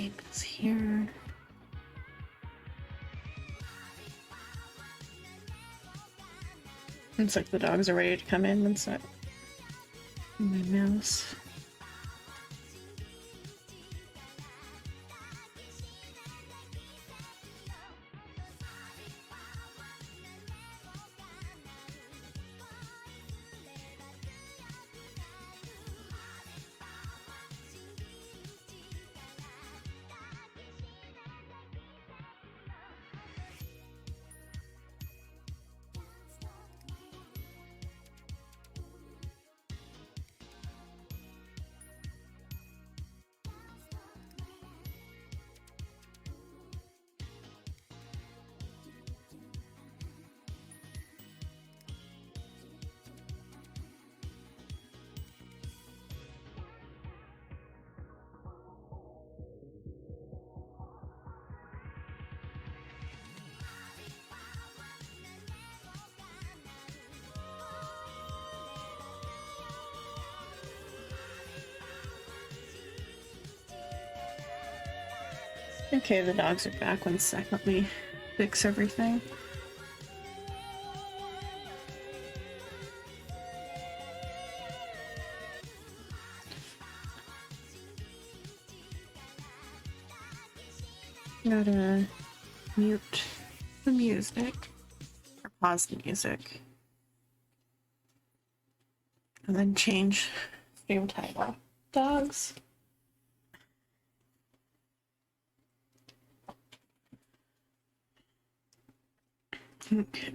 Escape is here. Looks like the dogs are ready to come in. One sec. My mouse. Okay, the dogs are back. One sec, let me fix everything. Gotta mute the music, or pause the music, and then change stream title. Dogs. Okay.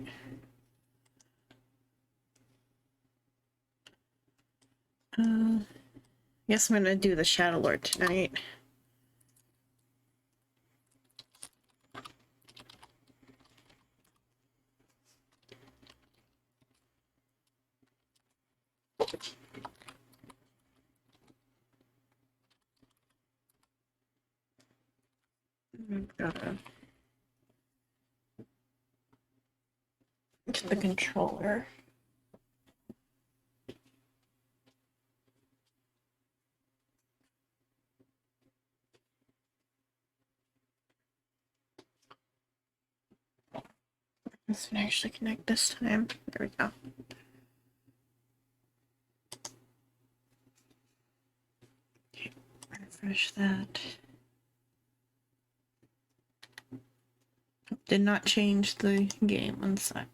Guess I'm gonna do the Shadow Lord tonight. I've gotta get the controller. This can actually connect this time. There we go. Okay, refresh that. Did not change the game. One sec.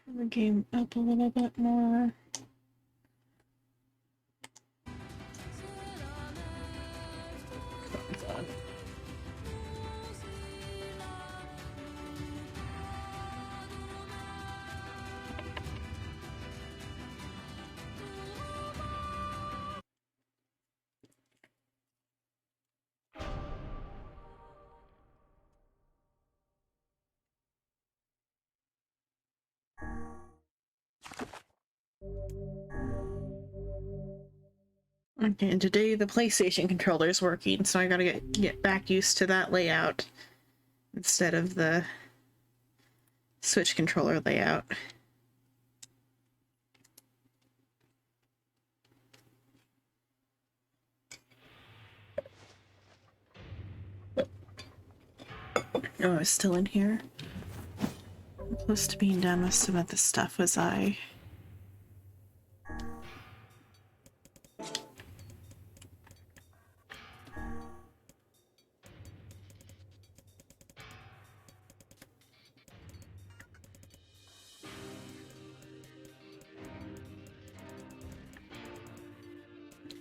Turn the game up a little bit more. Okay, and today the PlayStation controller is working, so I gotta get back used to that layout instead of the Switch controller layout. Oh, I was still in here. I'm close to being done with some of the stuff, was I?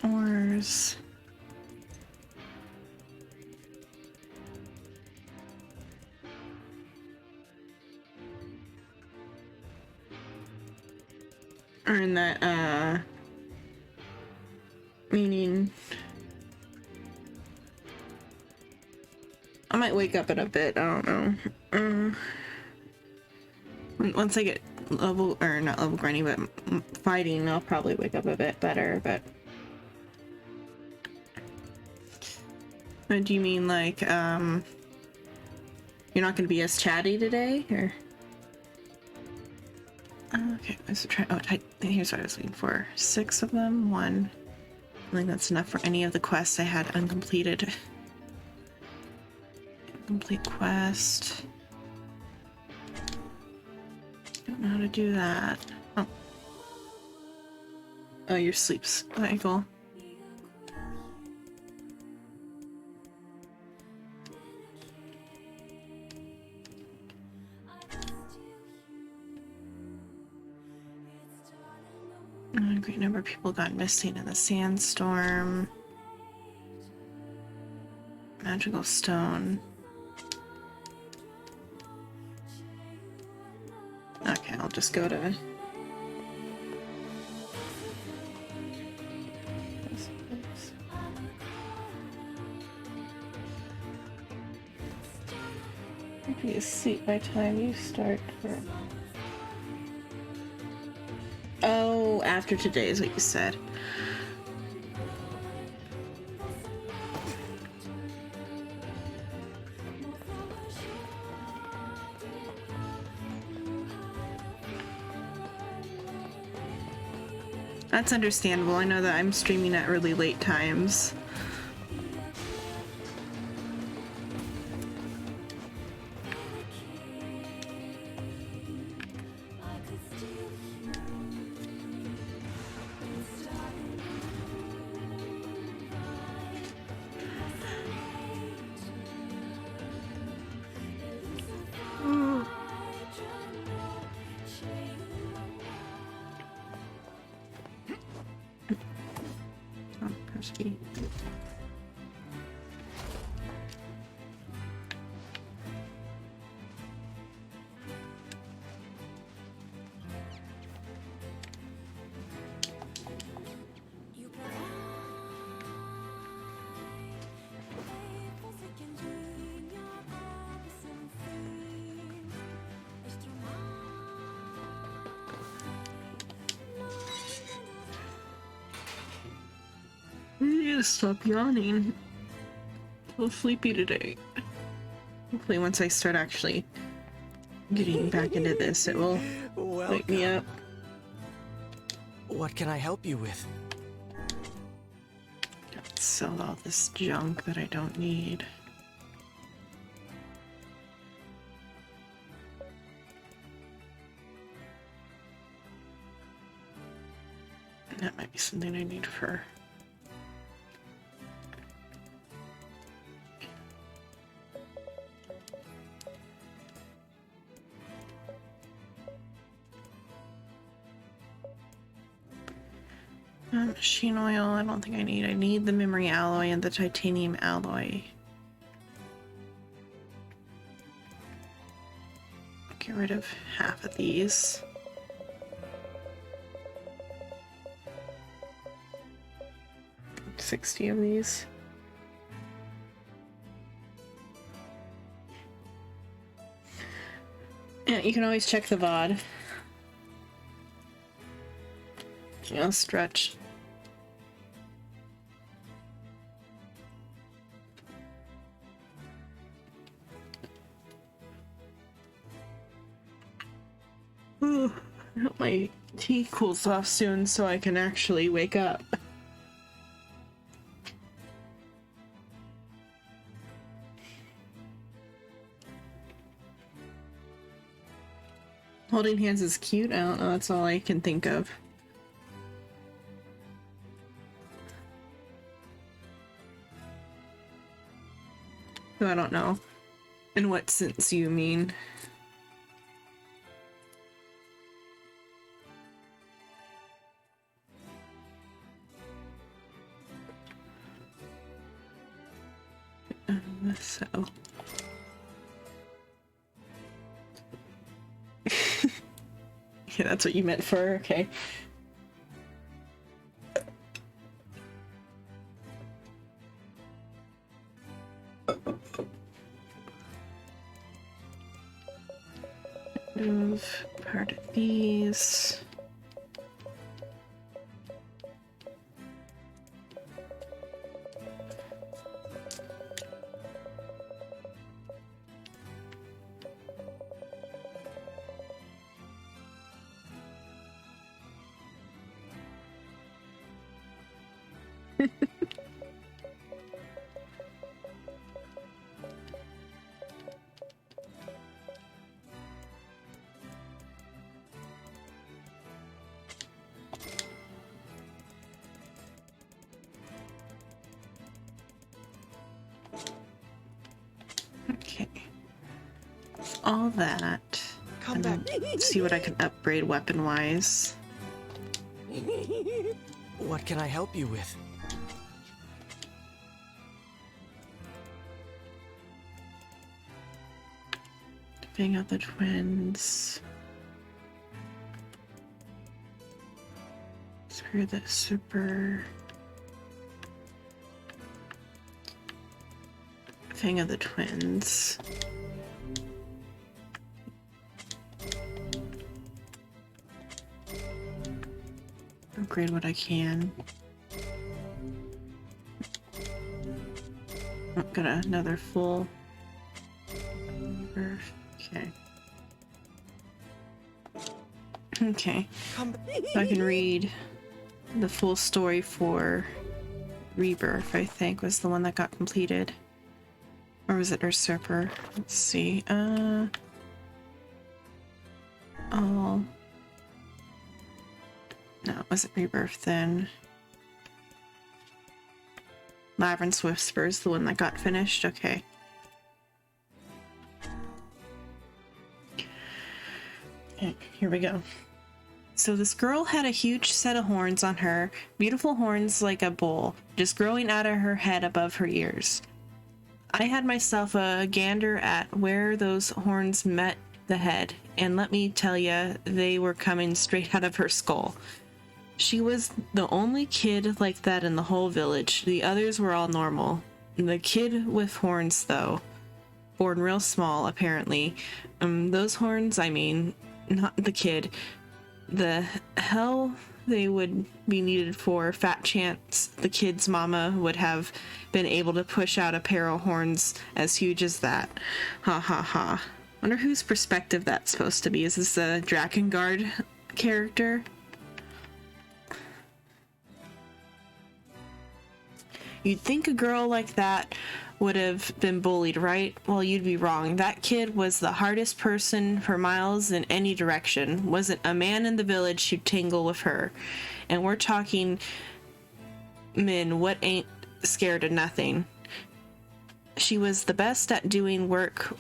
Ors. Or in that, meaning I might wake up in a bit, I don't know. Once I get level, or not level grinding, but fighting, I'll probably wake up a bit better, but... Do you mean like, you're not gonna be as chatty today, or? Okay, let's try, oh, here's what I was looking for. 6 of them, 1. I think that's enough for any of the quests I had uncompleted. Complete quest. Don't know how to do that. Oh. Oh, your sleep cycle. A great number of people got missing in the sandstorm. Magical stone. Okay, I'll just go to... Be asleep by time you start for... Oh, after today is what you said. That's understandable. I know that I'm streaming at really late times. Stop yawning. So sleepy today. Hopefully once I start actually getting back into this, it will wake me up. What can I help you with? Gotta sell all this junk that I don't need. That might be something I need for... machine oil, I don't think I need. I need the memory alloy and the titanium alloy. Get rid of half of these. $60 of these. Yeah, you can always check the VOD. I'll stretch. I hope my tea cools off soon so I can actually wake up. Holding hands is cute. I don't know, that's all I can think of. So I don't know in what sense you mean. So yeah, that's what you meant for, okay. Move part of these. Okay. All that. Come back. See what I can upgrade weapon-wise. What can I help you with? Fang out the twins. Screw the super. Fang of the twins. Upgrade what I can. I've got another full. Okay. Okay. So I can read the full story for Rebirth, I think, was the one that got completed. Or was it Usurper? Let's see. Oh. No, it wasn't Rebirth then. Labyrinth's Whisper is the one that got finished. Okay. Okay, here we go. So this girl had a huge set of horns on her, beautiful horns like a bull, just growing out of her head above her ears. I had myself a gander at where those horns met the head, and let me tell ya, they were coming straight out of her skull. She was the only kid like that in the whole village. The others were all normal. The kid with horns, though, born real small, apparently. Those horns, I mean, not the kid. The hell they would be needed for fat chance the kid's mama would have been able to push out a pair of horns as huge as that. Ha ha ha. Wonder whose perspective that's supposed to be. Is this a Drakengard character? You'd think a girl like that would have been bullied, right? Well, you'd be wrong. That kid was the hardest person for miles in any direction. Wasn't a man in the village who'd tangle with her. And we're talking men what ain't scared of nothing. She was the best at doing work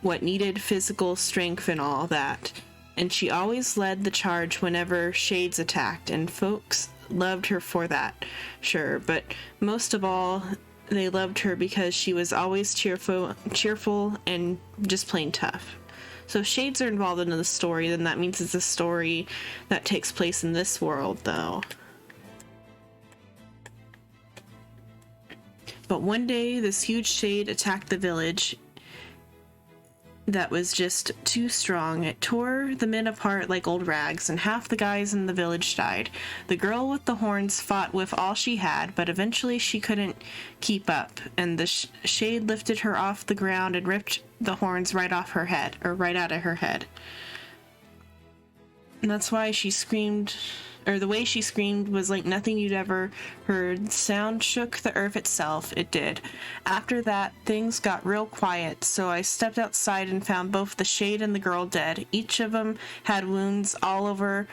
what needed physical strength and all that. And she always led the charge whenever shades attacked, and folks loved her for that, sure, but most of all, they loved her because she was always cheerful and just plain tough. So if shades are involved in the story, then that means it's a story that takes place in this world, though. But one day, this huge shade attacked the village that was just too strong. It tore the men apart like old rags, and half the guys in the village died. The girl with the horns fought with all she had, but eventually she couldn't keep up, and the shade lifted her off the ground and ripped the horns right off her head, or right out of her head. And that's why she screamed, or the way she screamed was like nothing you'd ever heard. Sound shook the earth itself. It did. After that, things got real quiet, so I stepped outside and found both the shade and the girl dead. Each of them had wounds all over,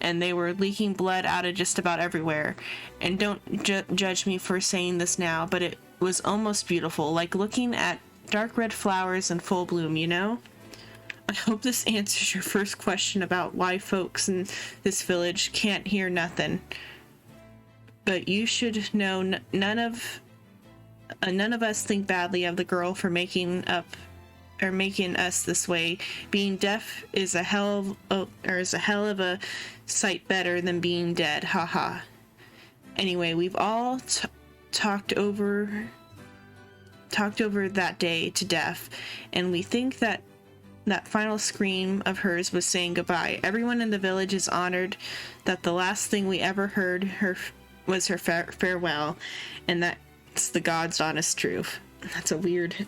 and they were leaking blood out of just about everywhere. And don't judge me for saying this now, but it was almost beautiful, like looking at dark red flowers in full bloom, you know? I hope this answers your first question about why folks in this village can't hear nothing. But you should know none of us think badly of the girl for making us this way. Being deaf is a hell of a sight better than being dead. Haha. Anyway, we've all talked over that day to death, and we think that That final scream of hers was saying goodbye. Everyone in the village is honored that the last thing we ever heard was her farewell, and that's the God's honest truth. That's a weird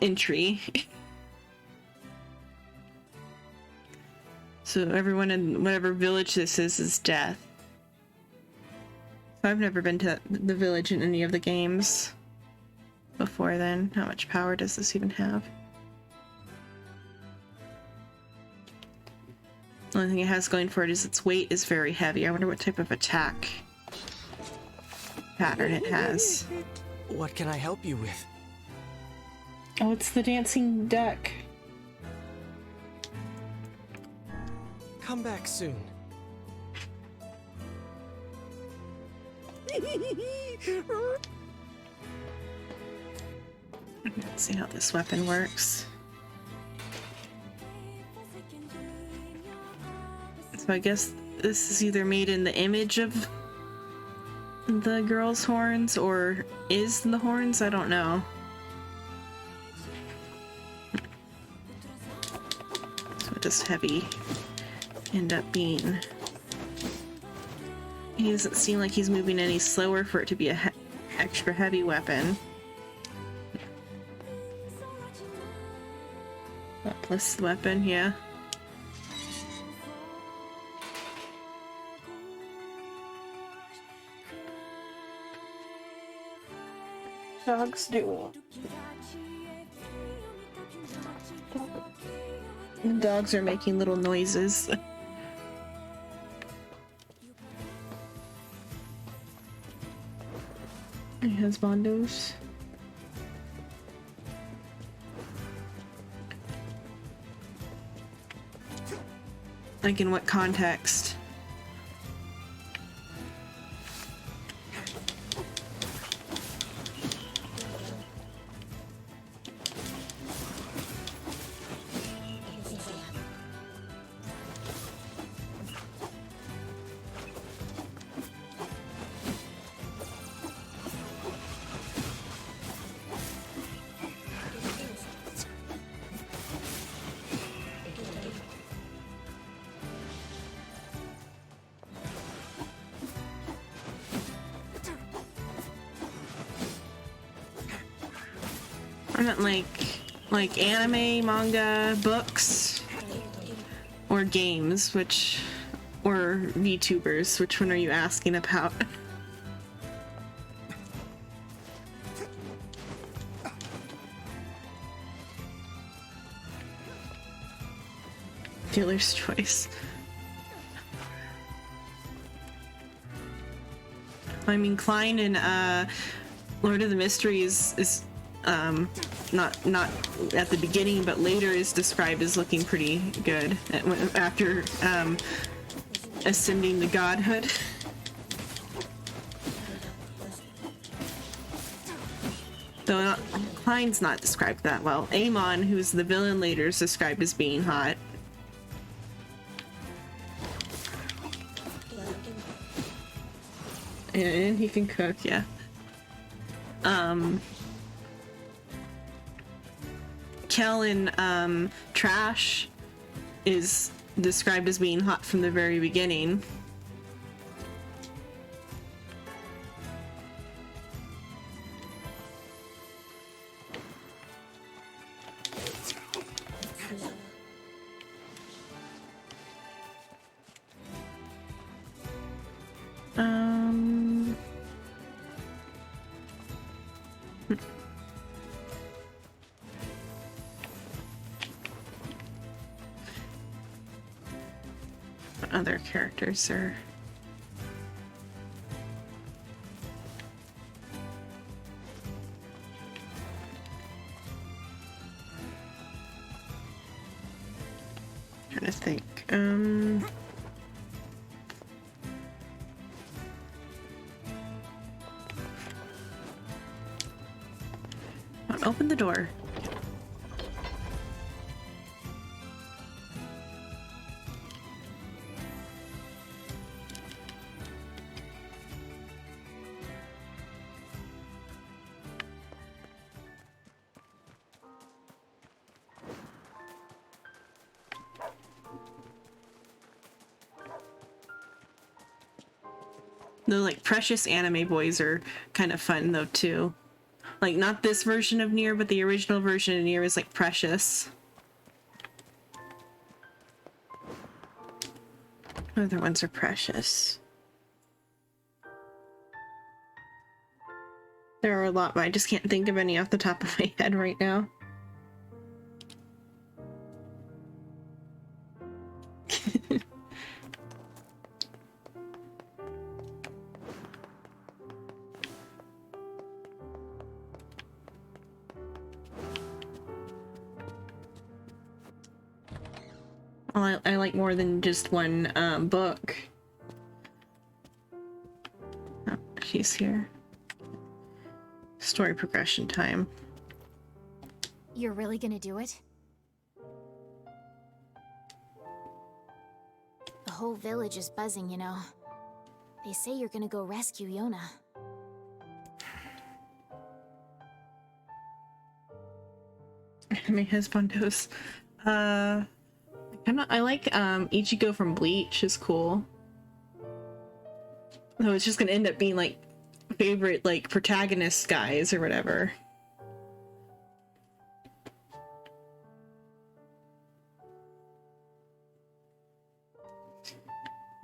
entry. So everyone in whatever village this is death. I've never been to the village in any of the games before then. How much power does this even have? The only thing it has going for it is its weight is very heavy. I wonder what type of attack pattern it has. What can I help you with? Oh, it's the dancing duck. Come back soon. Let's see how this weapon works. So I guess this is either made in the image of the girl's horns or is the horns? I don't know. So what does heavy end up being? He doesn't seem like he's moving any slower for it to be a extra heavy weapon. Plus the weapon, yeah. Dogs doing. The dogs are making little noises. He has bondos. Like in what context? I meant like anime, manga, books, or games, or VTubers. Which one are you asking about? Dealer's choice. I mean, Klein in Lord of the Mysteries is not at the beginning, but later is described as looking pretty good after ascending to godhood. Though Klein's not described that well. Amon, who's the villain later, is described as being hot. And he can cook, yeah. Kel in Trash is described as being hot from the very beginning. What other characters are... Trying to think. Open the door. The like precious anime boys are kind of fun though too. Like not this version of NieR, but the original version of NieR is like precious. Other ones are precious. There are a lot, but I just can't think of any off the top of my head right now. Well, I like more than just one book. Oh, she's here. Story progression time. You're really gonna do it? The whole village is buzzing, you know. They say you're gonna go rescue Yona. My husband knows. I like Ichigo from Bleach is cool. Though it's just gonna end up being like favorite like protagonist guys or whatever.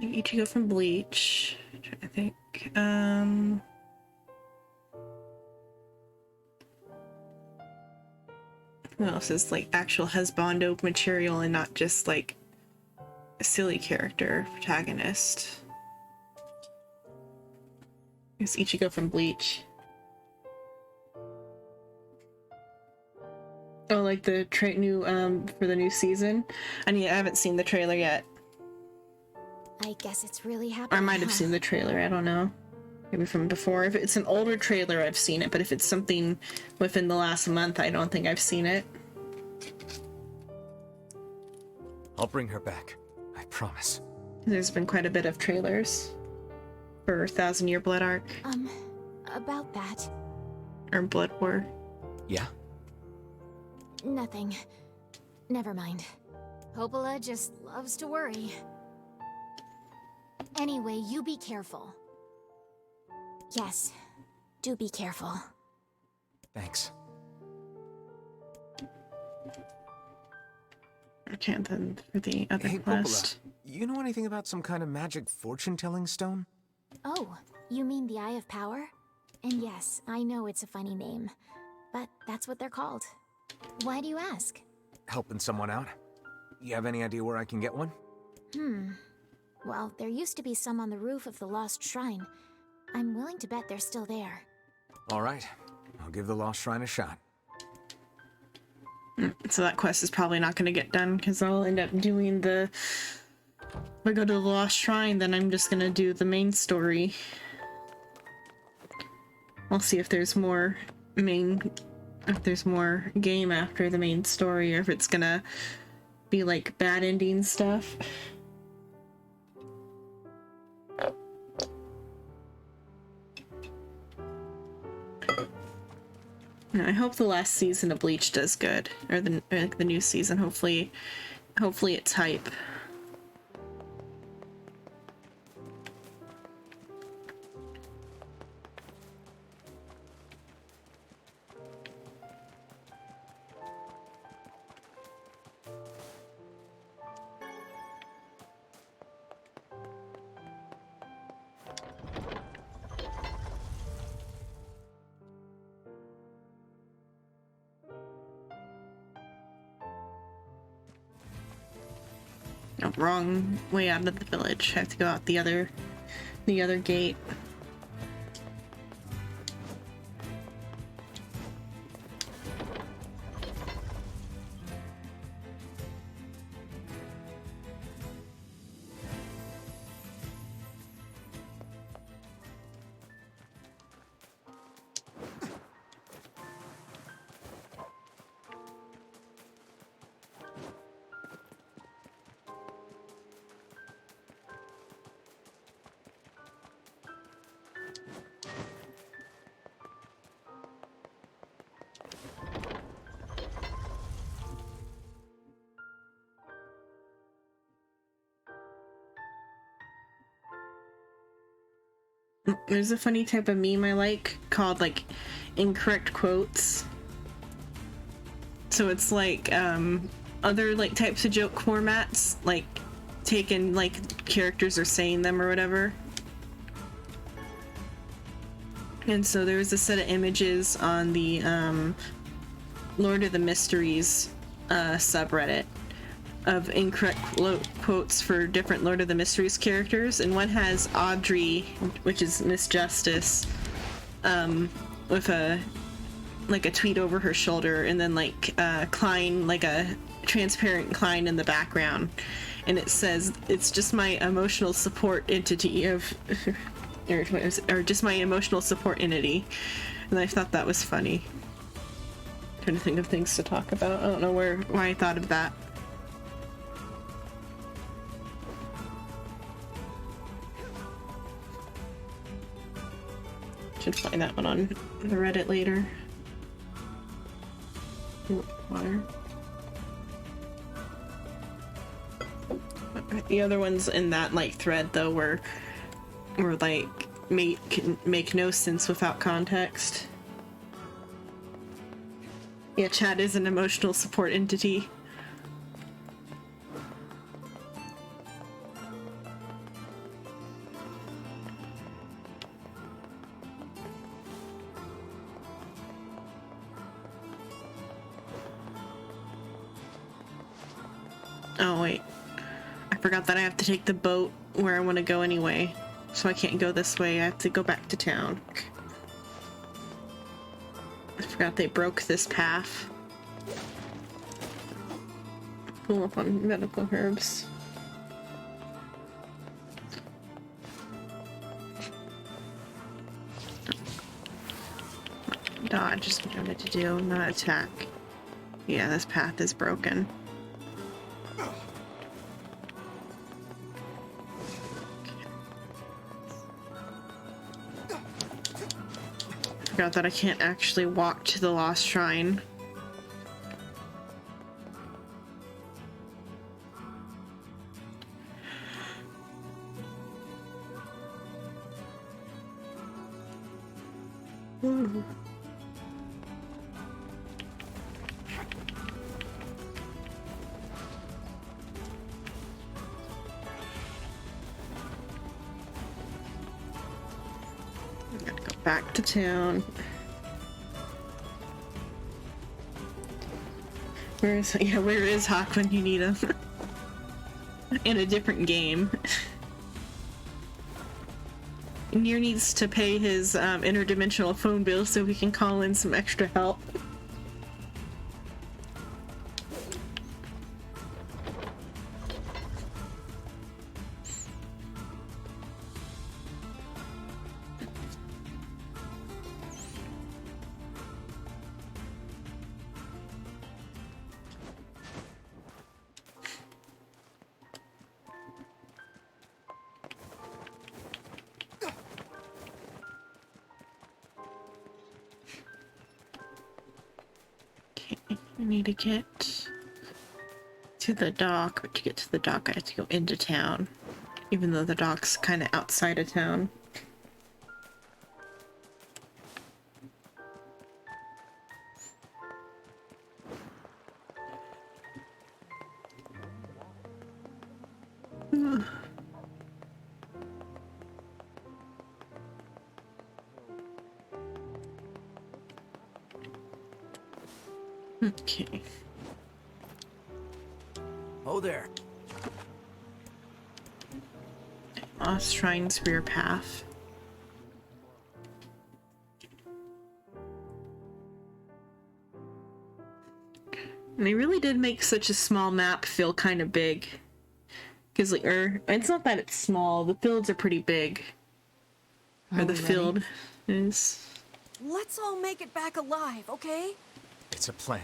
Like Ichigo from Bleach. I'm trying to think. Who else is like actual husbando material and not just like a silly character protagonist? It's Ichigo from Bleach. Oh, like the new for the new season. I haven't seen the trailer yet. I guess it's really Or I happening. might have seen the trailer. I don't know. Maybe from before. If it's an older trailer, I've seen it. But if it's something within the last month, I don't think I've seen it. I'll bring her back. I promise. There's been quite a bit of trailers for Thousand Year Blood Arc About that. or Blood War. Yeah? Nothing. Never mind. Popola just loves to worry. Anyway, you be careful. Yes, do be careful. Thanks. Okay, then for the other Hey, quest. Popola, you know anything about some kind of magic fortune-telling stone? Oh, you mean the Eye of Power? And yes, I know it's a funny name, but that's what they're called. Why do you ask? Helping someone out? You have any idea where I can get one? Well, there used to be some on the roof of the Lost Shrine. I'm willing to bet they're still there. All right. I'll give the Lost Shrine a shot. So that quest is probably not going to get done because I'll end up doing the... If I go to the Lost Shrine, then I'm just going to do the main story. I'll see if there's more if there's more game after the main story, or if it's gonna be like bad ending stuff. I hope the last season of Bleach does good, or the new season. Hopefully it's hype. Oh, wrong way out of the village. I have to go out the other gate. There's a funny type of meme I like called like incorrect quotes. So it's like other like types of joke formats, like taking like characters are saying them or whatever. And so there was a set of images on the Lord of the Mysteries subreddit of incorrect quotes for different Lord of the Mysteries characters, and one has Audrey, which is Miss Justice, with a tweet over her shoulder, and then like Klein, like a transparent Klein in the background, and it says, "It's just my emotional support entity of," or just my emotional support entity, and I thought that was funny. Trying to think of things to talk about. I don't know why I thought of that. Should find that one on the Reddit later. Ooh, water. The other ones in that like thread though were like make no sense without context. Yeah, chat is an emotional support entity. Oh wait, I forgot that I have to take the boat where I want to go anyway, so I can't go this way. I have to go back to town. I forgot they broke this path. Pull up on medical herbs. Dodge is what I wanted to do, not attack. Yeah, this path is broken. Forgot that I can't actually walk to the Lost Shrine. Ooh. Gotta go back to town. Where is Hawk when you need him? In a different game. NieR needs to pay his interdimensional phone bill so we can call in some extra help. I need to get to the dock, but to get to the dock I have to go into town, even though the dock's kind of outside of town. Okay. Oh there. Lost Shrine Spear Path. And they really did make such a small map feel kind of big. Because, like, it's not that it's small, the fields are pretty big. Or the field is. Let's all make it back alive, okay? It's a plan.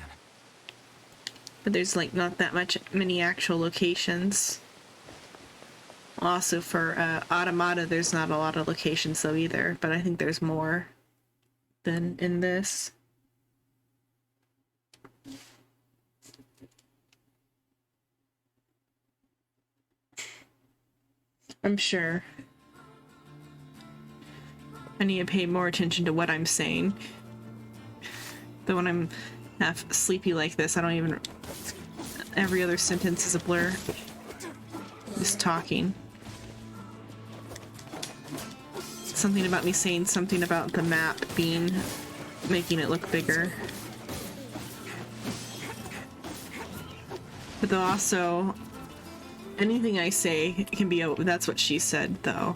But there's, like, not that many actual locations. Also, for Automata, there's not a lot of locations, though, either. But I think there's more than in this. I'm sure. I need to pay more attention to what I'm saying. But when I'm half sleepy like this, I don't even... Every other sentence is a blur. Just talking. Something about me saying something about the map being... making it look bigger. But though also... anything I say can be a... That's what she said, though.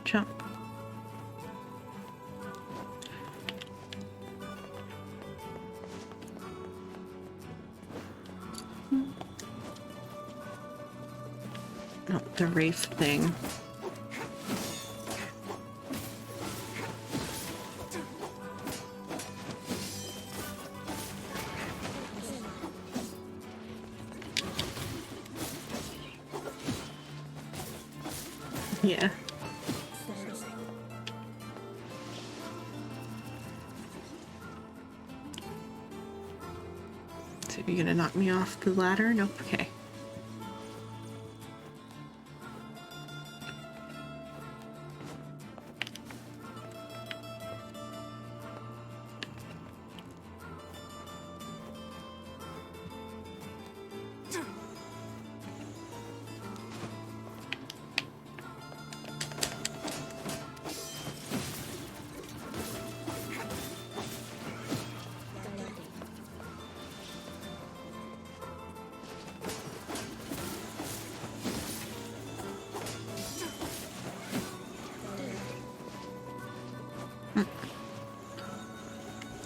Jump. Oh, the Wraith thing. Yeah. So you're gonna knock me off the ladder? Nope. Okay.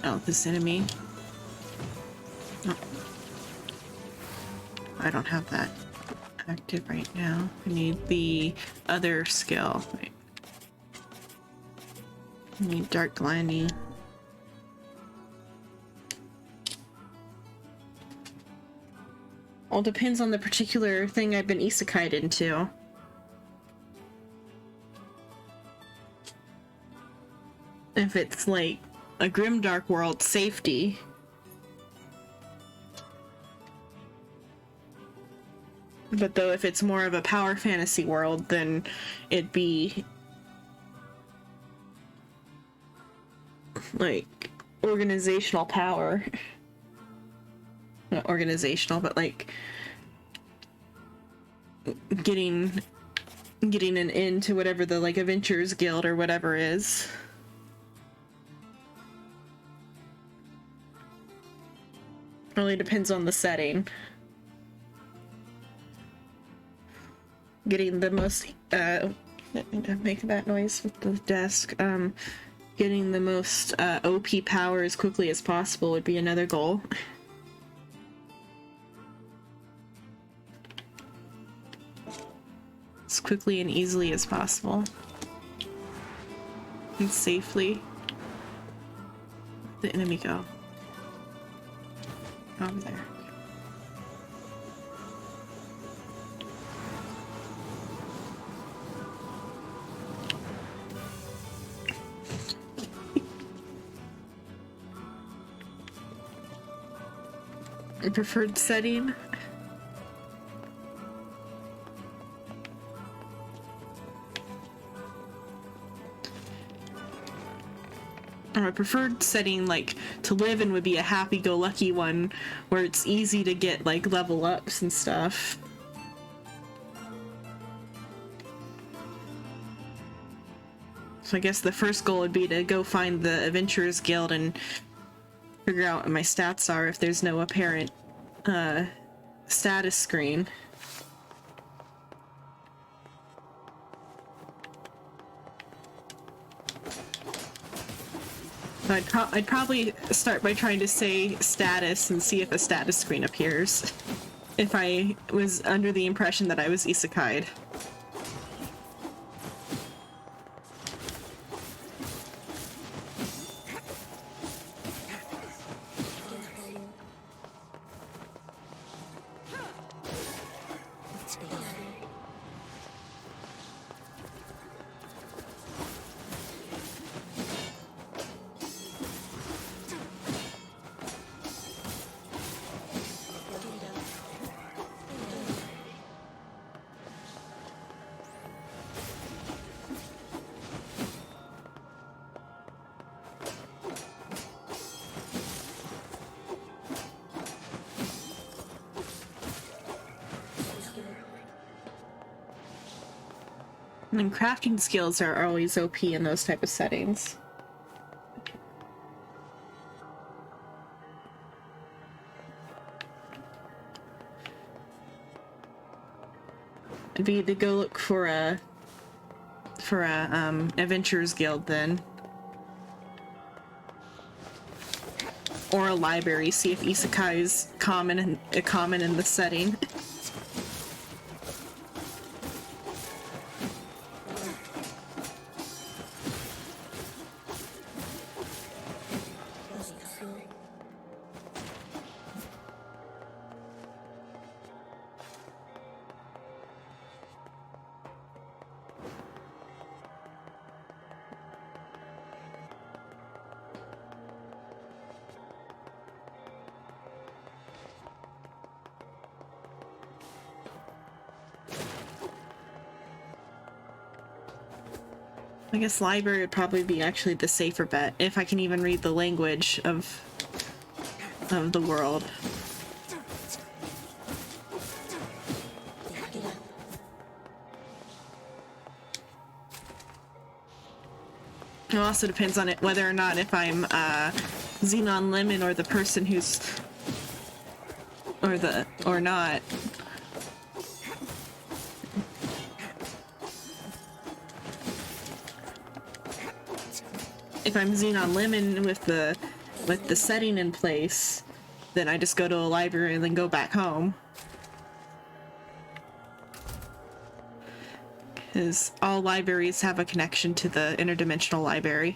Oh, this enemy. Oh. I don't have that active right now. I need the other skill. Wait. I need dark landing. All depends on the particular thing I've been isekai'd into. If it's like a grimdark world, safety. But though if it's more of a power fantasy world, then it'd be like organizational power. Not organizational, but like getting an end to whatever the like Adventurers Guild or whatever is. Really depends on the setting. Getting the most make that noise with the desk. Getting the most OP power as quickly as possible would be another goal. As quickly and easily as possible. And safely. Where'd the enemy go? Over there. A preferred setting. Or a preferred setting, like, to live in would be a happy-go-lucky one where it's easy to get, like, level ups and stuff. So I guess the first goal would be to go find the Adventurers Guild and figure out what my stats are if there's no apparent, status screen. I'd probably start by trying to say status and see if a status screen appears. If I was under the impression that I was isekai'd. And crafting skills are always OP in those type of settings. I'd be to go look for a adventurers guild then, or a library. See if isekai is common in the setting. I guess library would probably be actually the safer bet, if I can even read the language of the world. It also depends on it whether or not if I'm Xenon Lemon or the person who's or not. If I'm Xenon Lemon with the setting in place, then I just go to a library and then go back home. Because all libraries have a connection to the interdimensional library.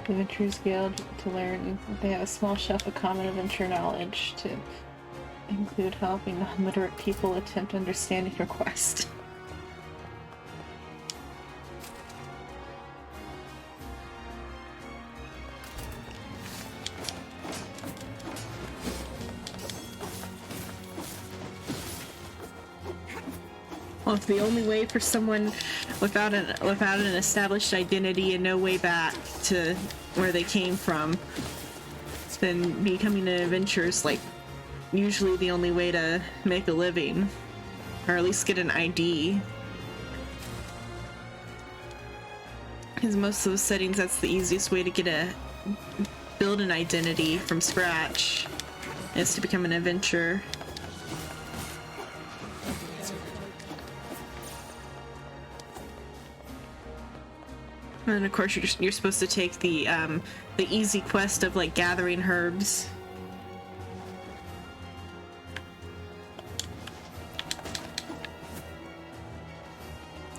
Adventurers Guild to learn. They have a small shelf of common adventure knowledge to include helping non-literate people attempt understanding your quest. Well, if the only way for someone without an established identity and no way back to where they came from, then becoming an adventurer is like usually the only way to make a living, or at least get an ID. Because most of those settings, that's the easiest way to build an identity from scratch, is to become an adventurer. And of course, you're supposed to take the easy quest of like gathering herbs.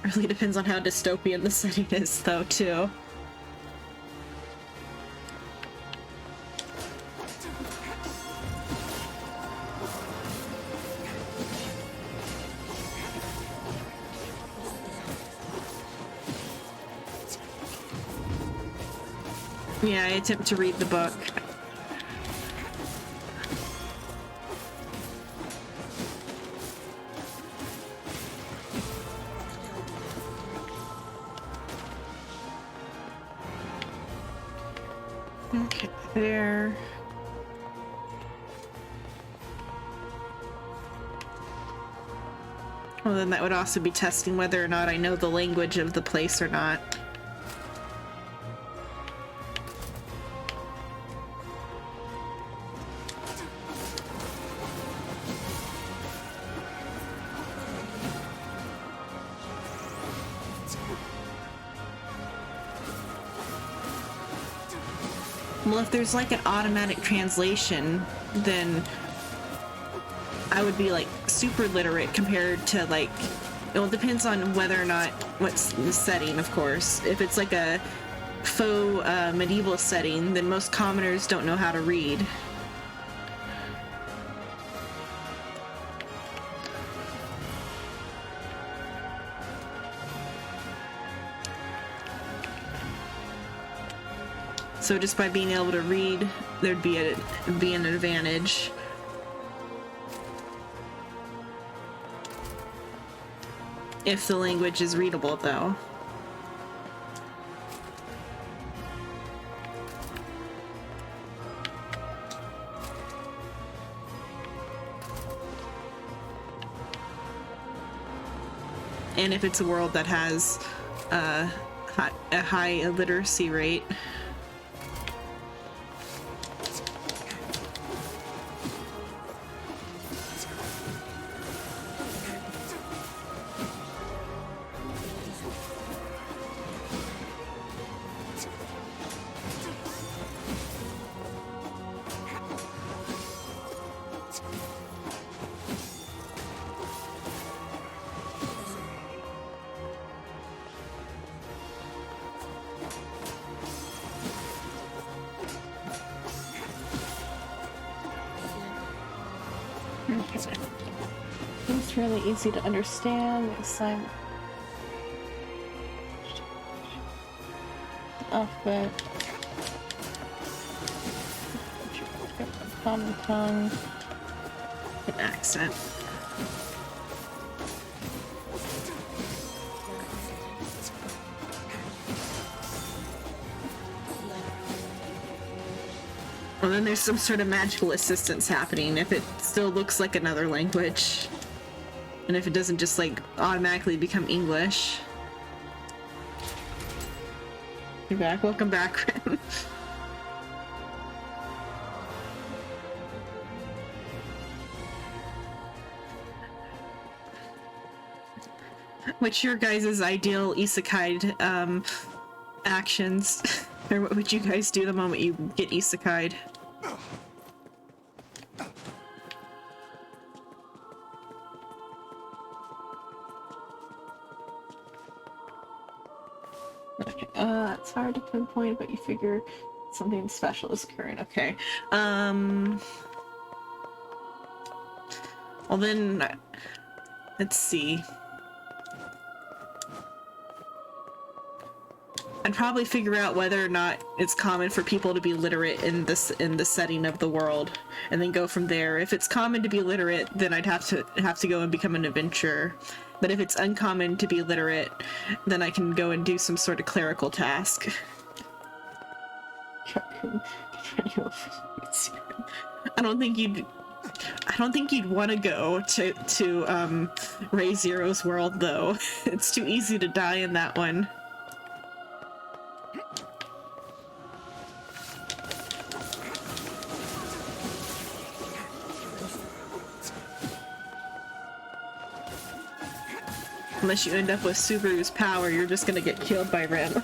Really depends on how dystopian the setting is, though, too. Yeah, I attempt to read the book. Okay, there. Well, then that would also be testing whether or not I know the language of the place or not. Well, if there's like an automatic translation, then I would be like super literate compared to like, well, it depends on whether or not what's the setting, of course. If it's like a faux medieval setting, then most commoners don't know how to read. So just by being able to read, there'd be an advantage. If the language is readable, though. And if it's a world that has a high illiteracy rate. It's really easy to understand. Assignment. Alphabet. Common tongue. An accent. Well, then there's some sort of magical assistance happening if it still looks like another language. And if it doesn't just, like, automatically become English. You're back. Welcome back, Rin. What's your guys' ideal isekai actions? Or what would you guys do the moment you get isekai'd? Okay, it's hard to pinpoint, but you figure something special is occurring. Okay. Well then, let's see. I'd probably figure out whether or not it's common for people to be literate in the setting of the world, and then go from there. If it's common to be literate, then I'd have to go and become an adventurer. But if it's uncommon to be literate, then I can go and do some sort of clerical task. I don't think you'd want to go to Ray Zero's world, though. It's too easy to die in that one. Unless you end up with Subaru's power, you're just gonna get killed by Ren.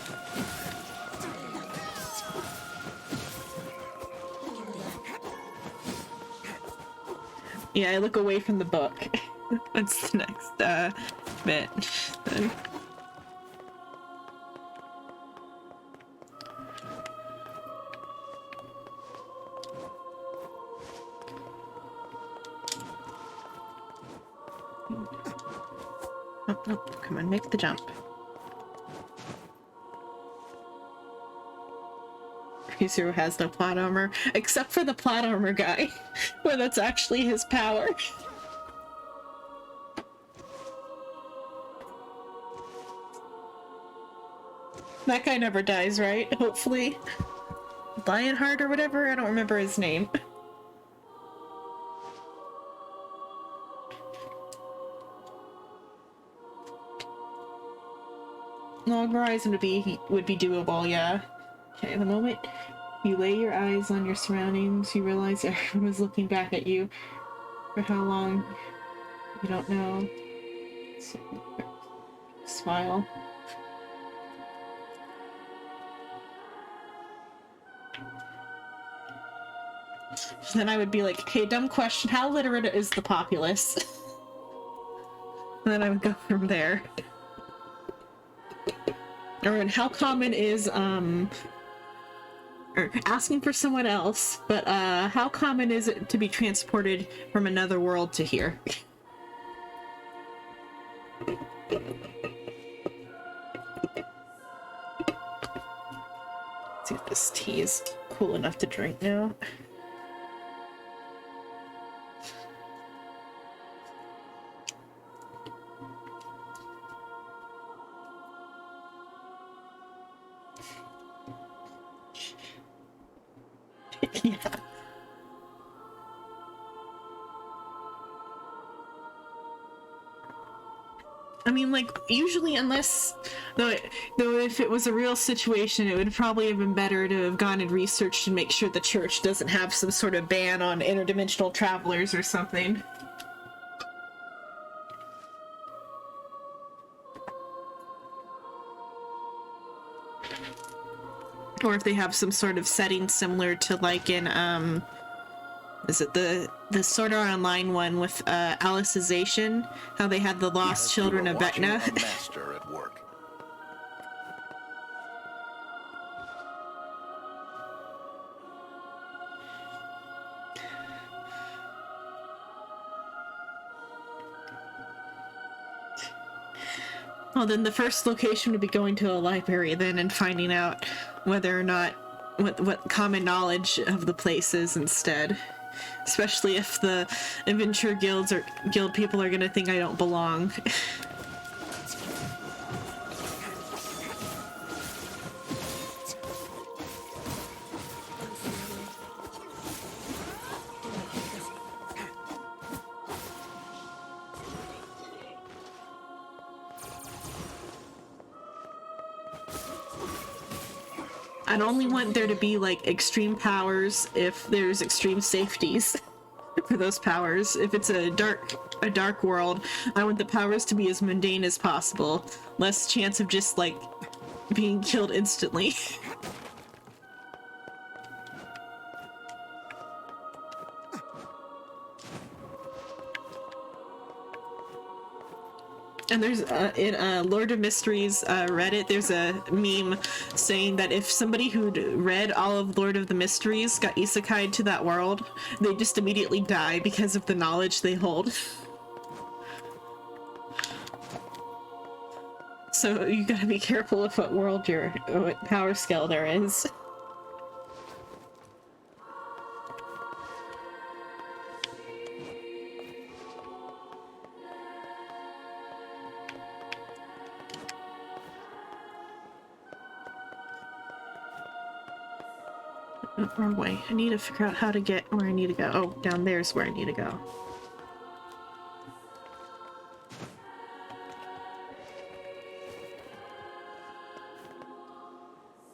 Yeah, I look away from the book. What's the next bit? Oh, come on, make the jump. Zero has no plot armor, except for the plot armor guy, where that's actually his power. That guy never dies, right? Hopefully. Lionheart or whatever? I don't remember his name. Long horizon would be doable, yeah. Okay, the moment you lay your eyes on your surroundings, you realize everyone was looking back at you. For how long? You don't know. Smile. Then I would be like, okay, dumb question, how literate is the populace? And then I would go from there. Or how common is, or asking for someone else, but how common is it to be transported from another world to here? Let's see what this tea is cool enough to drink now. Yeah. I mean, like, usually, unless, though if it was a real situation, it would probably have been better to have gone and researched and make sure the church doesn't have some sort of ban on interdimensional travelers or something. Or if they have some sort of setting similar to, like, in, is it the Sword Art Online one with Alicization? How they had the lost children of Vecna? Master at work. Well, then the first location would be going to a library then and finding out whether or not what common knowledge of the place is instead. Especially if the adventure guild people are gonna think I don't belong. I'd only want there to be, like, extreme powers if there's extreme safeties for those powers. If it's a dark world, I want the powers to be as mundane as possible. Less chance of just, like, being killed instantly. And there's, in Lord of Mysteries Reddit, there's a meme saying that if somebody who'd read all of Lord of the Mysteries got isekai'd to that world, they just immediately die because of the knowledge they hold. So you gotta be careful of what world what power scale there is. Wrong way. I need to figure out how to get where I need to go. Oh, down there's where I need to go.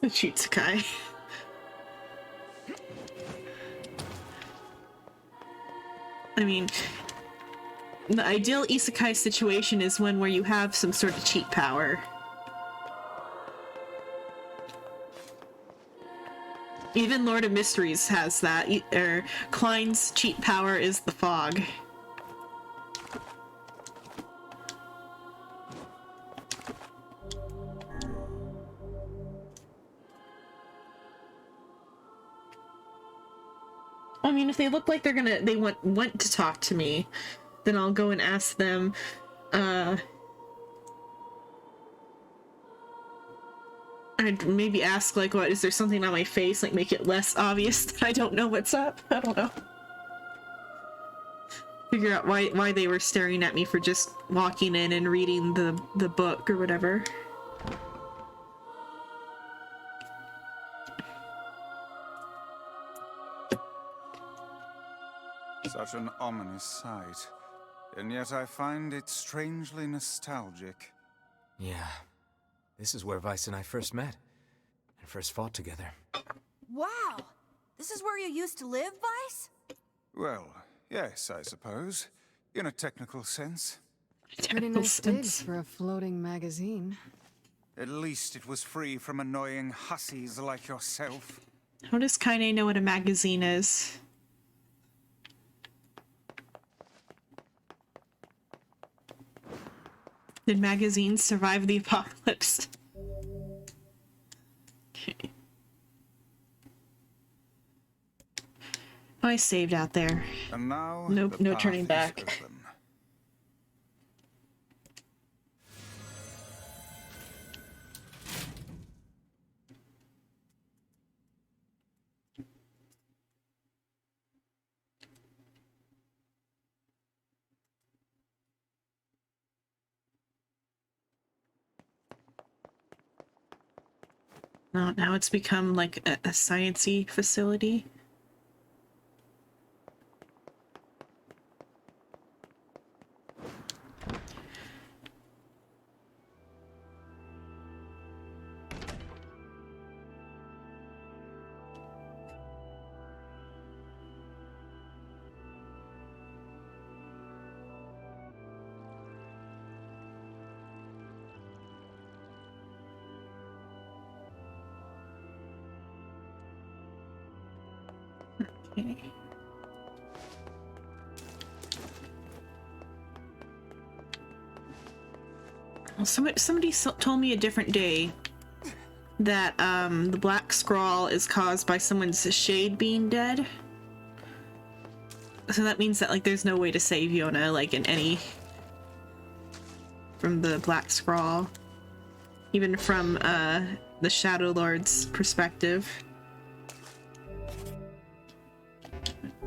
The Chitsukai. I mean, the ideal isekai situation is one where you have some sort of cheat power. Even Lord of Mysteries has that. Klein's cheat power is the fog. I mean, if they look like they want to talk to me, then I'll go and ask them, I'd maybe ask, like, what, is there something on my face, like, make it less obvious that I don't know what's up? I don't know. Figure out why they were staring at me for just walking in and reading the book or whatever. Such an ominous sight, and yet I find it strangely nostalgic. Yeah. This is where Vice and I first met, and first fought together. Wow! This is where you used to live, Vice? Well, yes, I suppose. In a technical sense. Pretty nice digs for a floating magazine. At least it was free from annoying hussies like yourself. How does Kaine know what a magazine is? Did magazines survive the apocalypse? Okay. I saved out there. And now, Nope, no turning back. Open. Oh, now it's become like a science-y facility. Okay. Well, somebody told me a different day that the black scrawl is caused by someone's shade being dead. So that means that like there's no way to save Yona like in any from the black scrawl, even from the Shadow Lord's perspective.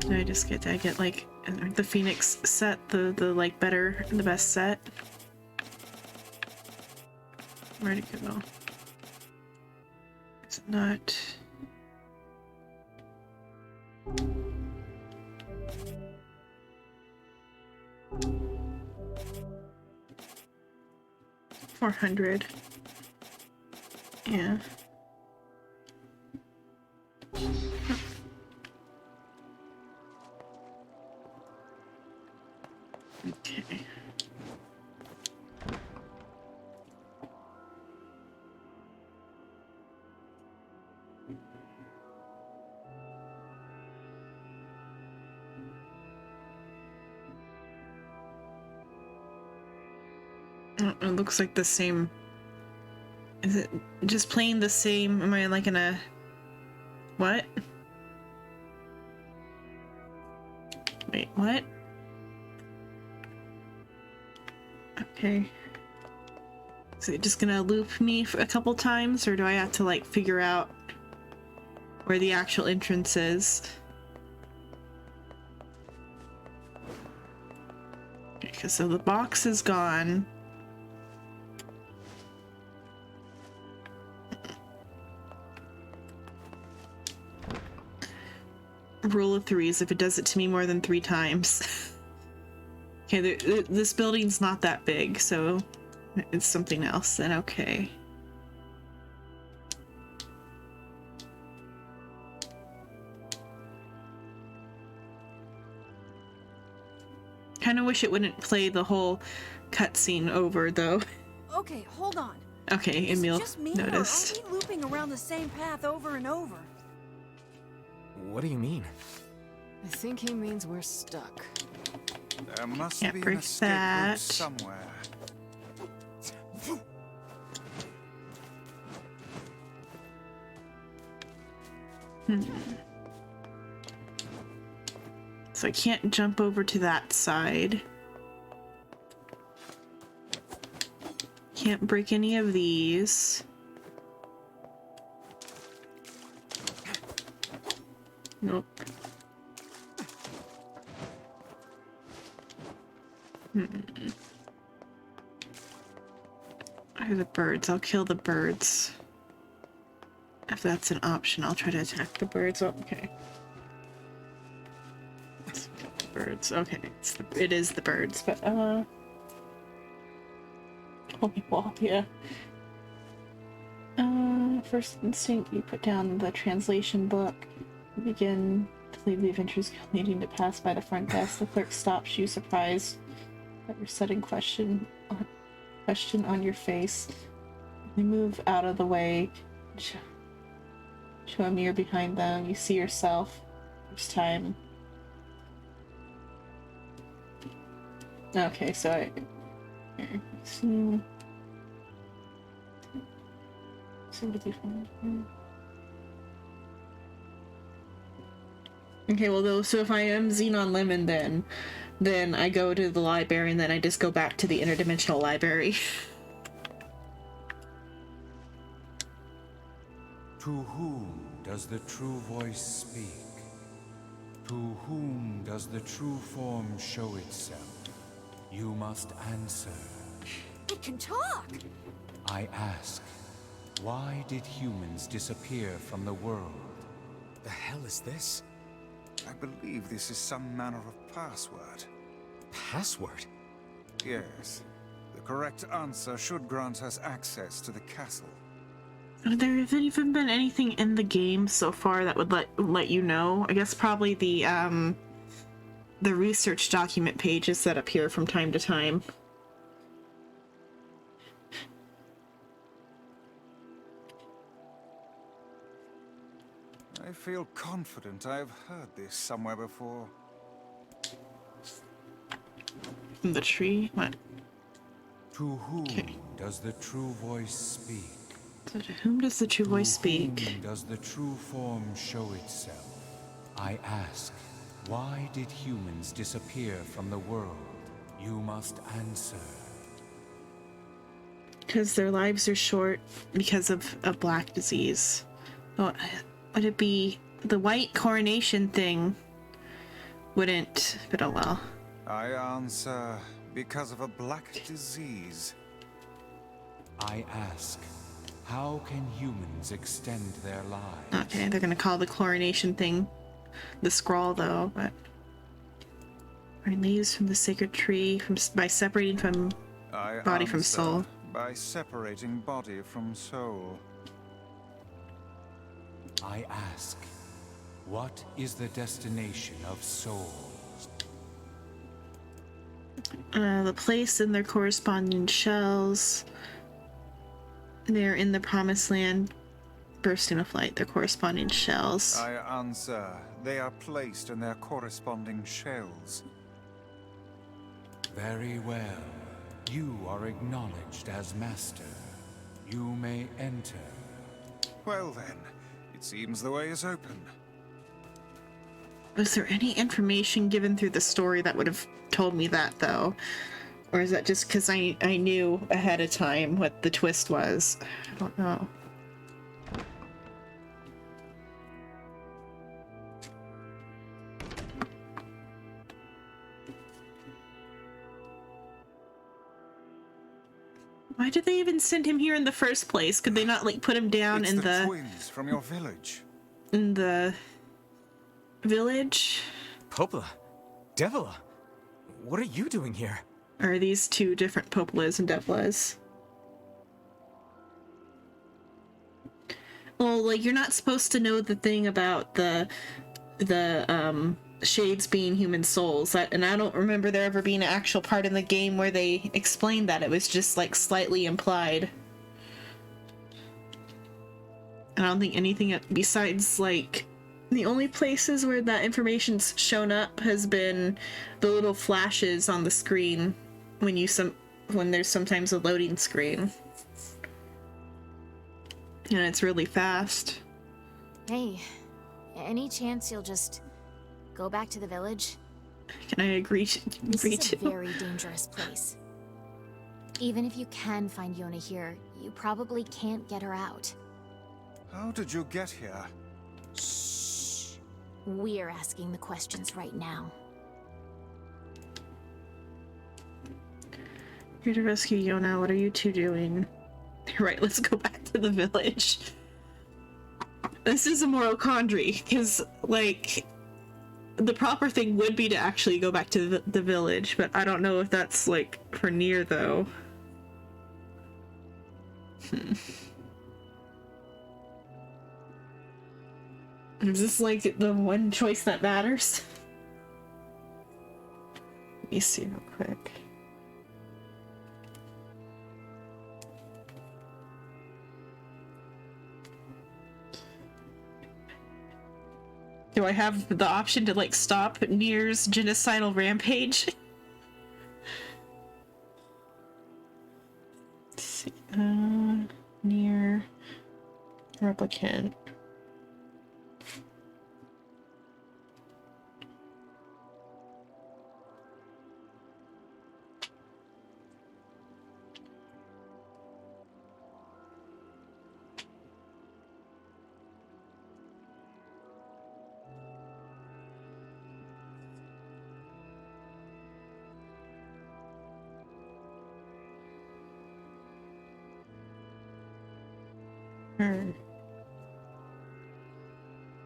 Did I just get? Did I get like the Phoenix set, the like better, the best set? Where'd it go? It's not. $400. Yeah. Okay. Oh, it looks like the same. Is it just playing the same? Am I like in a... What? Wait, what? Okay. Is it just gonna loop me a couple times, or do I have to like figure out where the actual entrance is? Okay, so the box is gone. Rule of threes, if it does it to me more than 3 times. Okay, this building's not that big, so it's something else then. Okay. Kind of wish it wouldn't play the whole cutscene over, though. Okay, hold on. Okay, Is it Emil just me, noticed. or are we looping around the same path over and over? What do you mean? I think he means we're stuck. There must Can't be an break escape that. route somewhere. So I can't jump over to that side. Can't break any of these. Nope. Are the birds? I'll kill the birds. If that's an option, I'll try to attack the birds. Oh, okay. Let's kill the birds. Okay, it is the birds, but holy wall, yeah. First instinct, you put down the translation book. You begin to leave the adventures needing to pass by the front desk. The clerk stops you, surprised at your sudden question on your face. They move out of the way. Show a mirror behind them. You see yourself. First time. Okay, so I... Here, seem to be fine. Okay, well, though, so if I am Xenon Lemon, then I go to the library, and then I just go back to the interdimensional library. To whom does the true voice speak? To whom does the true form show itself? You must answer. It can talk! I ask, Why did humans disappear from the world? The hell is this? I believe this is some manner of password. Password? Yes. The correct answer should grant us access to the castle. There hasn't even been anything in the game so far that would let you know. I guess probably the research document pages that appear from time to time. I feel confident I have heard this somewhere before. From the tree? What? To whom Okay. does the true voice speak? So to whom does the true voice To speak? whom does the true form show itself? I ask, why did humans disappear from the world? You must answer. Because their lives are short because of a black disease. Oh, would it be the white coronation thing? Wouldn't, but oh well. I answer because of a black disease. I ask, how can humans extend their lives? Okay, they're gonna call the chlorination thing the scroll though, but leaves from the sacred tree by separating from I body from answer soul. by separating body from soul. I ask, what is the destination of souls? The place in their corresponding shells. They're in the promised land, bursting a flight, their corresponding shells. I answer, they are placed in their corresponding shells. Very well. You are acknowledged as master. You may enter. Well then, it seems the way is open. Was there any information given through the story that would have told me that, though? Or is that just because I knew ahead of time what the twist was? I don't know. Why did they even send him here in the first place? Could they not, like, put him down It's in the twins from your village. in the village? Popola? Devila? What are you doing here? Or are these two different Popolas and Devlas? Well, like, you're not supposed to know the thing about the shades being human souls. And I don't remember there ever being an actual part in the game where they explained that. It was just, like, slightly implied. I don't think anything besides, like, the only places where that information's shown up has been the little flashes on the screen when there's sometimes a loading screen. And it's really fast. Hey, any chance you'll just go back to the village? Can I agree to This agree is a to? very dangerous place. Even if you can find Yona here, you probably can't get her out. How did you get here? Shh. We're asking the questions right now. Here to rescue Yona. What are you two doing? Right, let's go back to the village. This is a moral quandary, because, like, the proper thing would be to actually go back to the village, but I don't know if that's, like, for NieR, though. Is this, like, the one choice that matters? Let me see real quick. Do I have the option to, like, stop NieR's genocidal rampage? Let's see. NieR Replicant.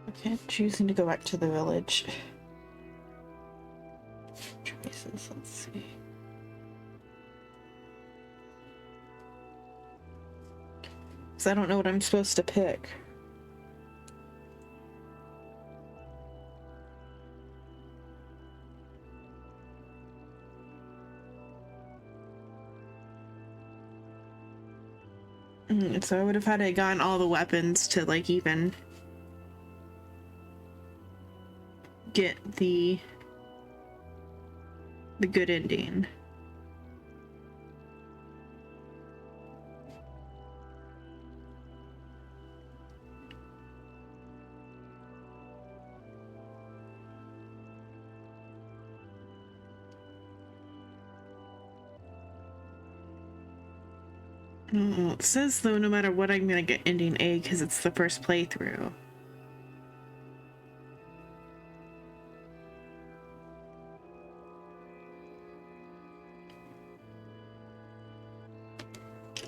Okay, choosing to go back to the village. Choices, let's see. Because I don't know what I'm supposed to pick. So I would have had to gotten all the weapons to like even get the good ending. Oh, it says though no matter what I'm gonna get ending A because it's the first playthrough.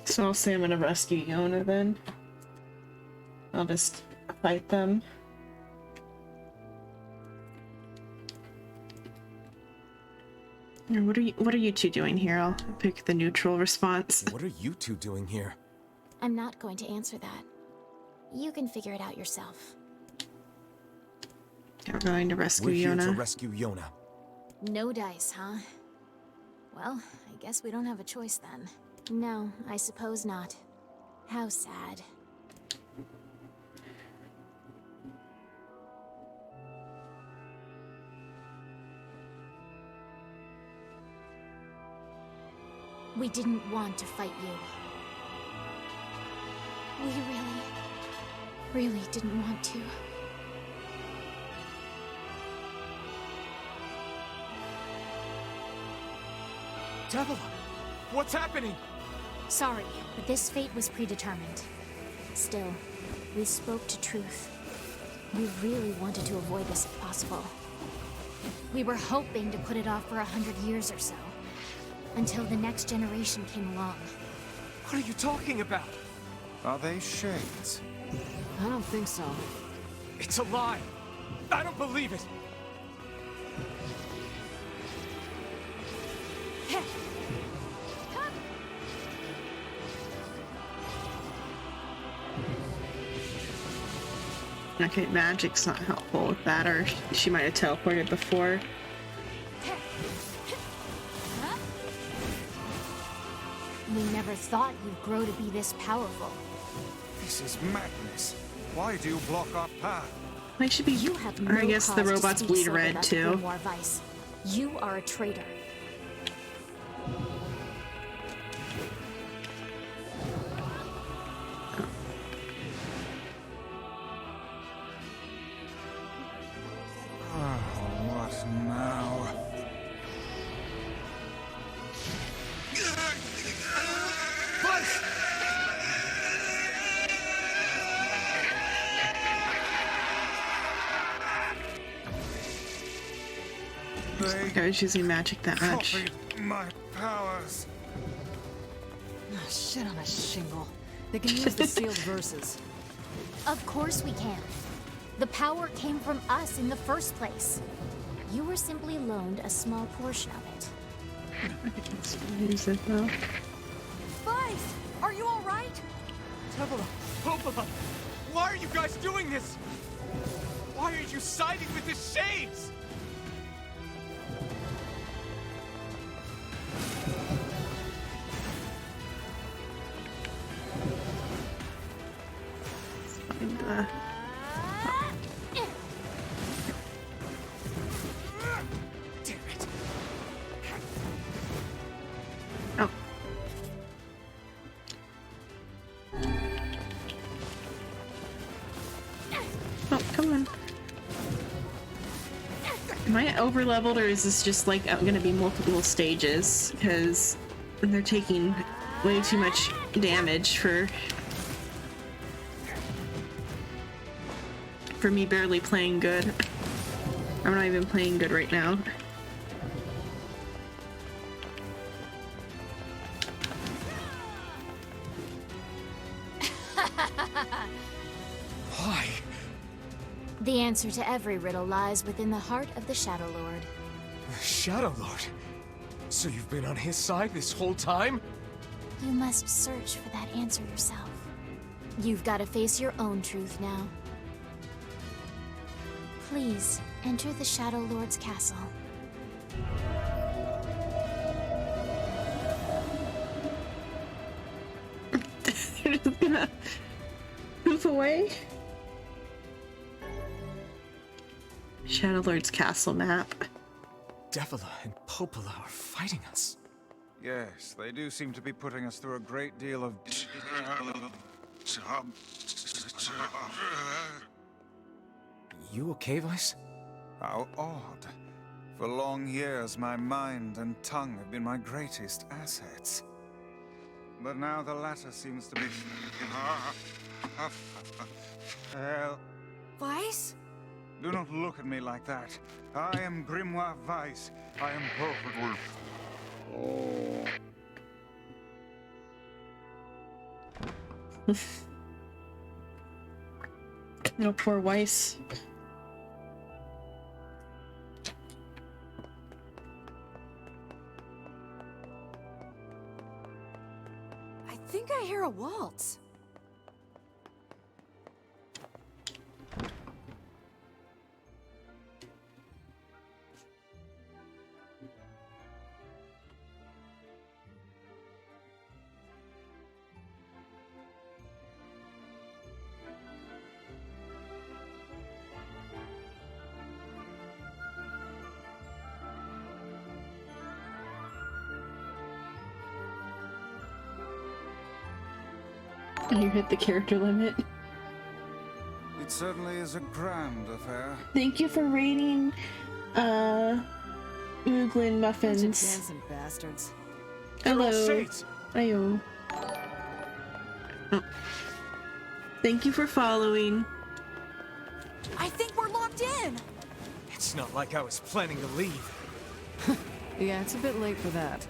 So I'll say I'm gonna rescue Yona then. I'll just fight them. What are you two doing here? I'll pick the neutral response. What are you two doing here? I'm not going to answer that. You can figure it out yourself. We're going to rescue We're here Yona. to rescue Yona. No dice, huh? Well, I guess we don't have a choice then. No, I suppose not. How sad. We didn't want to fight you. We really didn't want to. Devil, what's happening? Sorry, but this fate was predetermined. Still, we spoke to truth. We really wanted to avoid this if possible. We were hoping to put it off for 100 years or so. Until the next generation came along. What are you talking about? Are they shades? I don't think so. It's a lie. I don't believe it. Okay, magic's not helpful with that, or she might have teleported before. We never thought you'd grow to be this powerful. This is madness. Why do you block our path? They should be, You have or I no guess the cause to robots speak bleed so red about too. Grimoire Vice. You are a traitor. What now? Like I was using magic that much. Copied my powers. Ah, shit on a shingle. They can use the sealed verses. Of course we can. The power came from us in the first place. You were simply loaned a small portion of it. Use it though. Vice, are you all right? Devil, both of them. Why are you guys doing this? Why are you siding with the shades? And, Damn it. oh. Oh, come on. Am I over leveled or is this just like gonna be multiple stages? Because they're taking way too much damage for me barely playing good. I'm not even playing good right now. Why? The answer to every riddle lies within the heart of the Shadow Lord. The Shadow Lord? So you've been on his side this whole time? You must search for that answer yourself. You've got to face your own truth now. Please, enter the Shadow Lord's castle. They're just gonna move away. Shadow Lord's castle map. Devila and Popola are fighting us. Yes, they do seem to be putting us through a great deal of... You okay, Vice? How odd. For long years, my mind and tongue have been my greatest assets. But now the latter seems to be... Well, Vice? do not look at me like that. I am Grimoire Weiss. I am perfectly... No, poor Weiss. I think I hear a waltz. You hit the character limit. It certainly is a grand affair. Thank you for rating, Mooglin Bunch of Muffins. dancing bastards. They're all Hello. shades. Ayo. Oh. Thank you for following. I think we're locked in. It's not like I was planning to leave. Yeah, it's a bit late for that.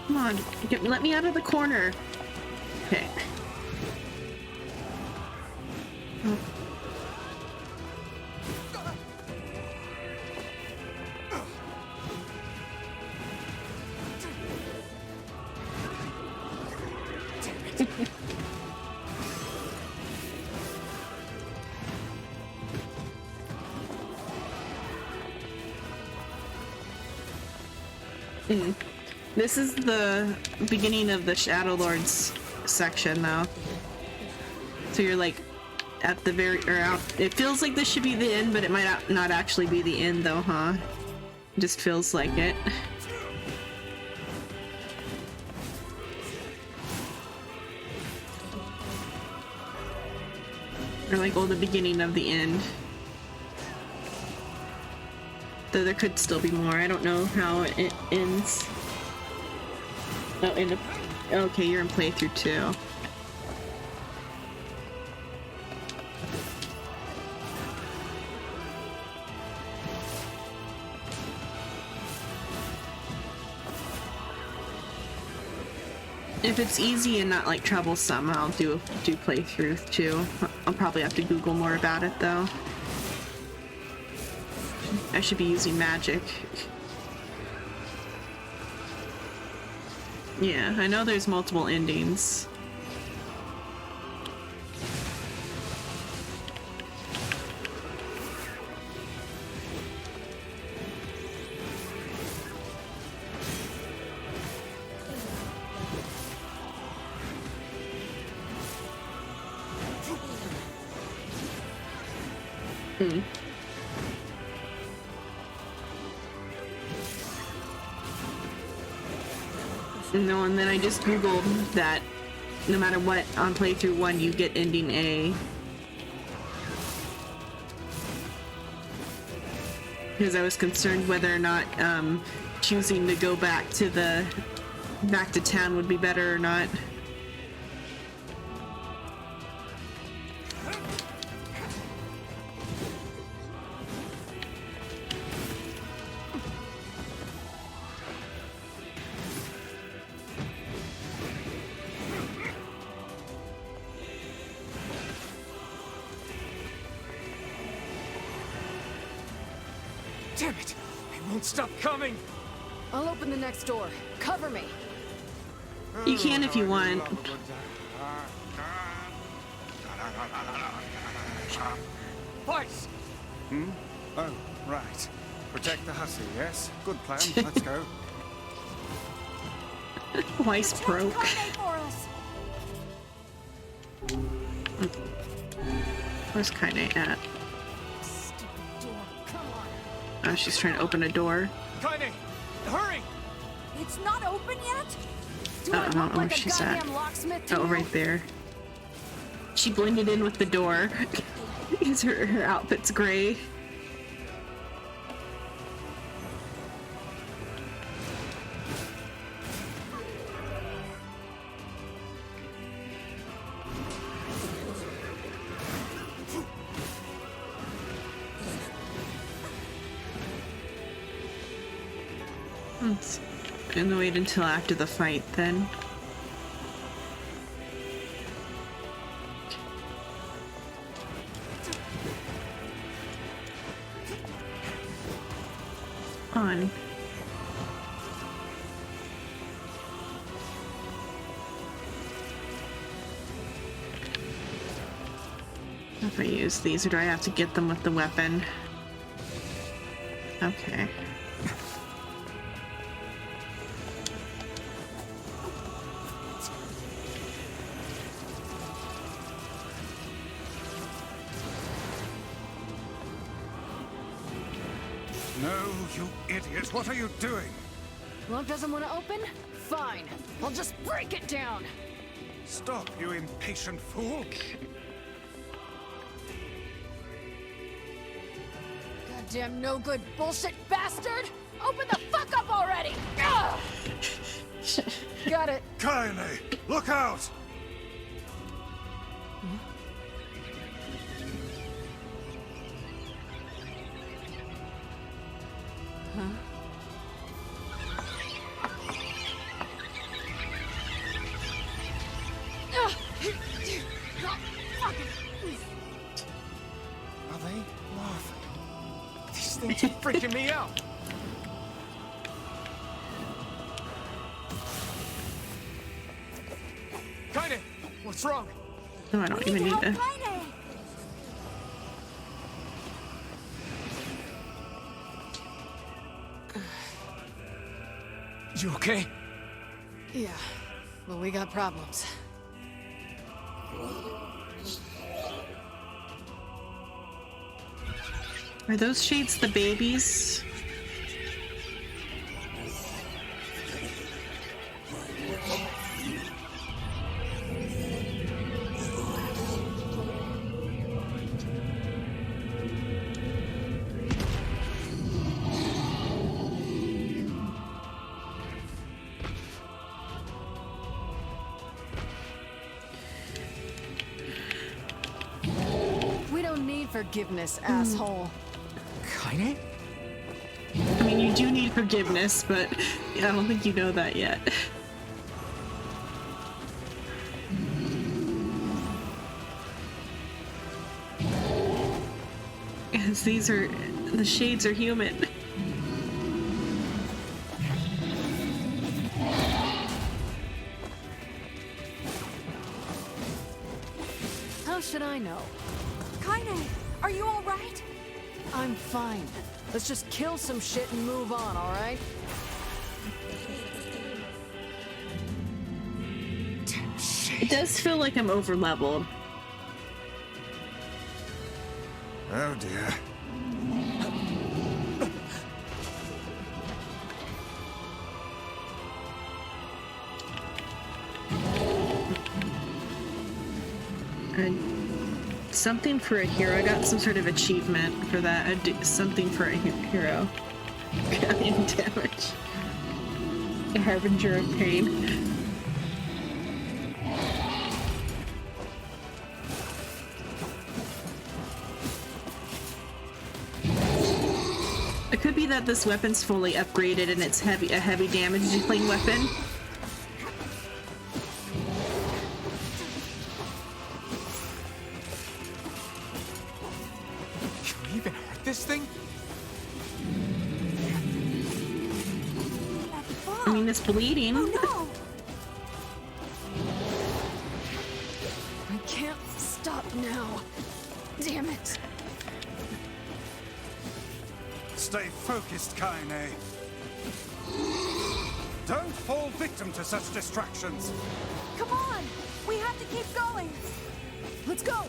Come on, let me out of the corner. Okay. Oh. This is the beginning of the Shadow Lords section now. So you're like at the very, or out, it feels like this should be the end, but it might not actually be the end though, huh? It just feels like it. Or like, oh, the beginning of the end. Though there could still be more. I don't know how it ends. Oh, okay, you're in playthrough 2. If it's easy and not like troublesome, I'll do playthrough 2. I'll probably have to Google more about it though. I should be using magic. Yeah, I know there's multiple endings. No, and then I just googled that no matter what on playthrough 1 you get ending A. Because I was concerned whether or not choosing to go back to town would be better or not. Damn it! They won't stop coming! I'll open the next door. Cover me. You can if you want. Vice! Oh, right. Protect the hussy, yes? Good plan. Let's go. Weiss broke. Kaine for us. Where's Kaine at? Stupid door. Come on. Oh, she's trying to open a door. Kaine! Hurry! It's not open yet? Do Oh, I I look don't know like where a she's at. goddamn locksmith to Oh, you? right there. She blended in with the door. Because her outfit's gray. Let's gonna wait until after the fight then. On. If I use these, or do I have to get them with the weapon? Okay. No, you idiot. What are you doing? Lock doesn't want to open? Fine. I'll just break it down. Stop, you impatient fool. Goddamn no good bullshit bastard! Open the fuck up already! Ugh! Got it. Kaine, look out! Are they laughing? These things are freaking me out! Kaine! What's wrong? No, I don't even need to. Kaine. You okay? Yeah, but we got problems. Are those shades the babies? We don't need forgiveness, asshole. Kaine? I mean, you do need forgiveness, but I don't think you know that yet. Because the shades are human. How should I know? Kaine, are you all right? I'm fine. Let's just kill some shit and move on, alright? It does feel like I'm over leveled. Oh dear. Something for a hero. I got some sort of achievement for that. Something for a hero. Guardian damage. A harbinger of pain. It could be that this weapon's fully upgraded and it's a heavy damage dealing weapon. Can we even hurt this thing? I mean, it's bleeding. Oh no! I can't stop now. Damn it. Stay focused, Kaine. Don't fall victim to such distractions. Come on! We have to keep going! Let's go.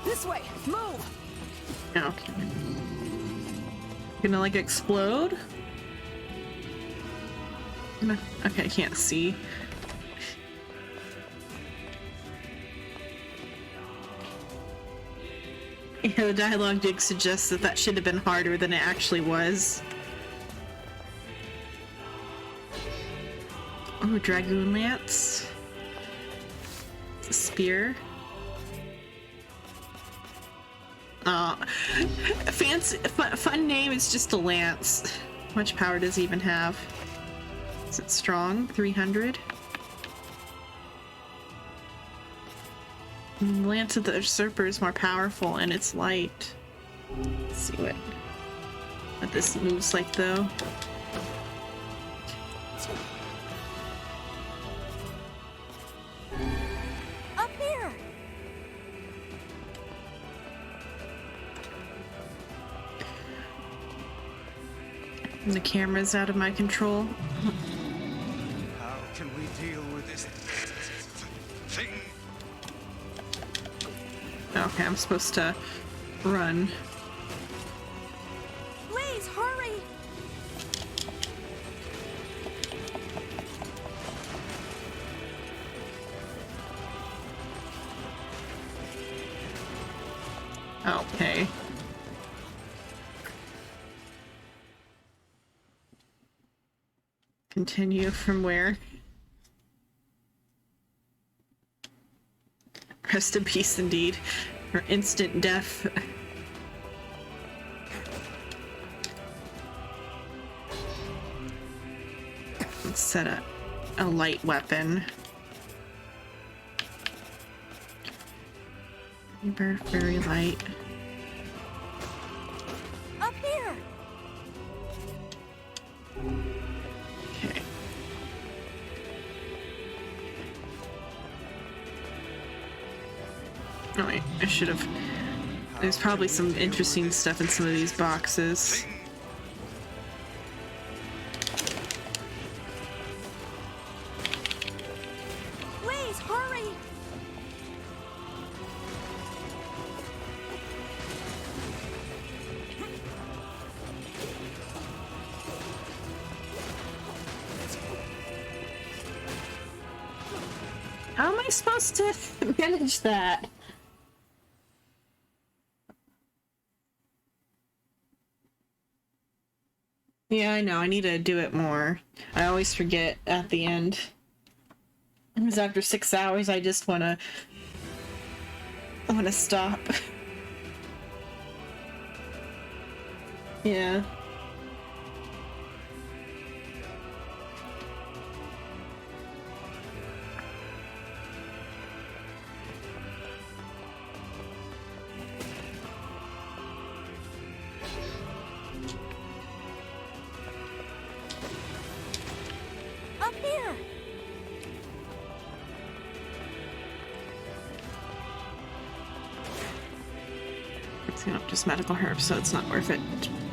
This way. Move. Okay. Gonna like explode? No. Okay, I can't see. Yeah, the dialogue did suggest that that should have been harder than it actually was. Oh, Dragoon Lance. It's a spear. Fancy, fun name, it's just a lance. How much power does it even have? Is it strong? 300? The Lance of the Usurper is more powerful and it's light. Let's see what this moves like though. Up here! And the camera's out of my control. How can we deal with this thing? Okay, I'm supposed to run. Please, hurry! Okay. Continue from where? Rest in peace indeed. Or instant death. Let's set up a light weapon. Very light. Up here! Okay. Oh wait, I should have. There's probably some interesting stuff in some of these boxes. Please, hurry! How am I supposed to manage that? Yeah, I know. I need to do it more. I always forget at the end. Because after 6 hours, I just wanna stop. Yeah. Up here! It's just medical herbs, so it's not worth it.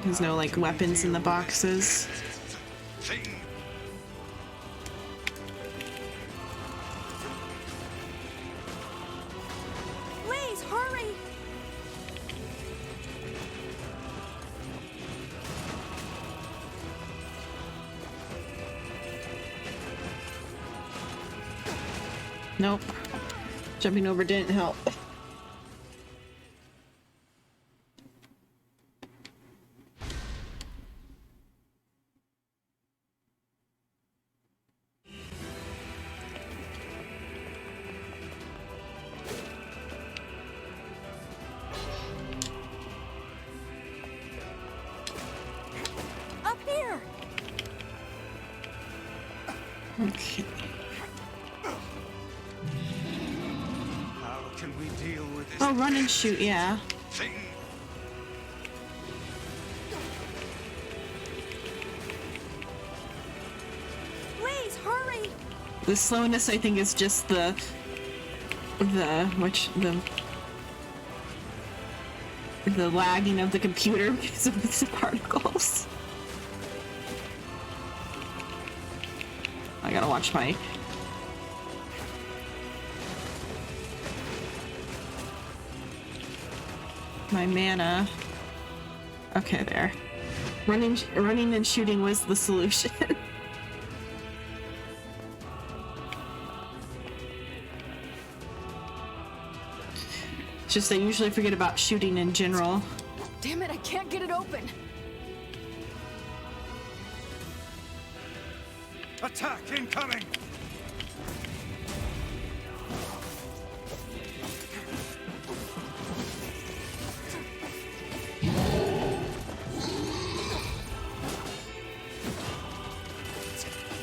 There's no like weapons in the boxes. Please, hurry! Nope. Jumping over didn't help. Up here! Okay. How can we deal with this Oh, run and shoot, yeah. thing? Please, hurry! The slowness, I think, is just the lagging of the computer because of the particles. I gotta watch my mana. Okay, there. Running and shooting was the solution. It's just I usually forget about shooting in general. Damn it, I can't get it open. Attack incoming!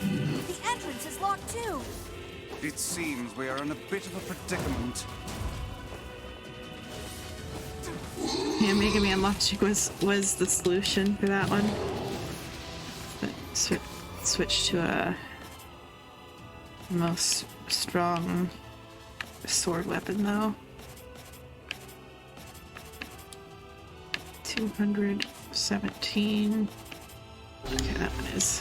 The entrance is locked too! It seems we are in a bit of a predicament. Yeah, Mega Man Logic was the solution for that one. But switch to a most strong sword weapon though. 217. Okay, that one is.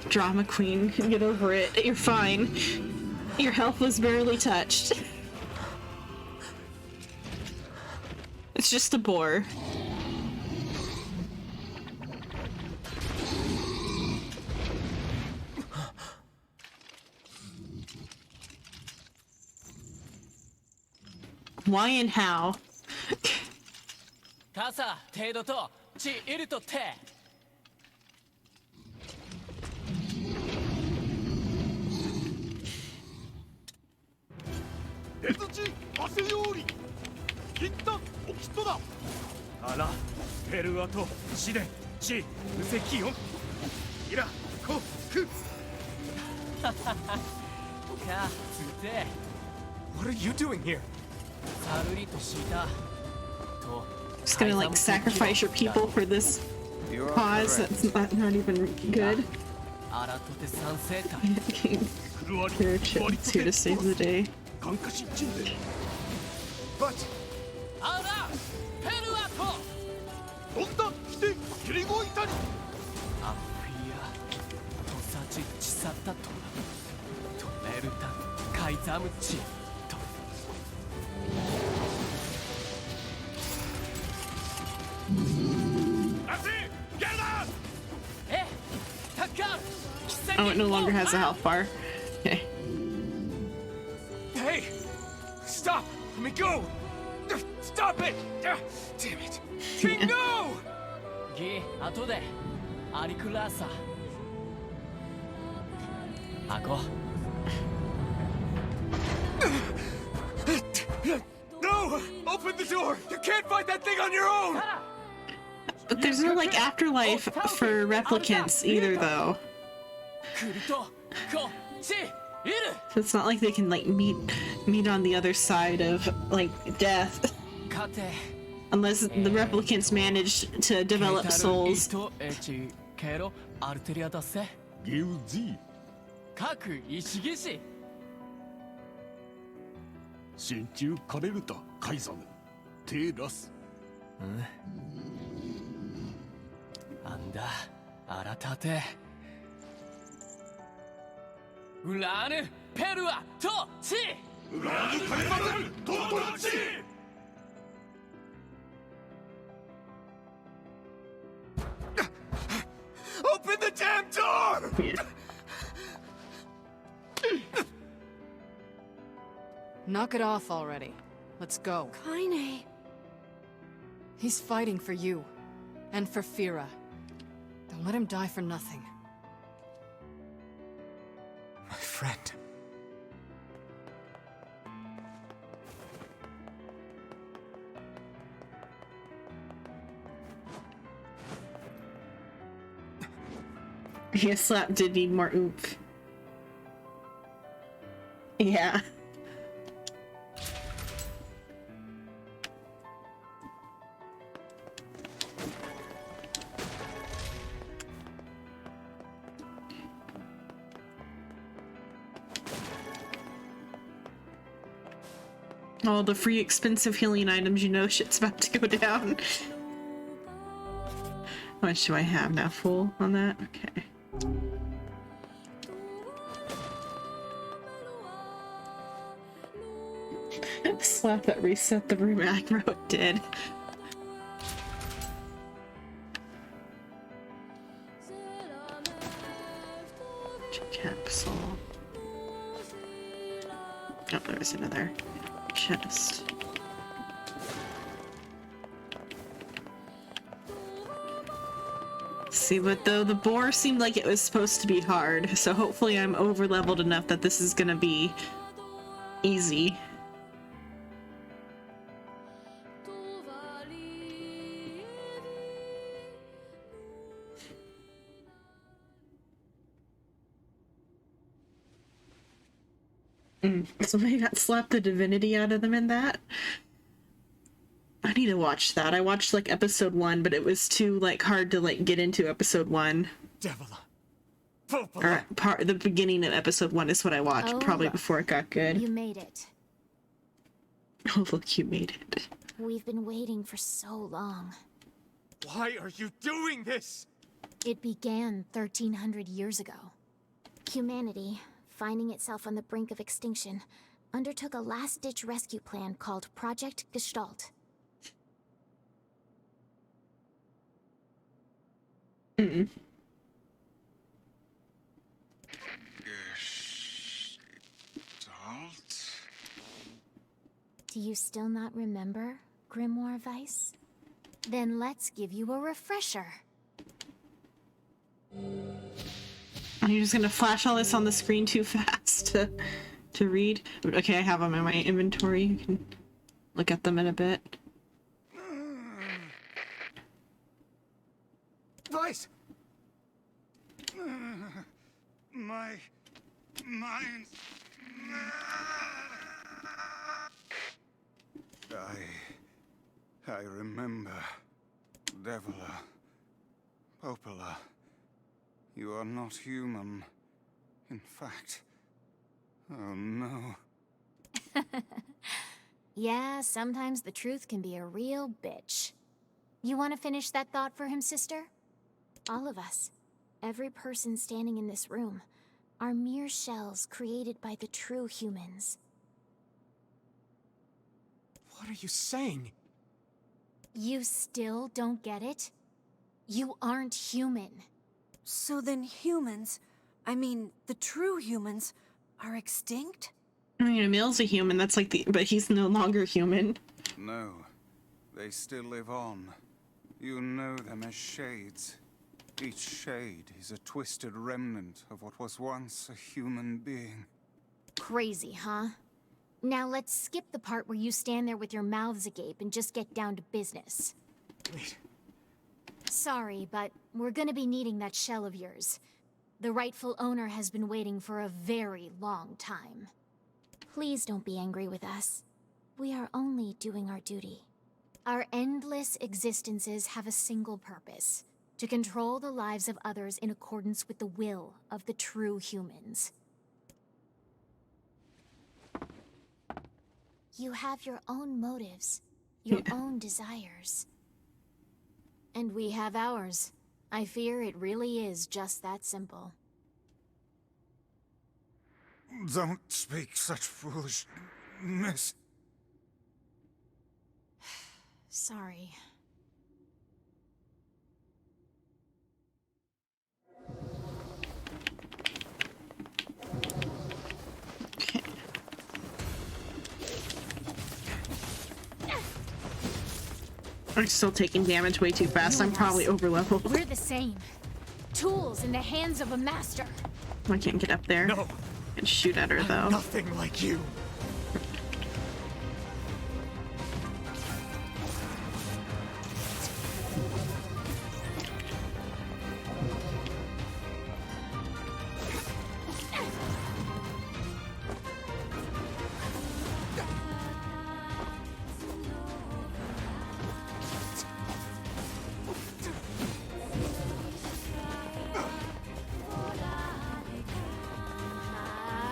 Drama queen, get over it. You're fine. Your health was barely touched. It's just a bore. Why and how? 傘程度と地いるとて出土汗より一旦おきっとだあらペルアと試練地無責音イラコクかつて What are you doing here? さるりとしたと Just gonna like sacrifice your people for this You are cause correct. that's not even good. あらとて賛成た It's here to save the day. 感化し陣で But あらペルアとどんだ来て切りごいたりアンフィアとさちちさったと止めるたカイザムチと えタッカー Oh, it no longer has a health bar. Okay. Hey! Stop! Let me go! Stop it! Damn it! Say no! ギ後でアリクラーサアゴ No! Open the door! You can't fight that thing on your own! But there's no like afterlife for replicants either, though. クルトコチイル So it's not like they can like meet on the other side of like death, 勝て unless the replicants manage to develop souls. ケロアルテリアだせギウジ各石技師真鍮カレルタカイザムテラスあんだあらたてウラーヌペルアとチ Open the damn door! Yeah. Knock it off already. Let's go. Kaine. He's fighting for you. And for Fira. Don't let him die for nothing. My friend. Yeah, slap did need more oomph. Yeah. All the free expensive healing items, you know shit's about to go down. How much do I have now? Full on that? Okay. Slap that reset the room aggro, it did. Capsule. Oh, there's another chest. See, but though the boar seemed like it was supposed to be hard, so hopefully I'm over leveled enough that this is gonna be easy. Somebody got slapped the divinity out of them in that. I need to watch that. I watched like episode 1, but it was too like hard to like get into episode 1. Or the beginning of episode 1 is what I watched, Oh, probably look. before it got good. You made it. Oh look, you made it. We've been waiting for so long. Why are you doing this? It began 1300 years ago. Humanity, finding itself on the brink of extinction, undertook a last-ditch rescue plan called Project Gestalt. Mm-mm. Gestalt? Do you still not remember, Grimoire Weiss? Then let's give you a refresher. Are you just gonna flash all this on the screen too fast to read? Okay, I have them in my inventory. You can look at them in a bit. Vice! My mind. I remember. Devila. Popola. You are not human. In fact. Oh no. Yeah, sometimes the truth can be a real bitch. You want to finish that thought for him, sister? All of us, every person standing in this room, are mere shells created by the true humans. What are you saying? You still don't get it? You aren't human. So then humans, I mean, the true humans, are extinct? I mean, Emil's a human, that's like but he's no longer human. No. They still live on. You know them as shades. Each shade is a twisted remnant of what was once a human being. Crazy, huh? Now let's skip the part where you stand there with your mouths agape and just get down to business. Wait. Sorry, but we're gonna be needing that shell of yours. The rightful owner has been waiting for a very long time. Please don't be angry with us. We are only doing our duty. Our endless existences have a single purpose: to control the lives of others in accordance with the will of the true humans. You have your own motives, your own desires. And we have ours. I fear it really is just that simple. Don't speak such foolish... Miss. Sorry. Okay. I'm still taking damage way too fast. I'm probably over leveled. We're the same. Tools in the hands of a master. I can't get up there. No, And shoot at her I'm though. nothing like you.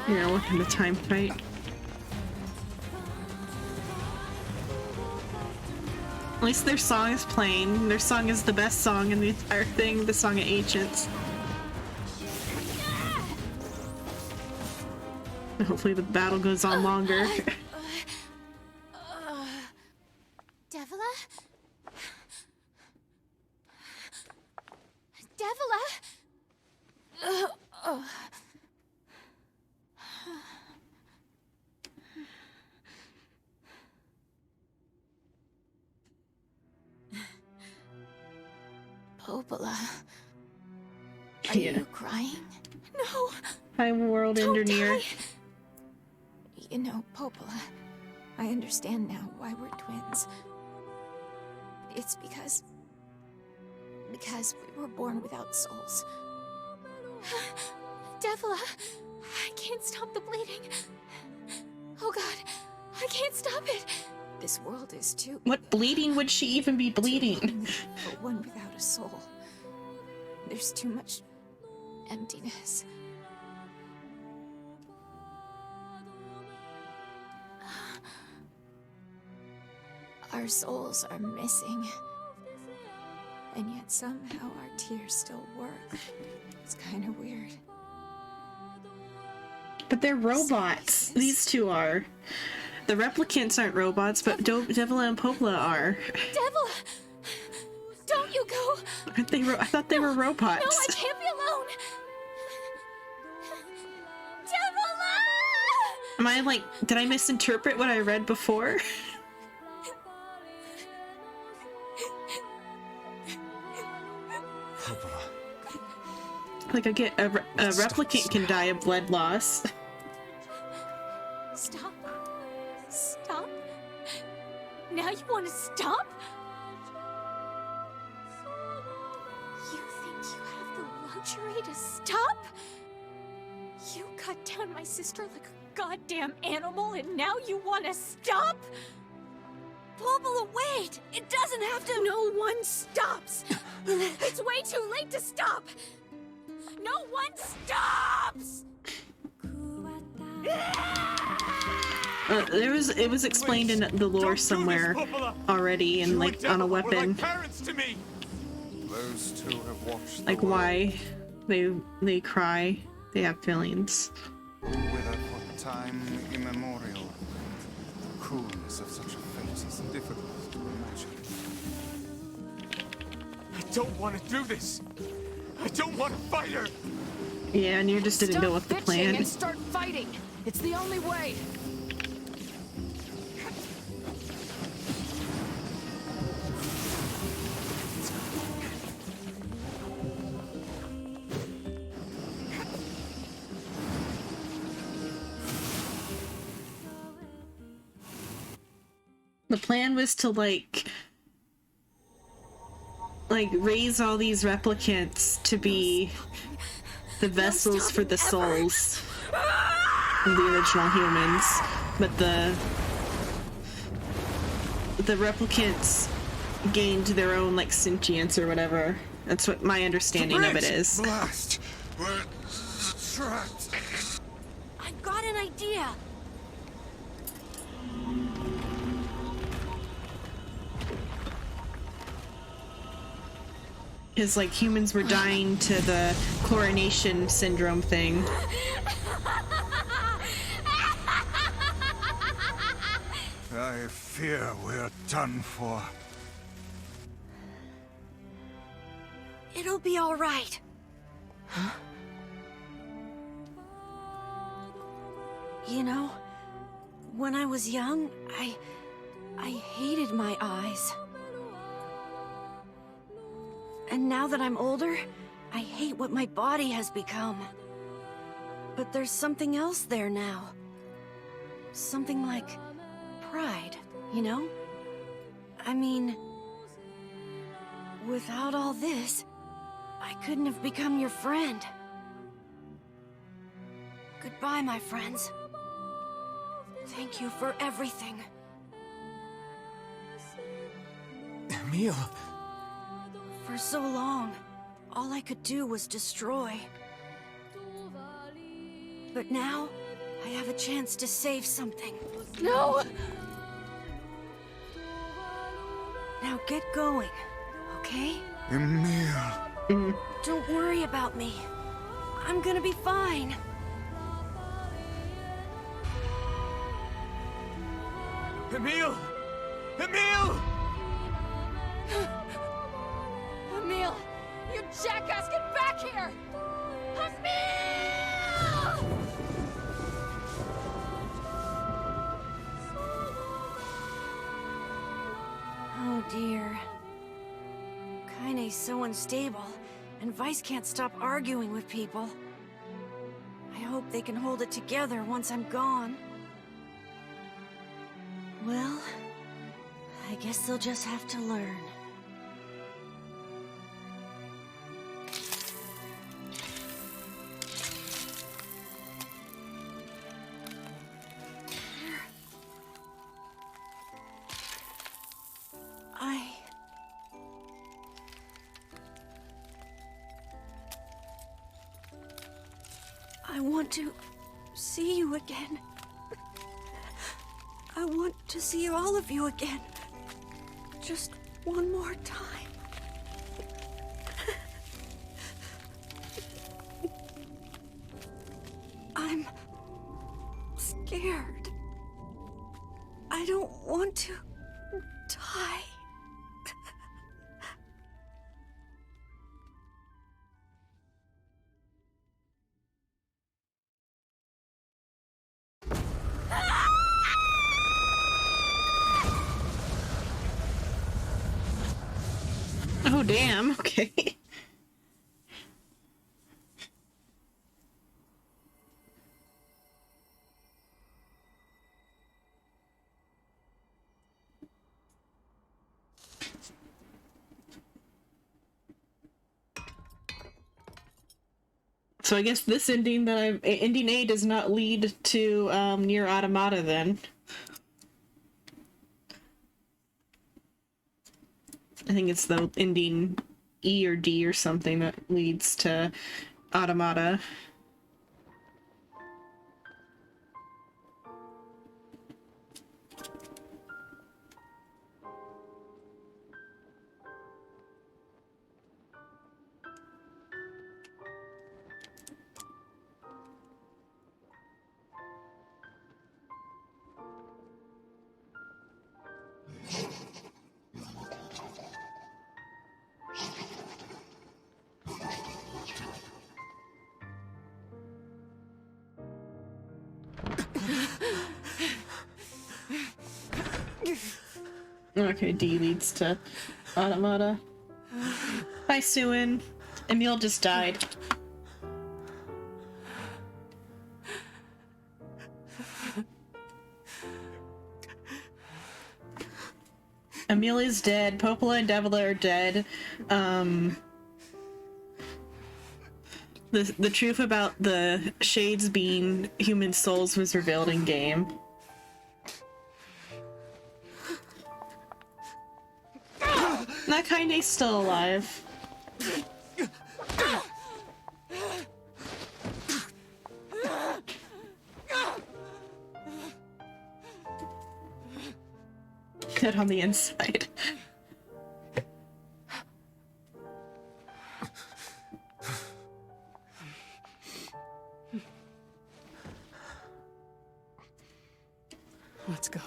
Yeah, look in the time fight. At least their song is playing. Their song is the best song in the entire thing, the Song of Ancients. Hopefully the battle goes on longer. Devila? Devila? Popola. Are you crying? No. Hi, World Ender NieR. You know, Popola, I understand now why we're twins. It's because we were born without souls. Devila, I can't stop the bleeding. Oh God, I can't stop it. This world is too What bleeding would she even be bleeding? for one without a soul. There's too much emptiness. Our souls are missing. And yet somehow our tears still work. It's kind of weird. But they're robots. These two are. The replicants aren't robots, but Devila and Popola are. Devila! Don't you go! Aren't they I thought they were robots. No, I can't be alone! Devila! Am I like, did I misinterpret what I read before? Like I get a replicant can die of blood loss. Stop. Stop. Now you want to stop? You think you have the luxury to stop? You cut down my sister like a goddamn animal and now you want to stop? Popola, wait! It doesn't have to. No one stops! It's way too late to stop! No one stops! It was explained in the lore somewhere already, and like on a weapon, Those two have watched the like world why they cry, they have feelings. wither for time immemorial. The cruelness of such a fate is difficult to imagine. I don't want to do this. I don't want to fight her. Yeah, and you just didn't go with the plan. And start fighting. It's the only way. The plan was to like raise all these replicants to be the vessels for the souls of the original humans, but the replicants gained their own like sentience or whatever. That's what my understanding of it is. Blast! We're trapped! I've got an idea. Because like humans were dying to the chlorination syndrome thing. fear we're done for. It'll be all right. You know, when I was young, I hated my eyes. And now that I'm older, I hate what my body has become. But there's something else there now. Something like pride, you know? I mean, without all this, I couldn't have become your friend. Goodbye, my friends. Thank you for everything. Emil. For so long, all I could do was destroy. But now, I have a chance to save something. No! Now get going, okay? Emil. Don't worry about me. I'm gonna be fine. Emil! Emil! Emil! You jackass, get back here! Emil! Oh dear. Kaine's so unstable, and Vice can't stop arguing with people. I hope they can hold it together once I'm gone. Well, I guess they'll just have to learn. I want to see you again. I want to see all of you again. Just one more time. I'm scared. I don't want to die. Oh, damn. Okay. So I guess this ending that ending A does not lead to NieR Automata then. I think it's the ending E or D or something that leads to Automata. Okay, D leads to Automata. Hi, Suin. Emil just died. Emil is dead. Popola and Devila are dead. The truth about the shades being human souls was revealed in game. That Kaine's still alive. Good on the inside. Let's go.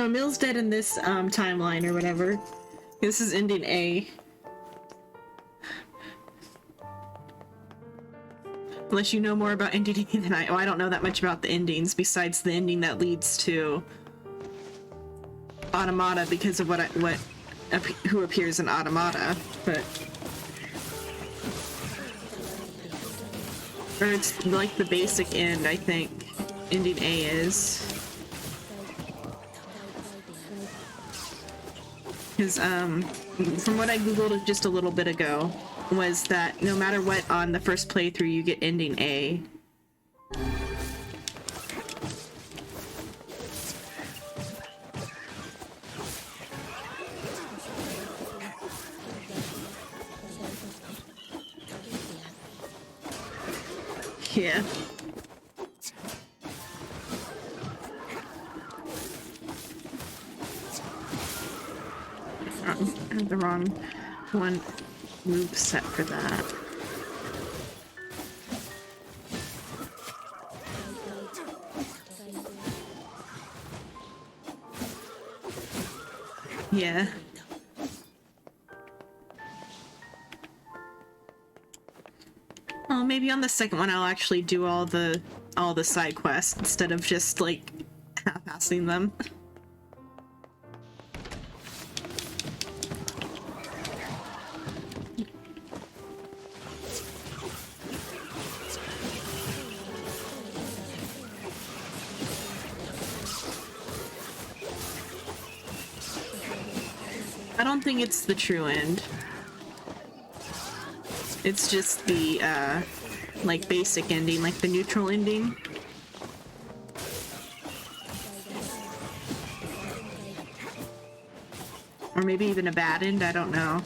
No, Mill's dead in this timeline or whatever. This is ending A. Unless you know more about ending A than I. Oh, I don't know that much about the endings besides the ending that leads to Automata because of who appears in Automata, but or it's like the basic end. I think ending A is because from what I googled just a little bit ago was that no matter what on the first playthrough you get ending A. Yeah. I have the wrong one move set for that. Yeah. Well, maybe on the second one I'll actually do all the side quests instead of just like half-assing them. I don't think it's the true end. It's just the like basic ending, like the neutral ending. Or maybe even a bad end, I don't know.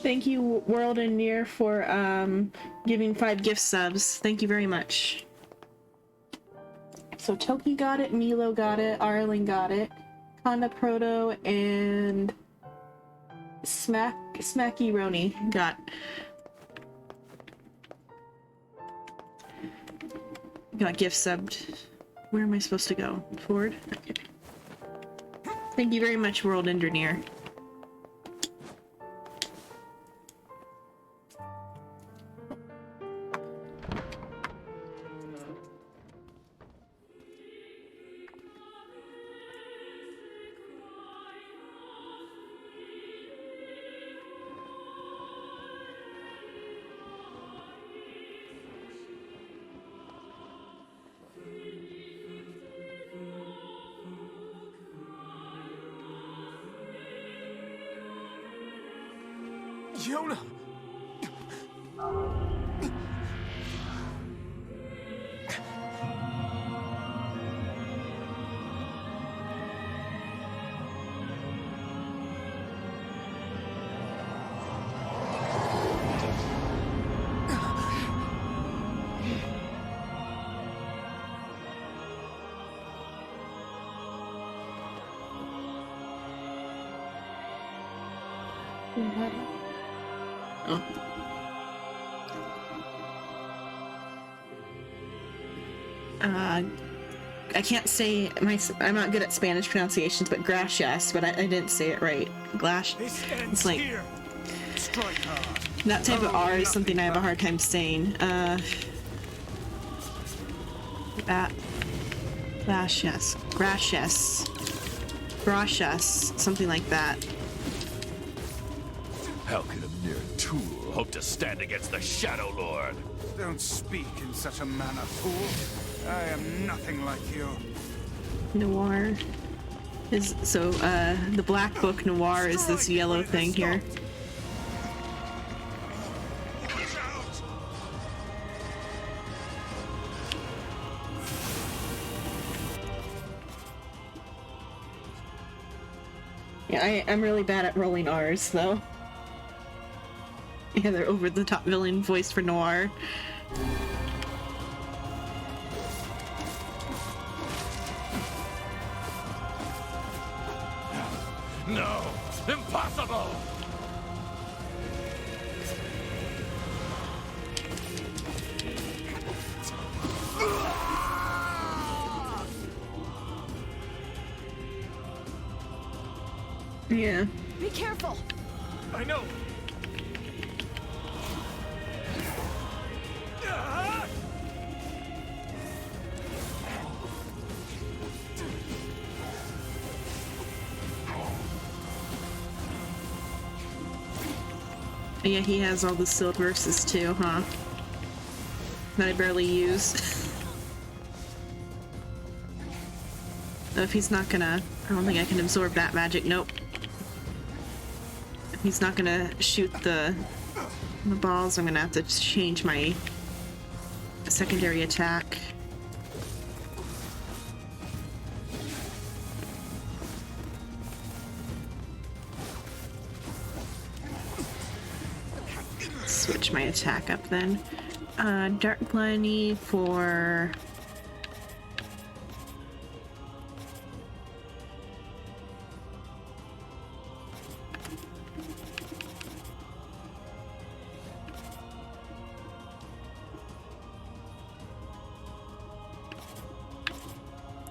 Thank you, World and NieR, for giving 5 gift subs. Thank you very much. So Toki got it, Milo got it, Arlen got it, Kanda Proto, and Smacky Roni got gift subbed. Where am I supposed to go? Forward? Okay. Thank you very much, World and NieR. Yona! Oh. I can't say I'm not good at Spanish pronunciations, but gracias, but I didn't say it right. It's like that type of R is something I have a hard time saying. Gracias, something like that. How can a mere tool hope to stand against the Shadow Lord? Don't speak in such a manner, fool. I am nothing like you. NieR is so the black book NieR is this yellow thing here. Yeah, I'm really bad at rolling R's, though. Yeah, they're over-the-top villain voice for Noir. No! Impossible! Yeah. Be careful! I know! Yeah, he has all the sealed verses too, huh? That I barely use. If he's not gonna... I don't think I can absorb that magic. Nope. If he's not gonna shoot the balls, I'm gonna have to change my secondary attack. Switch my attack up then. Dark Blindy for...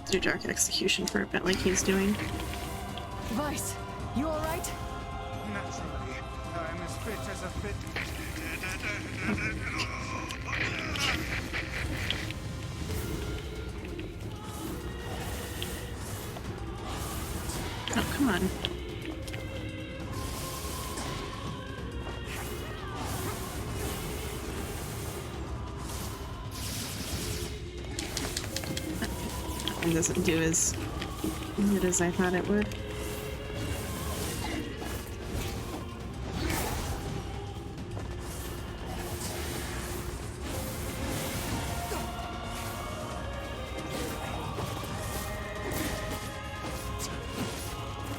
do Dark Execution for a bit like he's doing. Vice, you alright? Naturally, I am as fit as a fit. Oh, come on. That one doesn't do as good as I thought it would.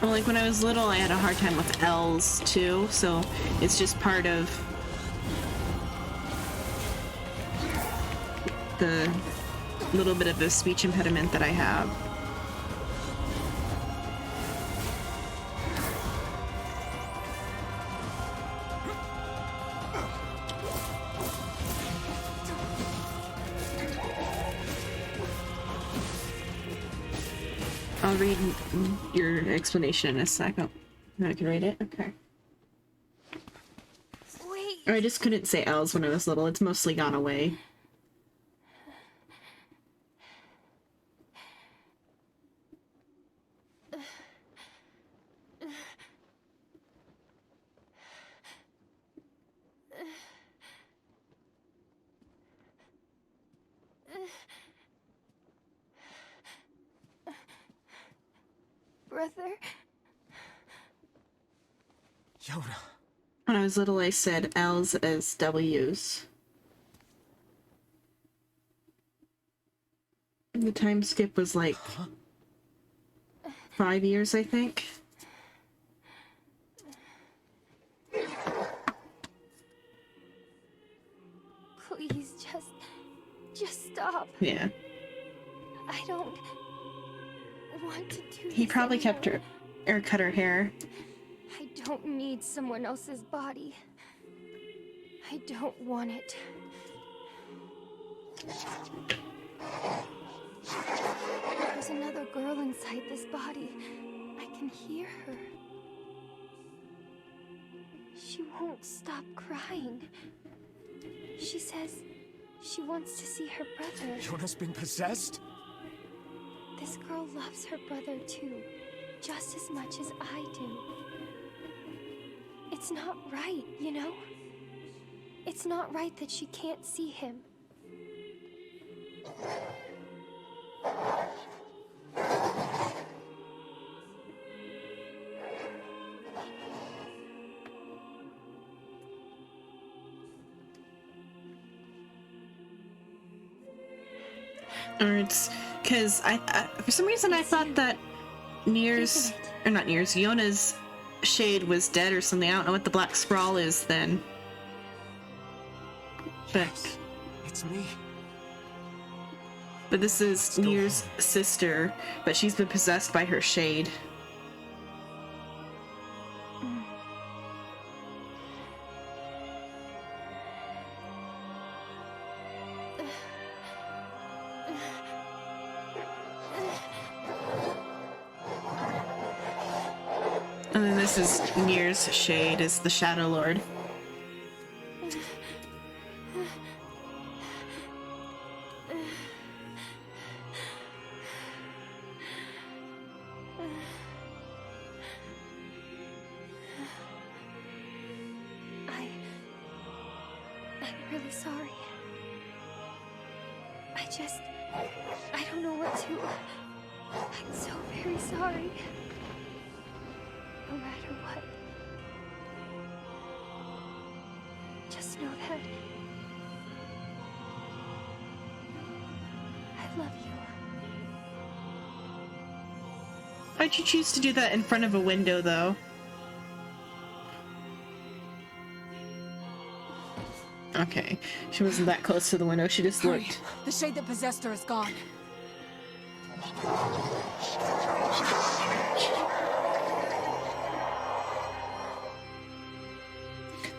Well, like when I was little, I had a hard time with L's too, so it's just part of the little bit of a speech impediment that I have. I'll read your explanation in a second. I can read it? Okay. Wait. Or I just couldn't say L's when I was little. It's mostly gone away. Brother? Yoda. When I was little, I said L's as W's. The time skip was like 5 years, I think. Please, just stop. Yeah. I don't want to do He this probably kept anymore. her, or cut her hair. I don't need someone else's body. I don't want it. There's another girl inside this body. I can hear her. She won't stop crying. She says she wants to see her brother. Yoda's been possessed? This girl loves her brother too, just as much as I do. It's not right, you know? It's not right that she can't see him. Or it's because I for some reason I thought that NieR's or not NieR, Yona's shade was dead or something. I don't know what the black sprawl is then. It's me. But this is NieR's sister, but she's been possessed by her shade. And then this is NieR's shade, is the Shadow Lord. I'm really sorry. I don't know what to... I'm so very sorry. No matter what. Just know that... I love you. Why'd you choose to do that in front of a window, though? Okay, she wasn't that close to the window, she just Hurry. looked. The shade that possessed her is gone.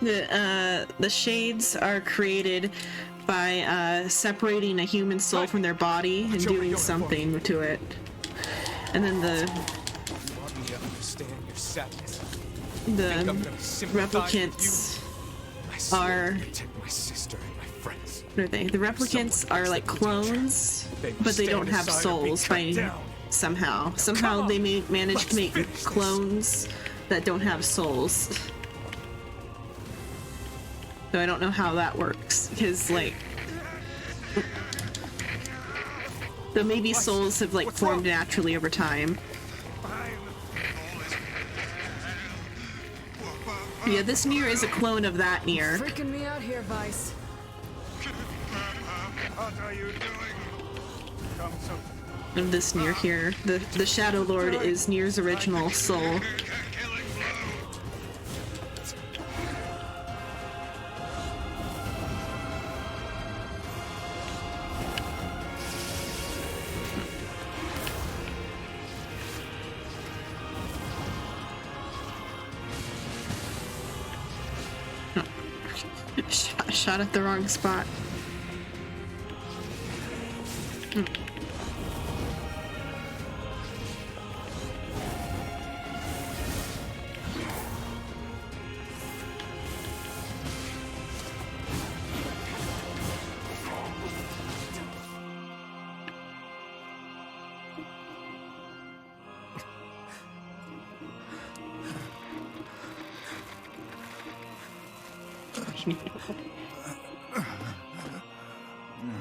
The shades are created by separating a human soul from their body and doing something to it. And then You want me to understand your sadness. the Think I'm gonna sympathize with replicants I swear are... to protect my sister and my friends. What are they? The replicants Someone are like takes them to clones, They but they don't stand have aside or be souls cut by down. somehow. Somehow on, they manage let's to make finish this. clones that don't have souls. So I don't know how that works, because like... Though maybe souls have like formed naturally over time. Yeah, this NieR is a clone of that NieR. Freaking me out here, Vice. What are you doing? Come so Of this NieR here. The Shadow Lord is NieR's original soul. Shot at the wrong spot.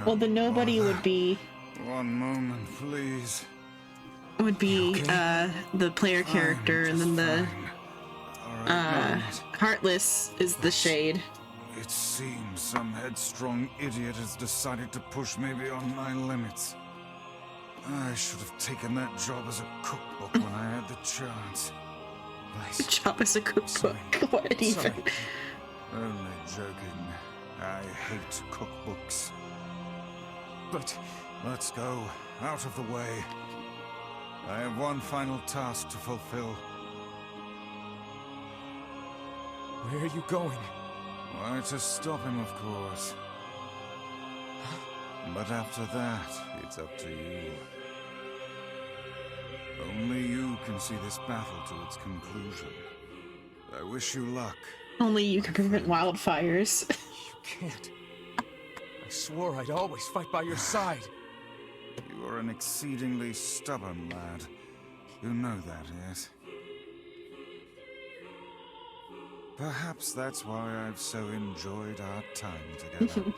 Well, the nobody would be one moment, please. the player character, and then the Heartless is the shade. It seems some headstrong idiot has decided to push me beyond my limits. I should have taken that job as a cookbook when I had the chance. Vice, Job as a cookbook. What even? sorry. Only joking. I hate cookbooks. But Let's go. Out of the way. I have one final task to fulfill. where are you going? Why, to stop him, of course. But after that, it's up to you. Only you can see this battle to its conclusion. I wish you luck. Only you can prevent wildfires. You can't. I swore I'd always fight by your side. You are an exceedingly stubborn lad. You know that, yes? Perhaps that's why I've so enjoyed our time together.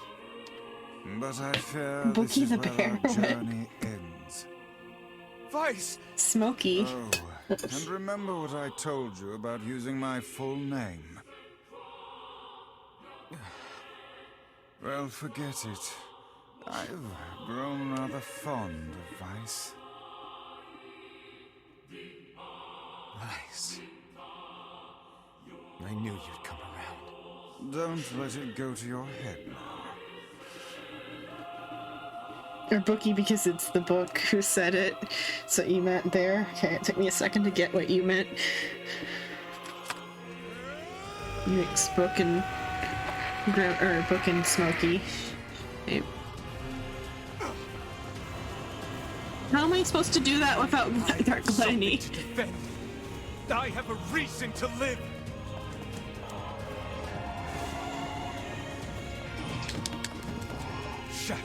But I fear this Bookie is the where Bear. our journey ends. Vice! Smoky. Oh, and remember what I told you about using my full name? Well, forget it. I've grown rather fond of Vice. Nice. I knew you'd come around. Don't let it go to your head now. Or Bookie, because it's the book who said it. So you meant there? Okay, it took me a second to get what you meant. You mix Book and Book and Smokey. Okay. How am I supposed to do that without Dark Gluttony? To defend. I have a reason to live. Shut.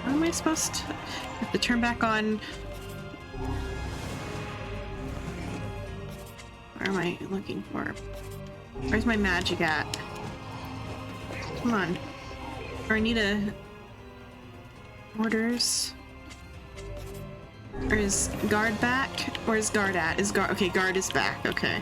How am I supposed to have to turn back on? Where am I looking for? Where's my magic at? Come on. Or I need a orders. Or is guard back? Or is guard at? Is guard okay, guard is back, okay.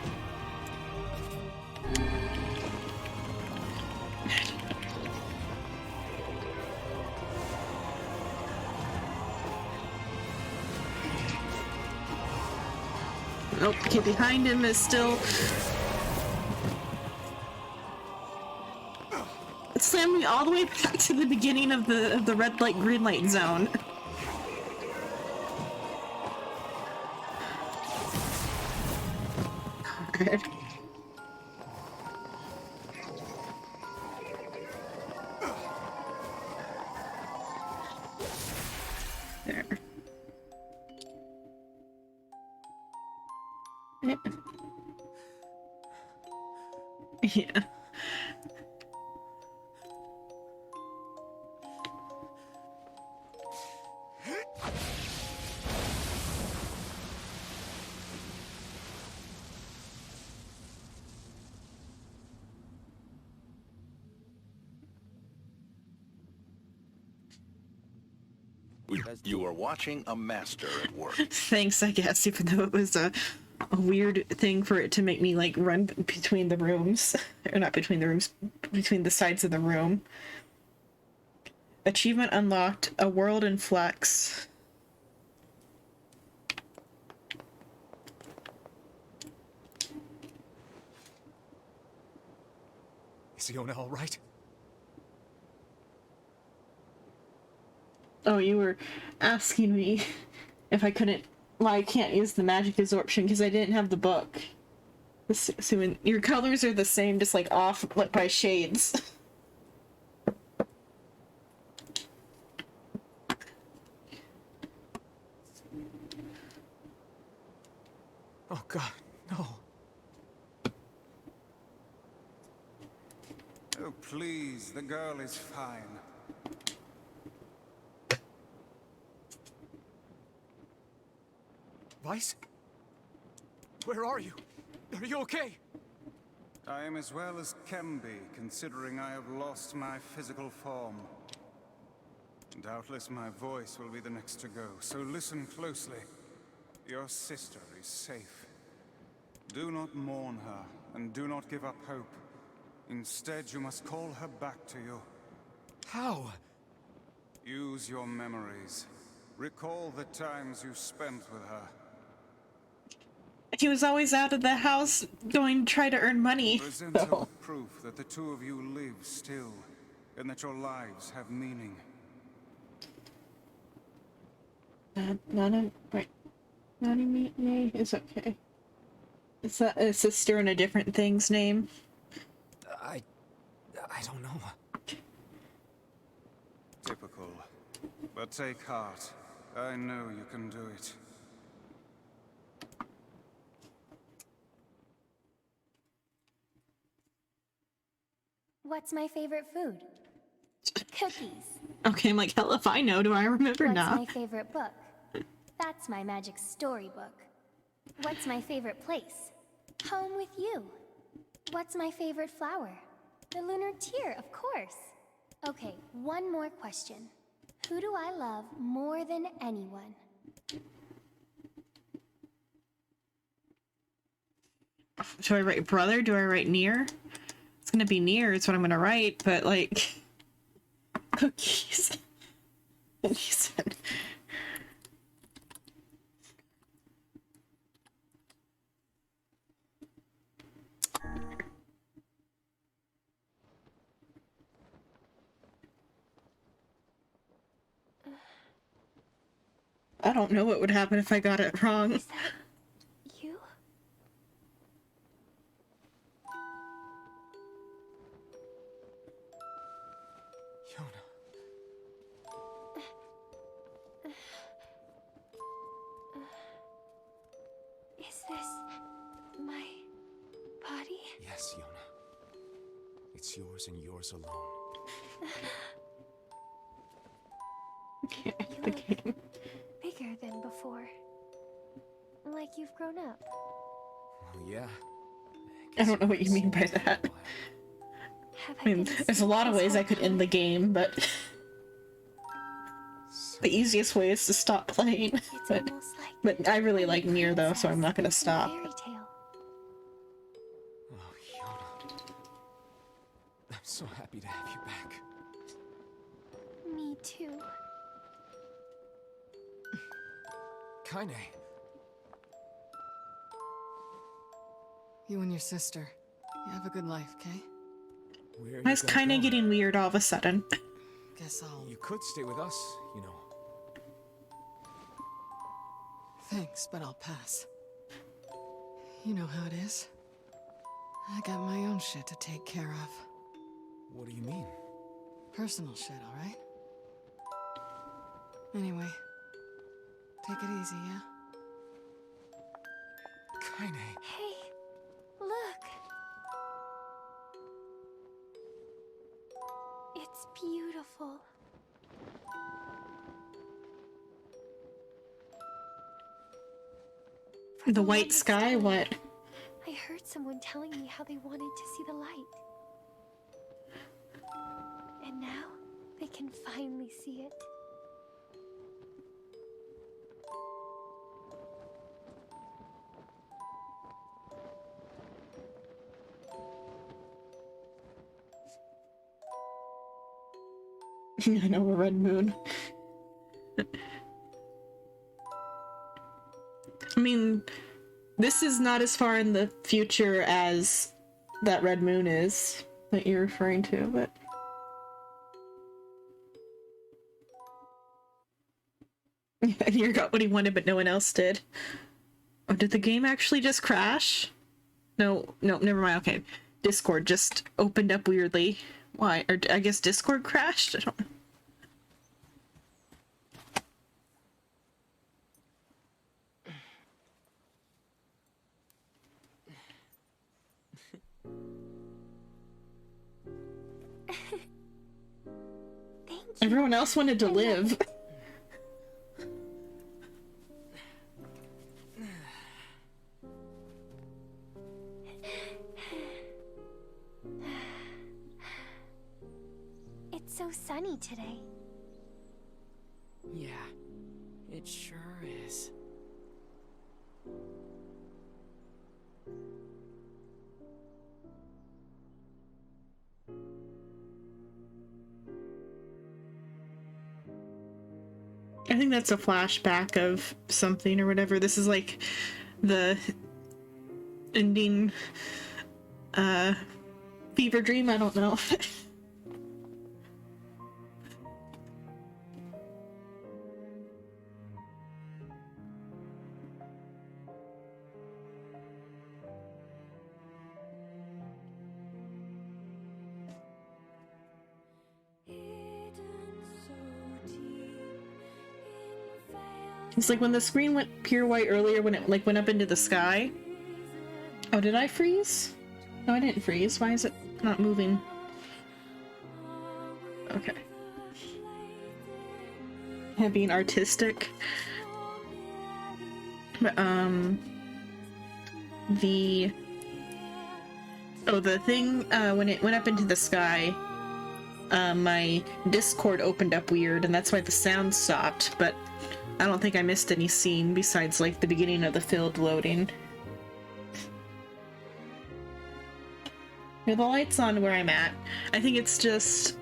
Oh, okay, behind him is still. It slammed me all the way back to the beginning of the red light, green light zone. Alright. There. Yeah. You are watching a master at work. Thanks, I guess, even though it was a weird thing for it to make me like run between the rooms. Or not between the rooms, between the sides of the room. Achievement unlocked, a world in flux. Is Iona all right? Oh, you were asking me if I couldn't. Well, I can't use the magic absorption because I didn't have the book. So your colors are the same, just like off like by shades. Oh God, no. Oh, please, the girl is fine. Weiss? Where are you? Are you okay? I am as well as can be, considering I have lost my physical form. Doubtless my voice will be the next to go, so listen closely. Your sister is safe. Do not mourn her, and do not give up hope. Instead, you must call her back to you. How? Use your memories. Recall the times you spent with her. He was always out of the house going to try to earn money. Present her with proof that the two of you live still, and that your lives have meaning. Nani is okay. Is that a sister in a different thing's name? I don't know. Typical. But take heart. I know you can do it. What's my favorite food? Cookies. Okay, I'm like, hell if I know, do I remember What's now? my favorite book? That's my magic storybook. What's my favorite place? Home with you. What's my favorite flower? The lunar tear, of course. Okay, one more question. Who do I love more than anyone? Do I write brother? Do I write NieR? It's gonna be NieR, it's what I'm gonna write, but like... Cookies. And he said, I don't know what would happen if I got it wrong. Is that you? Yona. Is this my body? Yes, Yona. It's yours and yours alone. Yeah, the game. Bigger than before. Like you've grown up. Well, yeah. I don't know what you mean by that. Have I mean, been there's a lot of this ways I whole could end the game, but the easiest way is to stop playing. It's almost like But I really like NieR though, so I'm not gonna princess stop. in a fairy tale. Oh, Yona. I'm so happy to have you back. Me too. Kaine. You and your sister. You have a good life, okay? Where are you Why is gonna kinda go? getting weird all of a sudden? Guess I'll... You could stay with us, you know. Thanks, but I'll pass. You know how it is. I got my own shit to take care of. What do you mean? Personal shit, alright? Anyway, take it easy, yeah? Kaine. Hey, look. It's beautiful. For The white longest sky? time, What? I heard someone telling me how they wanted to see the light. And now they can finally see it. I know, a red moon. I mean, this is not as far in the future as that red moon is that you're referring to, but... NieR got what he wanted, but no one else did. Oh, did the game actually just crash? No, never mind, okay. Discord just opened up weirdly. Why? Or I guess Discord crashed? I don't know. Thank you. Everyone else wanted to live. It's so sunny today. Yeah, it sure is. I think that's a flashback of something or whatever. This is like the ending fever dream, I don't know. It's like when the screen went pure white earlier when it like went up into the sky. Oh, did I freeze? No, I didn't freeze. Why is it not moving? Okay. Yeah, being artistic. But, the thing, when it went up into the sky, my Discord opened up weird, and that's why the sound stopped, but I don't think I missed any scene besides, like, the beginning of the field loading. Yeah, the light's on where I'm at. I think it's just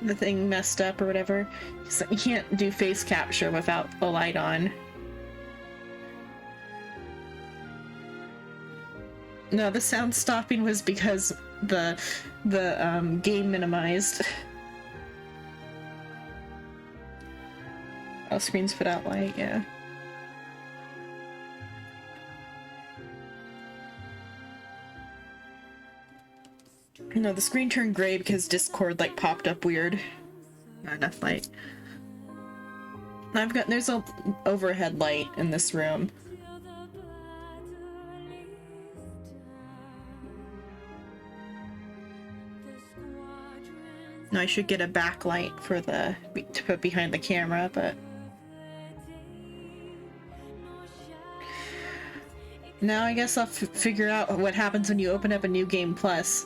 the thing messed up or whatever. So you can't do face capture without the light on. No, the sound stopping was because the game minimized. Oh, screens put out light, yeah. No, the screen turned gray because Discord like popped up weird. Not enough light. There's a overhead light in this room. No, I should get a backlight for to put behind the camera, but now I guess I'll figure out what happens when you open up a new game plus.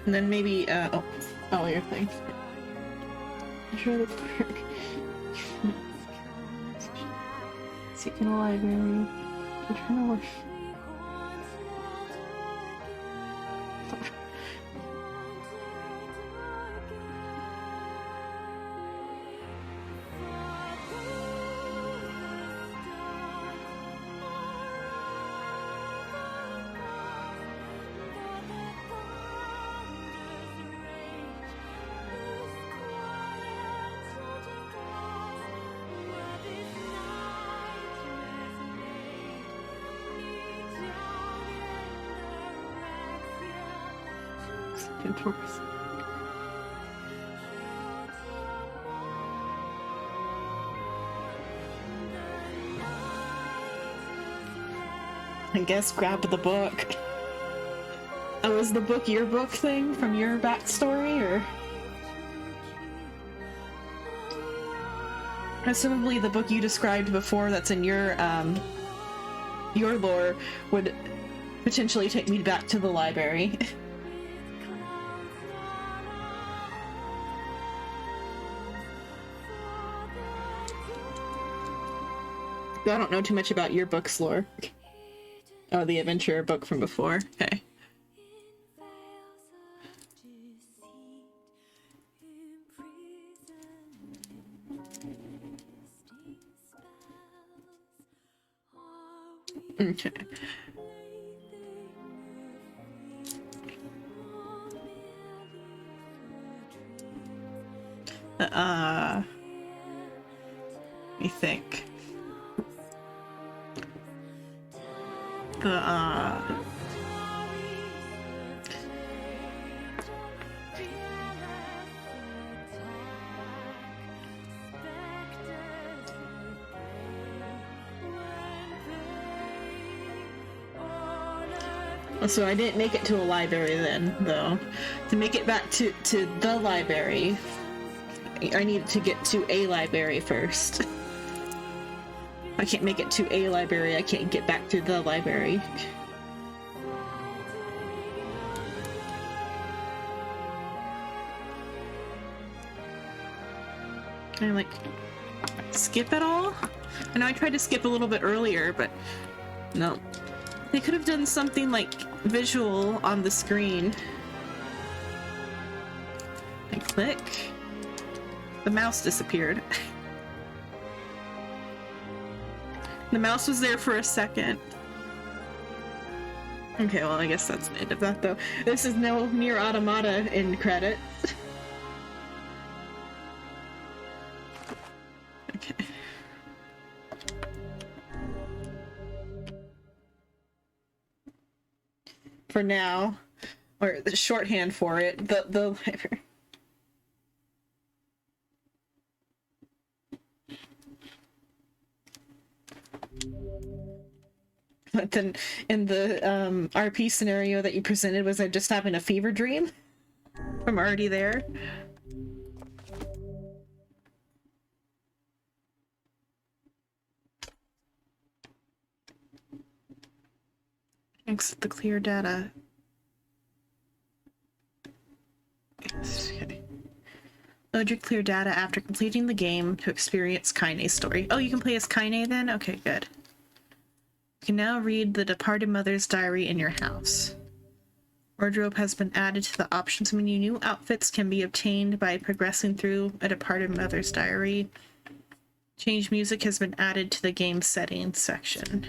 And then maybe, oh, your thing. Seeking a library. I'm trying to work. I guess grab the book. Oh, is the book your book thing from your backstory, or? Presumably the book you described before that's in your lore would potentially take me back to the library. I don't know too much about your book's lore. Oh, the adventure book from before. Okay. Okay. Let me think. So I didn't make it to a library then, though. To make it back to the library, I needed to get to a library first. I can't make it to a library, I can't get back to the library. Can I, like, skip it all? I know I tried to skip a little bit earlier, but no. They could have done something, like, visual on the screen. I click. The mouse disappeared. The mouse was there for a second. Okay, well, I guess that's the end of that, though. This is no NieR Automata in credit. Okay. For now, or the shorthand for it, the library. But then in the RP scenario that you presented, was I just having a fever dream? I'm already there. Exit the clear data. Okay. Load your clear data after completing the game to experience Kaine's story. Oh, you can play as Kaine then? Okay, good. You can now read the departed mother's diary in your house. Wardrobe has been added to the options menu. New outfits can be obtained by progressing through a departed mother's diary. Change music has been added to the game settings section.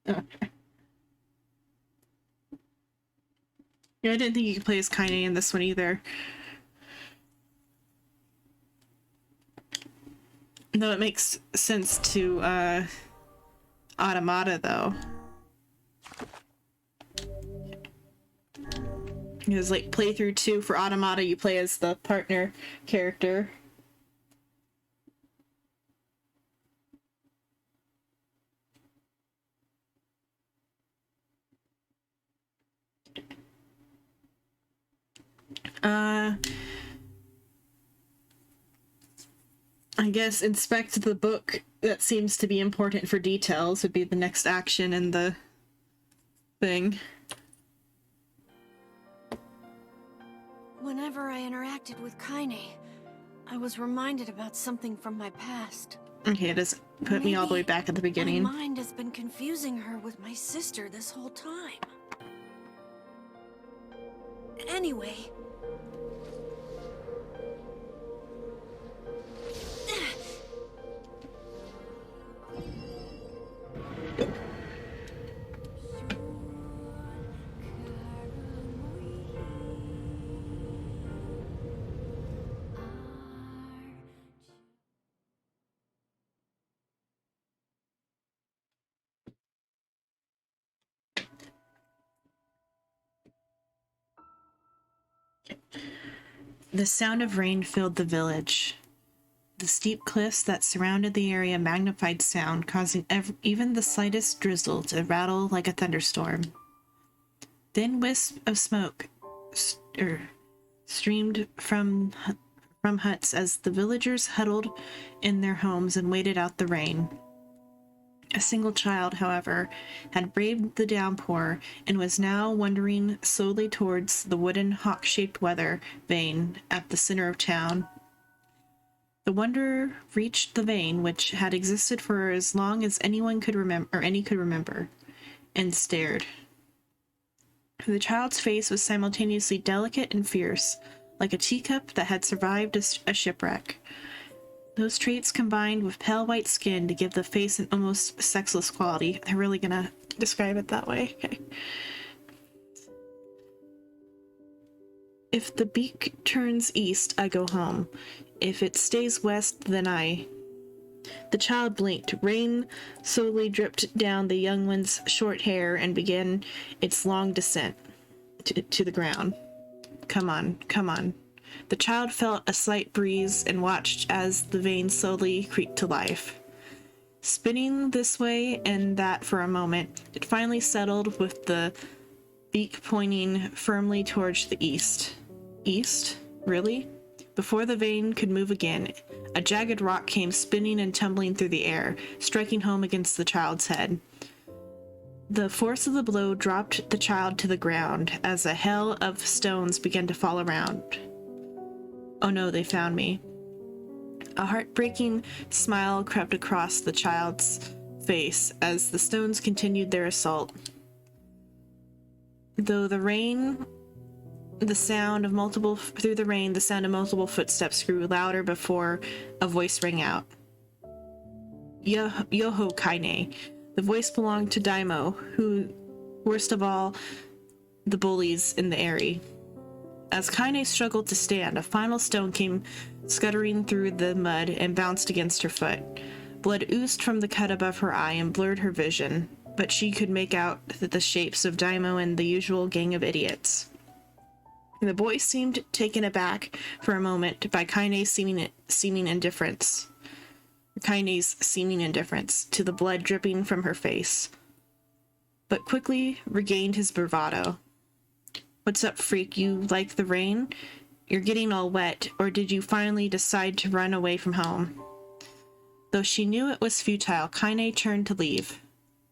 Okay. Yeah, I didn't think you could play as Kaine in this one either. Though it makes sense to Automata though. Because like playthrough 2 for Automata, you play as the partner character. I guess inspect the book that seems to be important for details would be the next action in the thing. Whenever I interacted with Kaine, I was reminded about something from my past. Okay, it does put me all the way back at the beginning. My mind has been confusing her with my sister this whole time. Anyway... The sound of rain filled the village. The steep cliffs that surrounded the area magnified sound, causing even the slightest drizzle to rattle like a thunderstorm. Thin wisps of smoke streamed from huts as the villagers huddled in their homes and waited out the rain. A single child, however, had braved the downpour and was now wandering slowly towards the wooden hawk-shaped weather vane at the center of town. The wanderer reached the vane, which had existed for as long as anyone could remember, and stared. The child's face was simultaneously delicate and fierce, like a teacup that had survived a shipwreck. Those traits combined with pale white skin to give the face an almost sexless quality. They're really gonna describe it that way. Okay. If the beak turns east, I go home. If it stays west, then I... The child blinked. Rain slowly dripped down the young one's short hair and began its long descent to the ground. Come on, come on. The child felt a slight breeze and watched as the vein slowly creaked to life. Spinning this way and that for a moment, it finally settled with the beak pointing firmly towards the east. East? Really? Before the vein could move again, a jagged rock came spinning and tumbling through the air, striking home against the child's head. The force of the blow dropped the child to the ground as a hail of stones began to fall around. Oh no, they found me. A heartbreaking smile crept across the child's face as the stones continued their assault. Through the rain, the sound of multiple footsteps grew louder before a voice rang out. Yoho Kaine. The voice belonged to Daimo, who, worst of all, the bullies in the area. As Kaine struggled to stand, a final stone came scuttering through the mud and bounced against her foot. Blood oozed from the cut above her eye and blurred her vision, but she could make out the shapes of Daimo and the usual gang of idiots. The boy seemed taken aback for a moment by Kaine's seeming indifference to the blood dripping from her face, but quickly regained his bravado. What's up, freak? You like the rain? You're getting all wet, or did you finally decide to run away from home? Though she knew it was futile, Kaine turned to leave.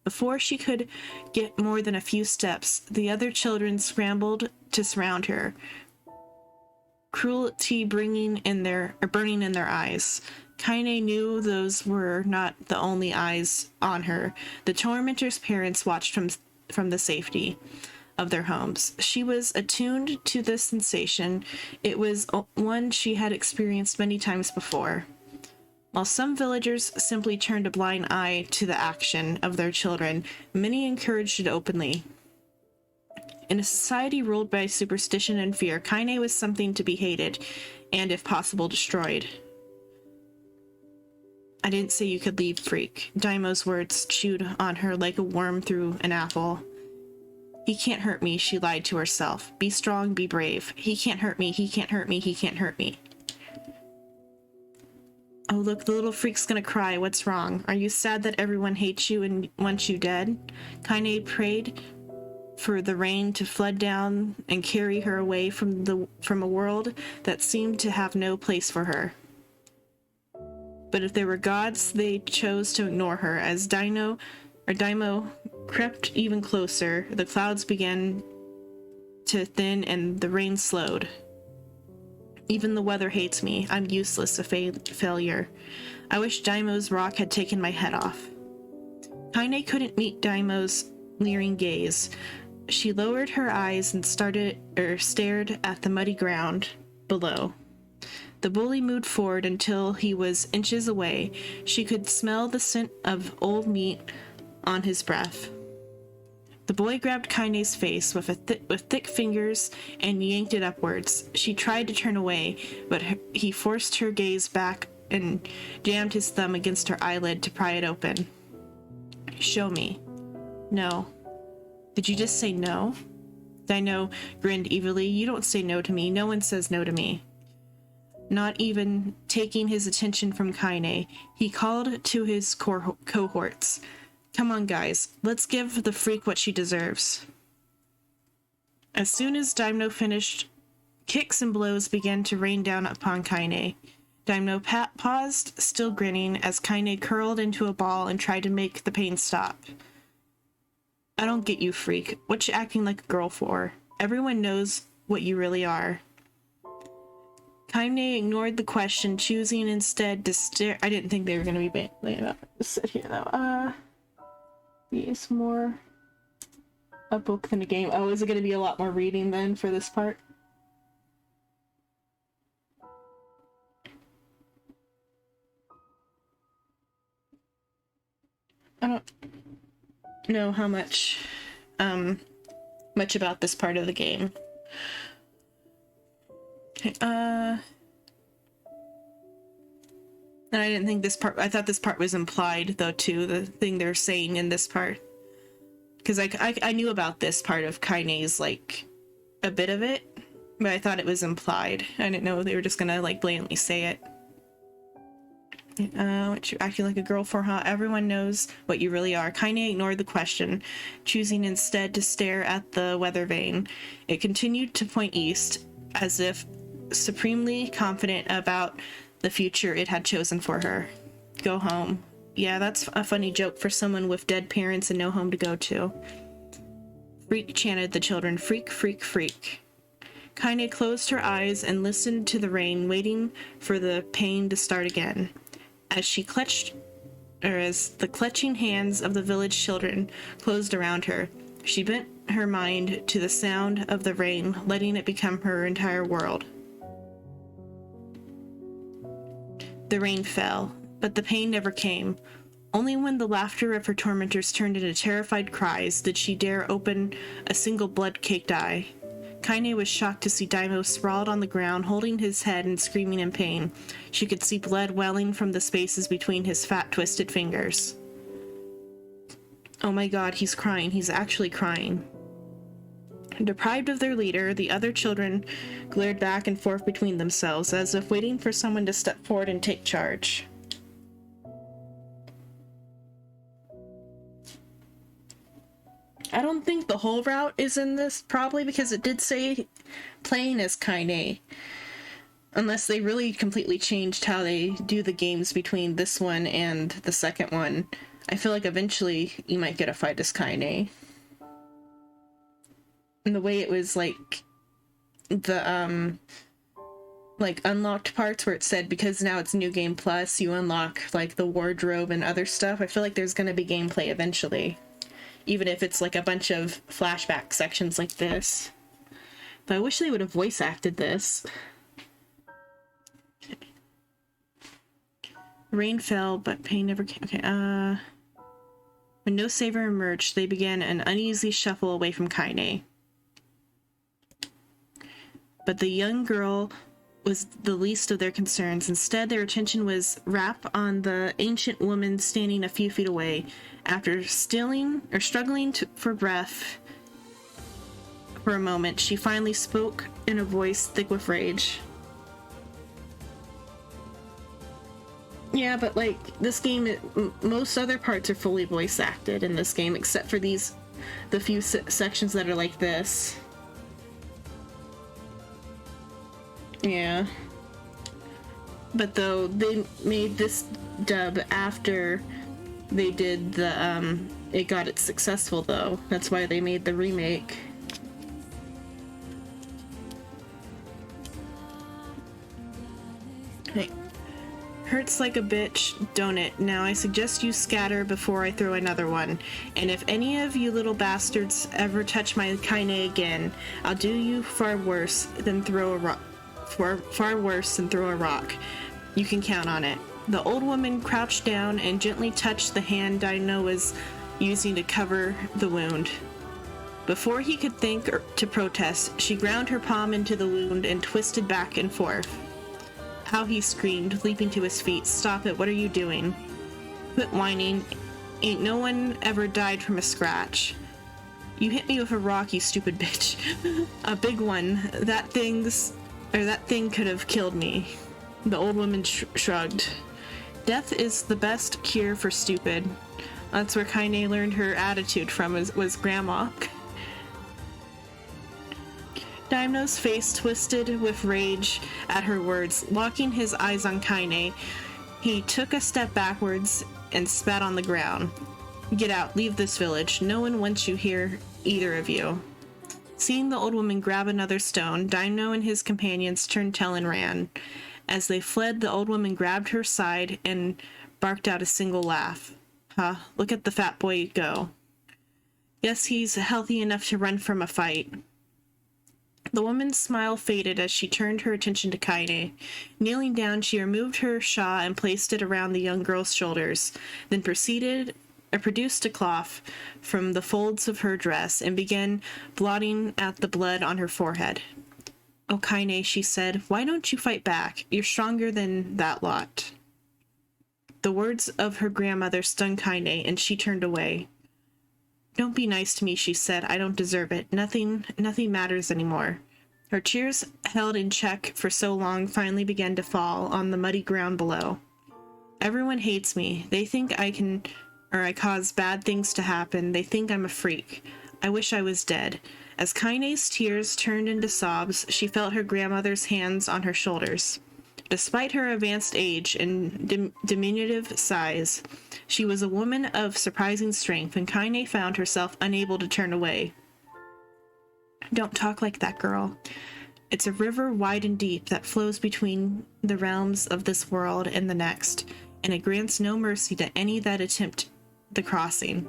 Before she could get more than a few steps, the other children scrambled to surround her, cruelty burning in their eyes. Kaine knew those were not the only eyes on her. The tormentor's parents watched from the safety of their homes. She was attuned to this sensation. It was one she had experienced many times before. While some villagers simply turned a blind eye to the action of their children, many encouraged it openly. In a society ruled by superstition and fear, Kaine was something to be hated, and if possible, destroyed. I didn't say you could leave, freak. Daimo's words chewed on her like a worm through an apple. He can't hurt me, she lied to herself. Be strong, be brave. He can't hurt me, he can't hurt me, he can't hurt me. Oh look, the little freak's gonna cry. What's wrong? Are you sad that everyone hates you and wants you dead? Kaine prayed for the rain to flood down and carry her away from a world that seemed to have no place for her. But if there were gods, they chose to ignore her. As Daimo crept even closer, the clouds began to thin and the rain slowed. Even the weather hates me. I'm useless, a failure. I wish Daimo's rock had taken my head off. Kaine couldn't meet Daimo's leering gaze. She lowered her eyes and stared at the muddy ground below. The bully moved forward until he was inches away. She could smell the scent of old meat on his breath. The boy grabbed Kaine's face with thick fingers and yanked it upwards. She tried to turn away, but he forced her gaze back and jammed his thumb against her eyelid to pry it open. Show me. No. Did you just say no? Daimo grinned evilly. You don't say no to me. No one says no to me. Not even taking his attention from Kaine, he called to his cohorts. Come on, guys. Let's give the freak what she deserves. As soon as Daimo finished, kicks and blows began to rain down upon Kaine. Daimo paused, still grinning, as Kaine curled into a ball and tried to make the pain stop. I don't get you, freak. What you acting like a girl for? Everyone knows what you really are. Kaine ignored the question, choosing instead to stare. I didn't think they were going to be about to sit here, though. It's more a book than a game. Oh, is it going to be a lot more reading then for this part? I don't know how much about this part of the game. Okay, and I didn't think this part, I thought this part was implied though too, the thing they're saying in this part. Because I knew about this part of Kaine's, like, a bit of it, but I thought it was implied. I didn't know they were just gonna, like, blatantly say it. What you acting like a girl for, huh? Everyone knows what you really are. Kaine ignored the question, choosing instead to stare at the weather vane. It continued to point east, as if supremely confident about the future it had chosen for her. Go home. Yeah, that's a funny joke for someone with dead parents and no home to go to. Freak, chanted the children. Freak, freak, freak. Kaine closed her eyes and listened to the rain, waiting for the pain to start again. As the clutching hands of the village children closed around her, she bent her mind to the sound of the rain, letting it become her entire world. The rain fell, but the pain never came. Only when the laughter of her tormentors turned into terrified cries did she dare open a single blood-caked eye. Kaine was shocked to see Daimo sprawled on the ground, holding his head and screaming in pain. She could see blood welling from the spaces between his fat, twisted fingers. Oh my god, he's crying. He's actually crying. Deprived of their leader, the other children glared back and forth between themselves, as if waiting for someone to step forward and take charge. I don't think the whole route is in this, probably because it did say playing as Kaine. Unless they really completely changed how they do the games between this one and the second one. I feel like eventually you might get a fight as Kaine. And the way it was like the like unlocked parts where it said because now it's New Game Plus, you unlock like the wardrobe and other stuff. I feel like there's gonna be gameplay eventually, even if it's like a bunch of flashback sections like this. But I wish they would have voice acted this. Rain fell, but pain never came. Okay, when no saver emerged, they began an uneasy shuffle away from Kaine. But the young girl was the least of their concerns. Instead, their attention was wrapped on the ancient woman standing a few feet away. After struggling for breath for a moment, she finally spoke in a voice thick with rage. Yeah, but like this game, most other parts are fully voice acted in this game, except for the few sections that are like this. Yeah. But though they made this dub after they did the it got it successful though. That's why they made the remake. Hey. Hurts like a bitch, don't it? Now I suggest you scatter before I throw another one. And if any of you little bastards ever touch my Kaine again, I'll do you far worse than throw a rock. Far worse than throw a rock. You can count on it. The old woman crouched down and gently touched the hand Dino was using to cover the wound. Before he could think to protest, she ground her palm into the wound and twisted back and forth. How he screamed, leaping to his feet. Stop it, what are you doing? Quit whining. Ain't no one ever died from a scratch. You hit me with a rock, you stupid bitch. A big one. That thing could have killed me. The old woman shrugged. Death is the best cure for stupid. That's where Kaine learned her attitude from, was Grandma. Daimno's face twisted with rage at her words. Locking his eyes on Kaine, he took a step backwards and spat on the ground. Get out, leave this village. No one wants you here, either of you. Seeing the old woman grab another stone, Daimno and his companions turned tail and ran. As they fled, the old woman grabbed her side and barked out a single laugh. Huh, look at the fat boy go. Guess he's healthy enough to run from a fight. The woman's smile faded as she turned her attention to Kaine. Kneeling down, she removed her shawl and placed it around the young girl's shoulders, then produced a cloth from the folds of her dress and began blotting out the blood on her forehead. Oh, Kaine, she said, why don't you fight back? You're stronger than that lot. The words of her grandmother stung Kaine, and she turned away. Don't be nice to me, she said. I don't deserve it. Nothing matters anymore. Her tears, held in check for so long, finally began to fall on the muddy ground below. Everyone hates me. They think I cause bad things to happen. They think I'm a freak. I wish I was dead. As Kaine's tears turned into sobs, she felt her grandmother's hands on her shoulders. Despite her advanced age and diminutive size, she was a woman of surprising strength, and Kaine found herself unable to turn away. Don't talk like that, girl. It's a river wide and deep that flows between the realms of this world and the next, and it grants no mercy to any that attempt the crossing.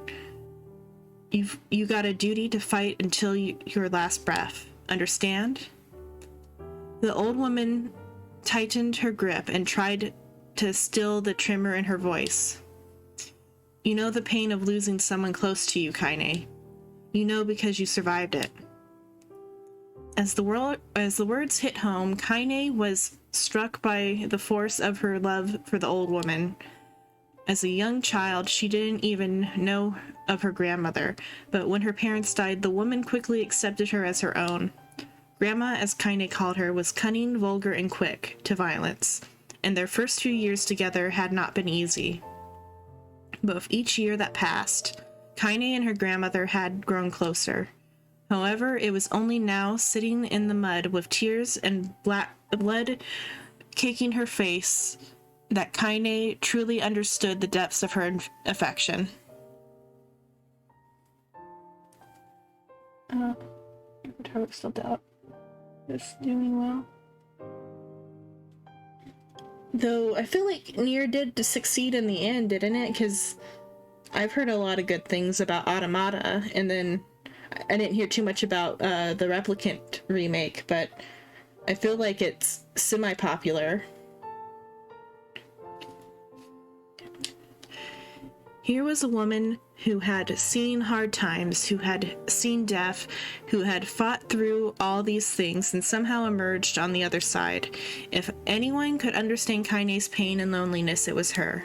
You got a duty to fight until your last breath. Understand? The old woman tightened her grip and tried to still the tremor in her voice. You know the pain of losing someone close to you, Kaine. You know because you survived it. As the words hit home, Kaine was struck by the force of her love for the old woman. As a young child, she didn't even know of her grandmother, but when her parents died, the woman quickly accepted her as her own. Grandma, as Kaine called her, was cunning, vulgar, and quick to violence, and their first few years together had not been easy. But with each year that passed, Kaine and her grandmother had grown closer. However, it was only now, sitting in the mud with tears and blood caking her face, that Kaine truly understood the depths of her affection. Still doubt it's doing well. Though I feel like NieR did succeed in the end, didn't it? Because I've heard a lot of good things about Automata, and then I didn't hear too much about the Replicant remake, but I feel like it's semi-popular. Here was a woman who had seen hard times, who had seen death, who had fought through all these things and somehow emerged on the other side. If anyone could understand Kaine's pain and loneliness, it was her.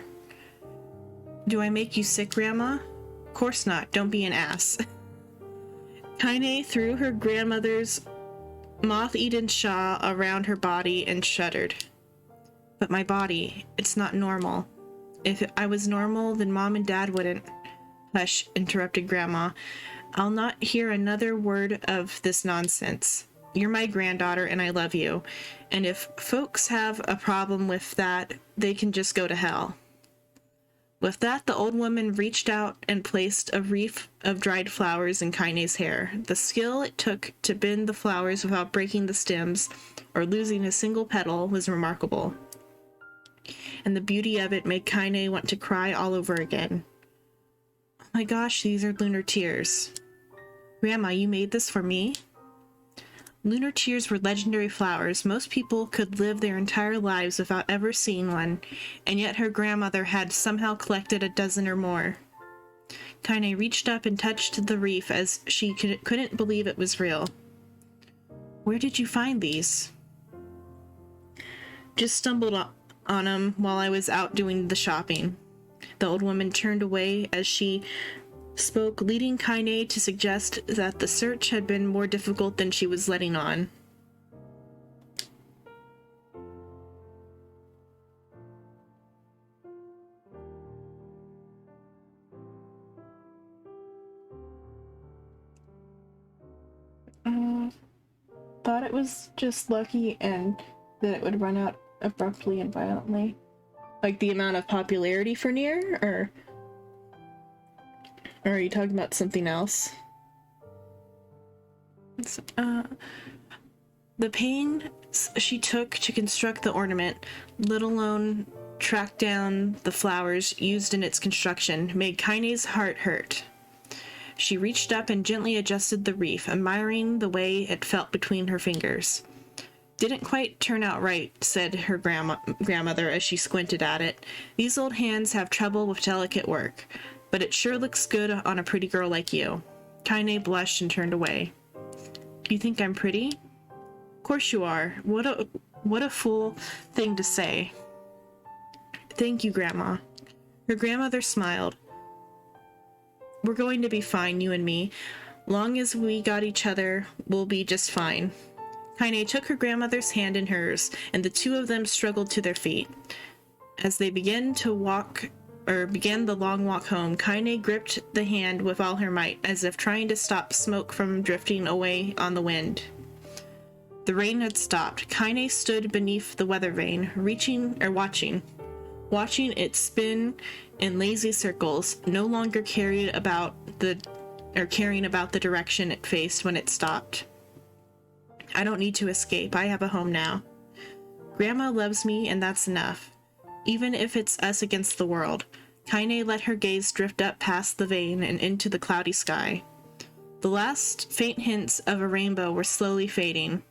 Do I make you sick, Grandma? Of course not. Don't be an ass. Kaine threw her grandmother's moth-eaten shawl around her body and shuddered. But my body, it's not normal. If I was normal, then Mom and Dad wouldn't. Hush, interrupted Grandma. I'll not hear another word of this nonsense. You're my granddaughter and I love you. And if folks have a problem with that, they can just go to hell. With that, the old woman reached out and placed a wreath of dried flowers in Kaine's hair. The skill it took to bend the flowers without breaking the stems or losing a single petal was remarkable. And the beauty of it made Kaine want to cry all over again. Oh my gosh, these are lunar tears. Grandma, you made this for me? Lunar tears were legendary flowers. Most people could live their entire lives without ever seeing one, and yet her grandmother had somehow collected a dozen or more. Kaine reached up and touched the wreath as she couldn't believe it was real. Where did you find these? Just stumbled on them while I was out doing the shopping. The old woman turned away as she spoke, leading Kaine to suggest that the search had been more difficult than she was letting on. Thought it was just lucky and that it would run out abruptly and violently. Like the amount of popularity for NieR, or are you talking about something else? The pains she took to construct the ornament, let alone track down the flowers used in its construction, made Kaine's heart hurt. She reached up and gently adjusted the wreath, admiring the way it felt between her fingers. Didn't quite turn out right, said her grandmother as she squinted at it. These old hands have trouble with delicate work, but it sure looks good on a pretty girl like you. Kaine blushed and turned away. You think I'm pretty? Of course you are. What a fool thing to say. Thank you, Grandma. Her grandmother smiled. We're going to be fine, you and me. Long as we got each other, we'll be just fine. Kaine took her grandmother's hand in hers, and the two of them struggled to their feet. As they began the long walk home, Kaine gripped the hand with all her might, as if trying to stop smoke from drifting away on the wind. The rain had stopped. Kaine stood beneath the weather vane, watching it spin in lazy circles, no longer caring about the direction it faced when it stopped. I don't need to escape. I have a home now. Grandma loves me, and that's enough. Even if it's us against the world. Kaine let her gaze drift up past the vane and into the cloudy sky. The last faint hints of a rainbow were slowly fading.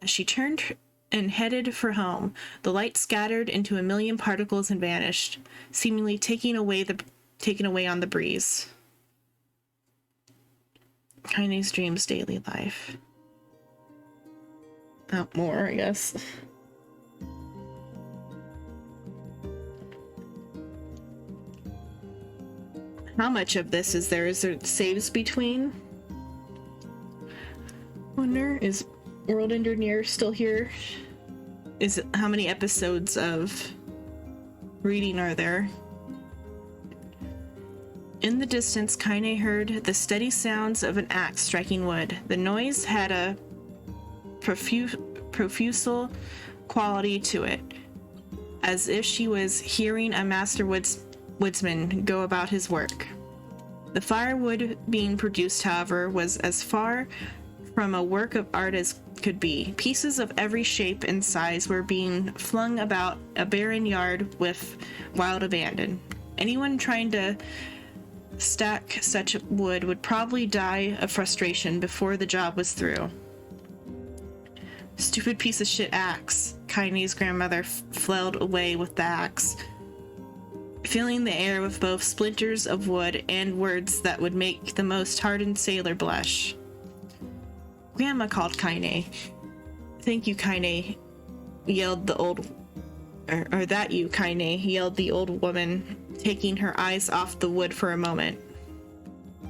As she turned and headed for home, the light scattered into a million particles and vanished, seemingly taken away on the breeze. Kaine's dreams daily life. Not more, I guess. How much of this is there? Is there saves between? Wonder, is World Ender NieR still here? How many episodes of reading are there? In the distance, Kaine heard the steady sounds of an axe striking wood. The noise had a profusal quality to it, as if she was hearing a master woodsman go about his work. The firewood being produced, however, was as far from a work of art as could be. Pieces of every shape and size were being flung about a barren yard with wild abandon. Anyone trying to stack such wood would probably die of frustration before the job was through. Stupid piece of shit axe. Kaine's grandmother flailed away with the axe, filling the air with both splinters of wood and words that would make the most hardened sailor blush. Grandma called Kaine. Thank you, Kaine, yelled the old... Or that you, Kaine, yelled the old woman, taking her eyes off the wood for a moment.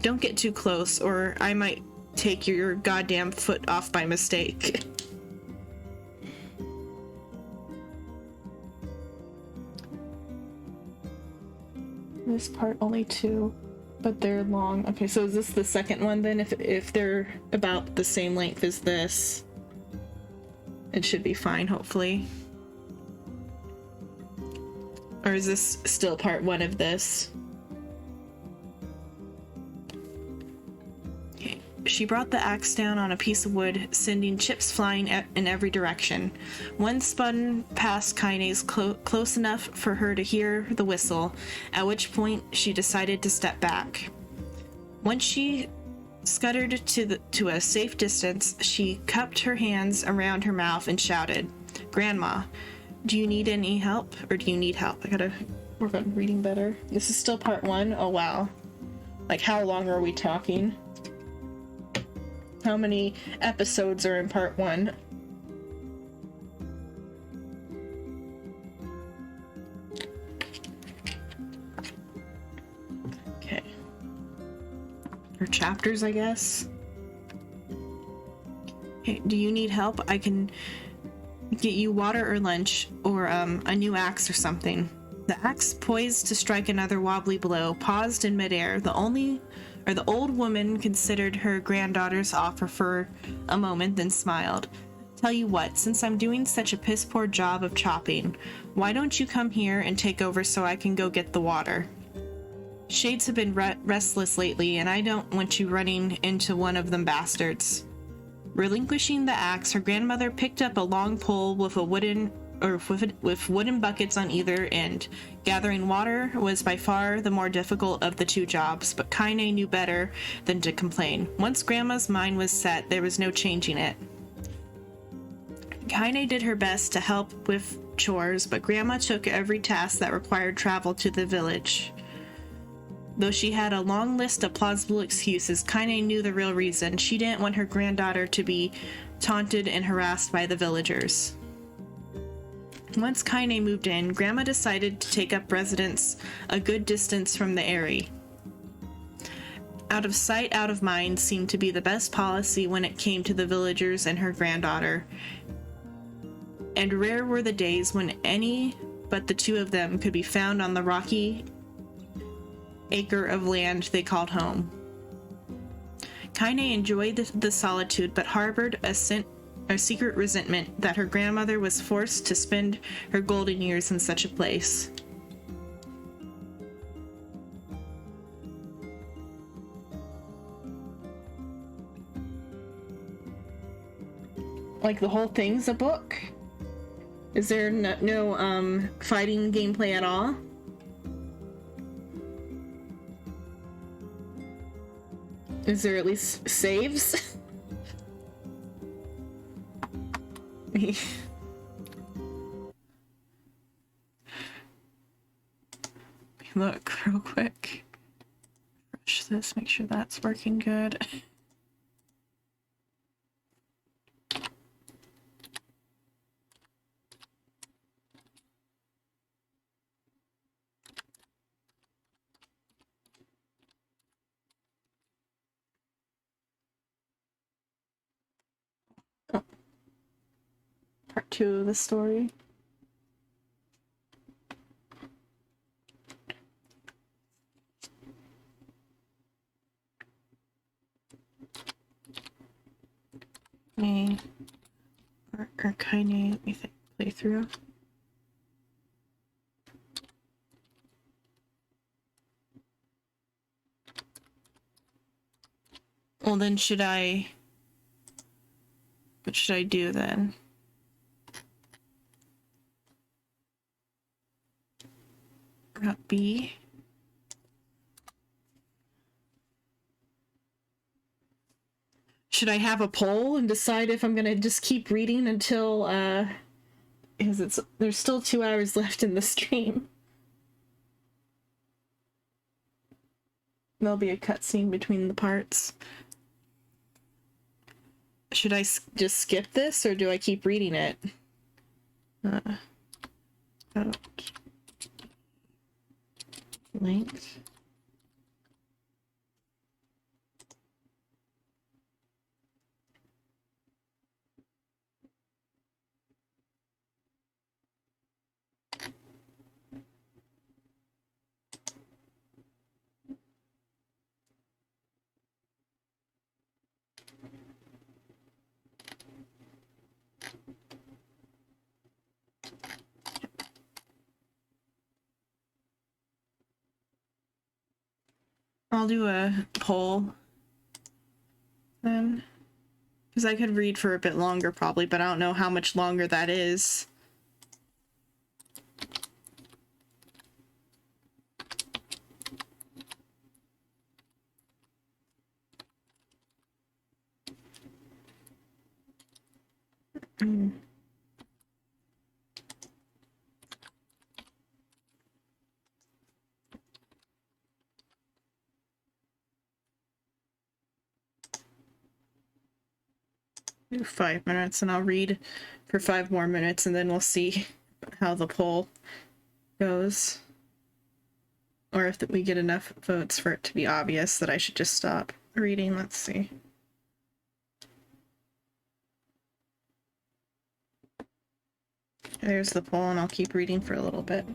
Don't get too close, or I might take your goddamn foot off by mistake. This part only 2, but they're long. Okay, so is this the second one then? If they're about the same length as this, it should be fine, hopefully. Or is this still part 1 of this? Okay. She brought the axe down on a piece of wood, sending chips flying in every direction. One spun past Kaine's close enough for her to hear the whistle, at which point she decided to step back. Once she scuttered to a safe distance, she cupped her hands around her mouth and shouted, "Grandma, do you need any help, or do you need help?" I gotta work on reading better. This is still part 1? Oh wow. Like, how long are we talking? How many episodes are in part 1? Okay. Or chapters, I guess. Okay, do you need help? I can get you water or lunch, or a new axe or something. The axe, poised to strike another wobbly blow, paused in midair. The old woman considered her granddaughter's offer for a moment, then smiled. Tell you what, since I'm doing such a piss poor job of chopping, why don't you come here and take over so I can go get the water? Shades have been restless lately, and I don't want you running into one of them bastards. Relinquishing the axe, her grandmother picked up a long pole with wooden buckets on either end. Gathering water was by far the more difficult of the 2 jobs, but Kaine knew better than to complain. Once Grandma's mind was set, there was no changing it. Kaine did her best to help with chores, but Grandma took every task that required travel to the village. Though she had a long list of plausible excuses, Kaine knew the real reason. She didn't want her granddaughter to be taunted and harassed by the villagers. Once Kaine moved in, Grandma decided to take up residence a good distance from the Eyrie. Out of sight, out of mind seemed to be the best policy when it came to the villagers and her granddaughter. And rare were the days when any but the 2 of them could be found on the rocky acre of land they called home. Kaine enjoyed the solitude, but harbored a secret resentment that her grandmother was forced to spend her golden years in such a place. Like, the whole thing's a book? Is there no fighting gameplay at all? Is there at least saves? Look real quick. Refresh this, make sure that's working good. Part 2 of the story. Or Kaine, let me think, play through. Well, then should I What should I do then? Route B. Should I have a poll and decide if I'm gonna just keep reading until, because there's still 2 hours left in the stream. There'll be a cutscene between the parts. Should I just skip this, or do I keep reading it? Length. I'll do a poll then, because I could read for a bit longer probably, but I don't know how much longer that is. Mm. Do 5 minutes, and I'll read for 5 more minutes, and then we'll see how the poll goes. Or if we get enough votes for it to be obvious that I should just stop reading. Let's see. There's the poll, and I'll keep reading for a little bit.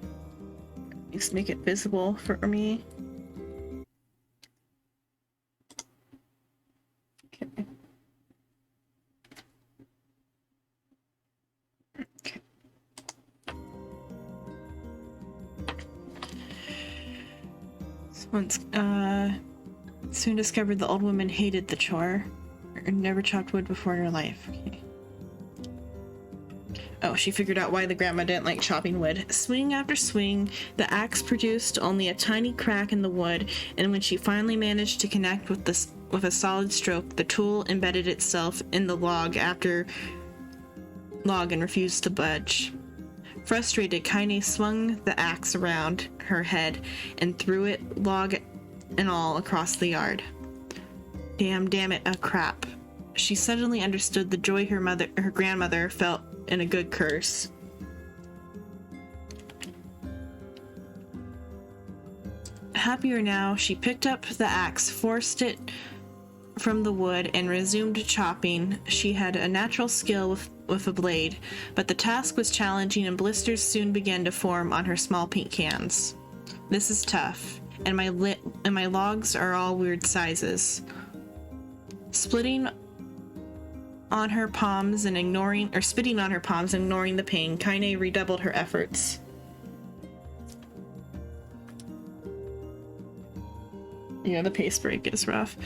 At least make it visible for me. Okay. Once, soon discovered the old woman hated the chore. Or never chopped wood before in her life. Okay. Oh, she figured out why the grandma didn't like chopping wood. Swing after swing, the axe produced only a tiny crack in the wood, and when she finally managed to connect with a solid stroke, the tool embedded itself in the log and refused to budge. Frustrated, Kaine swung the axe around her head and threw it, log and all, across the yard. Damn it, a crap. She suddenly understood the joy her grandmother felt in a good curse. Happier now, she picked up the axe, forced it from the wood, and resumed chopping. She had a natural skill with a blade, but the task was challenging, and blisters soon began to form on her small pink hands. This is tough, and my logs are all weird sizes. Spitting on her palms and ignoring the pain, Kaine redoubled her efforts. Yeah, the pace break is rough.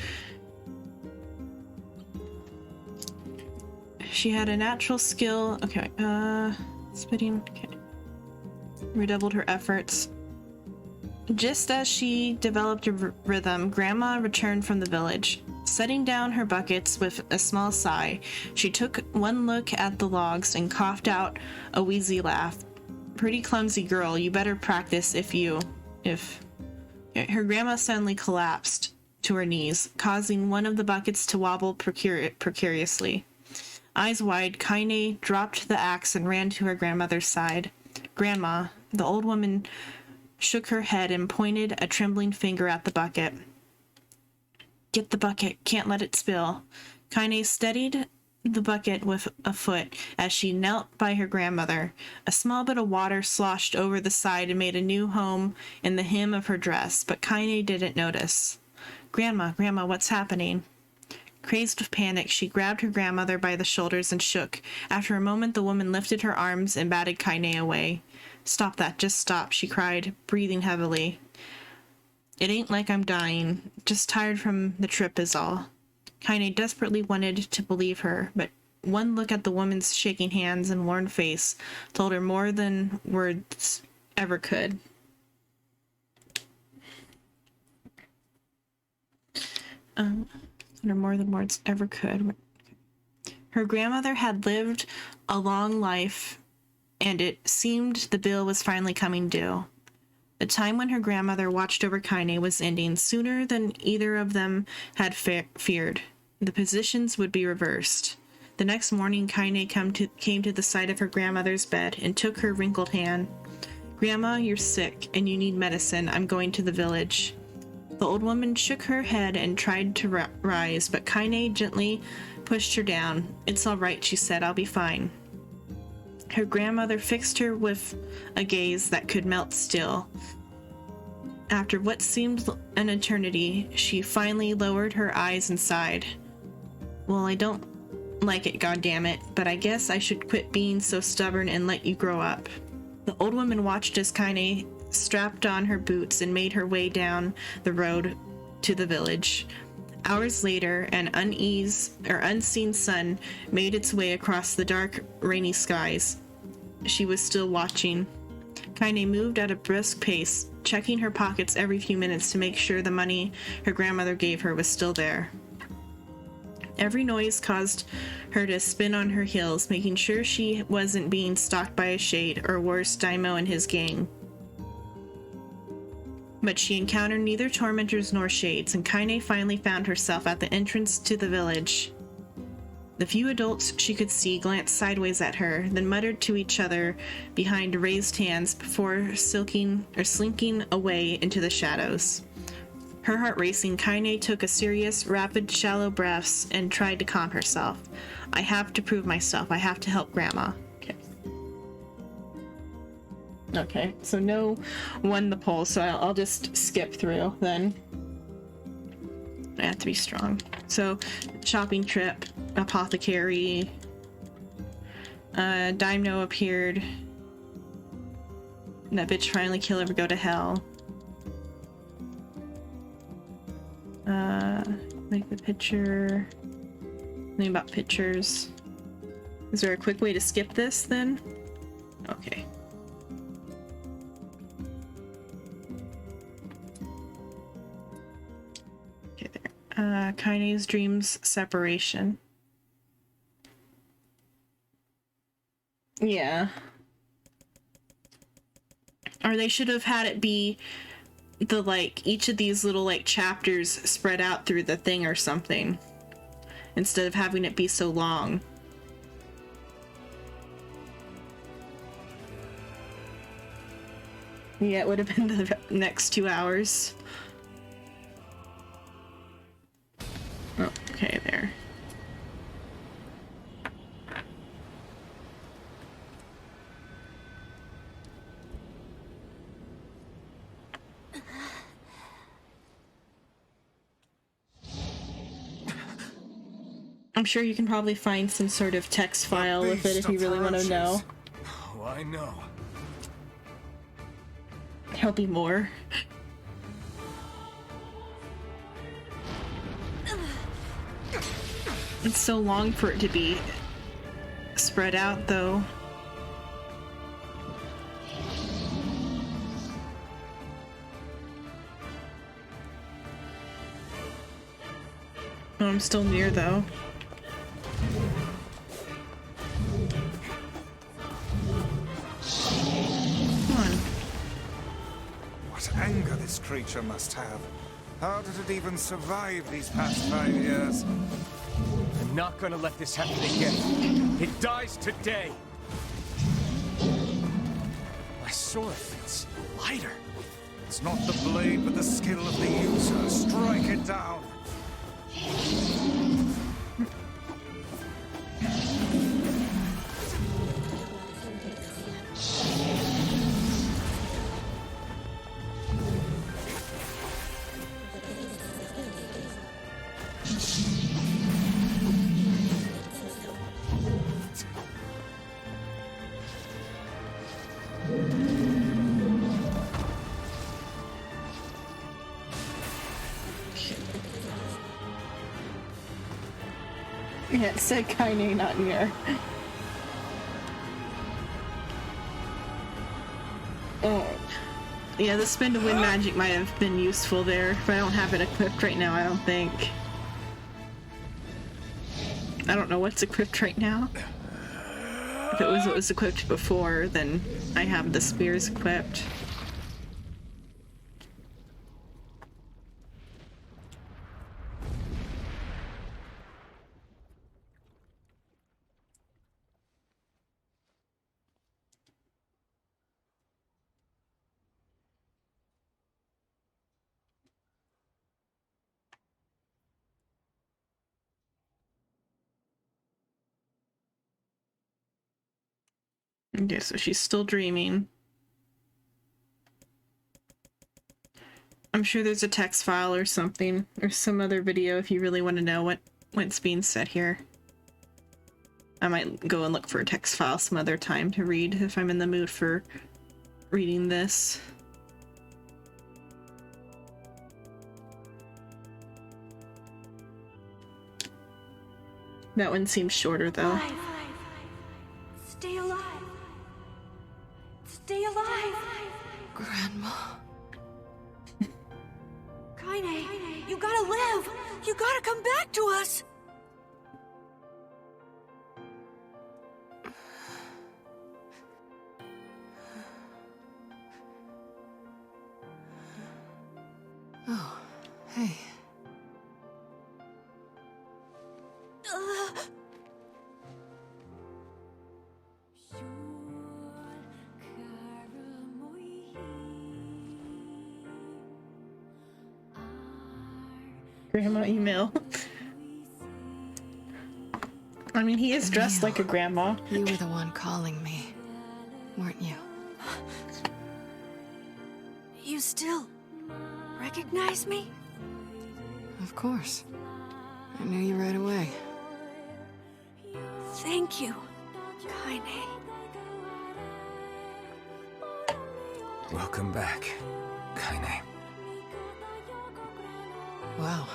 She had a natural skill. Okay, spitting. Okay. Redoubled her efforts. Just as she developed a rhythm, Grandma returned from the village. Setting down her buckets with a small sigh, she took one look at the logs and coughed out a wheezy laugh. Pretty clumsy girl, you better practice if... Her grandma suddenly collapsed to her knees, causing one of the buckets to wobble precariously. Eyes wide, Kaine dropped the axe and ran to her grandmother's side. Grandma, the old woman shook her head and pointed a trembling finger at the bucket. Get the bucket, can't let it spill. Kaine steadied the bucket with a foot as she knelt by her grandmother. A small bit of water sloshed over the side and made a new home in the hem of her dress, but Kaine didn't notice. Grandma, what's happening? Crazed with panic, she grabbed her grandmother by the shoulders and shook. After a moment, the woman lifted her arms and batted Kaine away. Stop that, just stop, she cried, breathing heavily. It ain't like I'm dying, just tired from the trip is all. Kaine desperately wanted to believe her, but one look at the woman's shaking hands and worn face told her more than words ever could. Or more than words ever could. Her grandmother had lived a long life, and it seemed the bill was finally coming due. The time when her grandmother watched over Kaine was ending sooner than either of them had feared. The positions would be reversed. The next morning, Kaine came to the side of her grandmother's bed and took her wrinkled hand. "Grandma, you're sick, and you need medicine. I'm going to the village." The old woman shook her head and tried to rise, but Kaine gently pushed her down. "It's all right," she said. "I'll be fine." Her grandmother fixed her with a gaze that could melt steel. After what seemed an eternity, she finally lowered her eyes and sighed. "Well, I don't like it, goddammit, but I guess I should quit being so stubborn and let you grow up." The old woman watched as Kaine strapped on her boots and made her way down the road to the village. Hours later, an unseen sun made its way across the dark, rainy skies. She was still watching. Kaine moved at a brisk pace, checking her pockets every few minutes to make sure the money her grandmother gave her was still there. Every noise caused her to spin on her heels, making sure she wasn't being stalked by a shade, or worse, Daimo and his gang. But she encountered neither tormentors nor shades, and Kaine finally found herself at the entrance to the village. The few adults she could see glanced sideways at her, then muttered to each other behind raised hands before slinking away into the shadows. Her heart racing, Kaine took a serious, rapid, shallow breaths and tried to calm herself. "I have to prove myself. I have to help Grandma." Okay, so no won the poll, so I'll just skip through then. I have to be strong. So, shopping trip, apothecary, Daimyo appeared. That bitch finally kill ever go to hell. Make the picture. Think about pictures. Is there a quick way to skip this then? Okay. Okay, there. Kaine's dreams separation. Yeah. Or they should have had it be the, like, each of these little, like, chapters spread out through the thing or something, instead of having it be so long. Yeah, it would have been the next 2 hours. Oh, okay, there. I'm sure you can probably find some sort of text file with it if you really want to know. Oh, I know. There'll be more. It's so long for it to be spread out, though. Oh, I'm still near, though. Anger this creature must have. How did it even survive these past 5 years? I'm not gonna let this happen again. It dies today. My sword feels lighter. It's not the blade, but the skill of the user. Strike it down. Yeah, it said Kaine, not NieR. Oh. Yeah, the spin to win magic might have been useful there, but I don't have it equipped right now, I don't think. I don't know what's equipped right now. If it was what was equipped before, then I have the spears equipped. Okay, so she's still dreaming. I'm sure there's a text file or something, or some other video if you really want to know what's being said here. I might go and look for a text file some other time to read if I'm in the mood for reading this. That one seems shorter though. Alive. Stay alive. Stay alive. Grandma. Kaine, you gotta live. You gotta come back to us. Oh, hey. Grandma email. I mean, he is dressed like a grandma. You were the one calling me, weren't you? You still recognize me? Of course. I knew you right away. Thank you, Kaine. Welcome back, Kaine. Wow,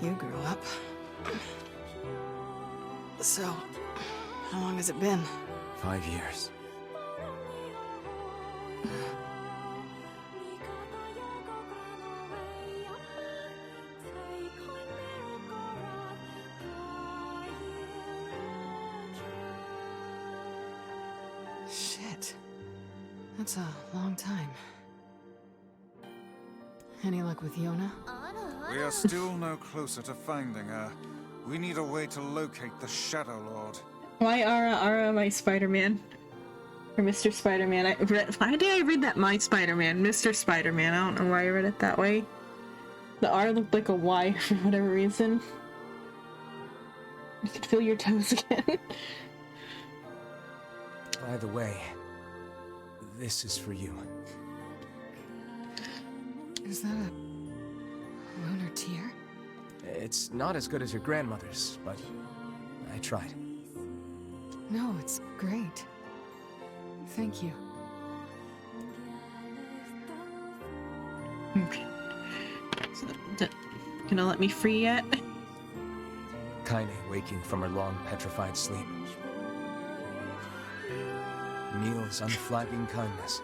you grew up. So, how long has it been? 5 years. Shit. That's a long time. Any luck with Yona? We are still no closer to finding her. We need a way to locate the Shadow Lord. Why Ara my Spider-Man? Or Mr. Spider-Man? Why did I read that my Spider-Man? Mr. Spider-Man. I don't know why I read it that way. The R looked like a Y for whatever reason. You could feel your toes again. By the way, this is for you. Is that a lunar tear? It's not as good as your grandmother's, but I tried. No, it's great. Thank you. Okay. So, gonna let me free yet? Kaine waking from her long petrified sleep. Neil's unflagging kindness.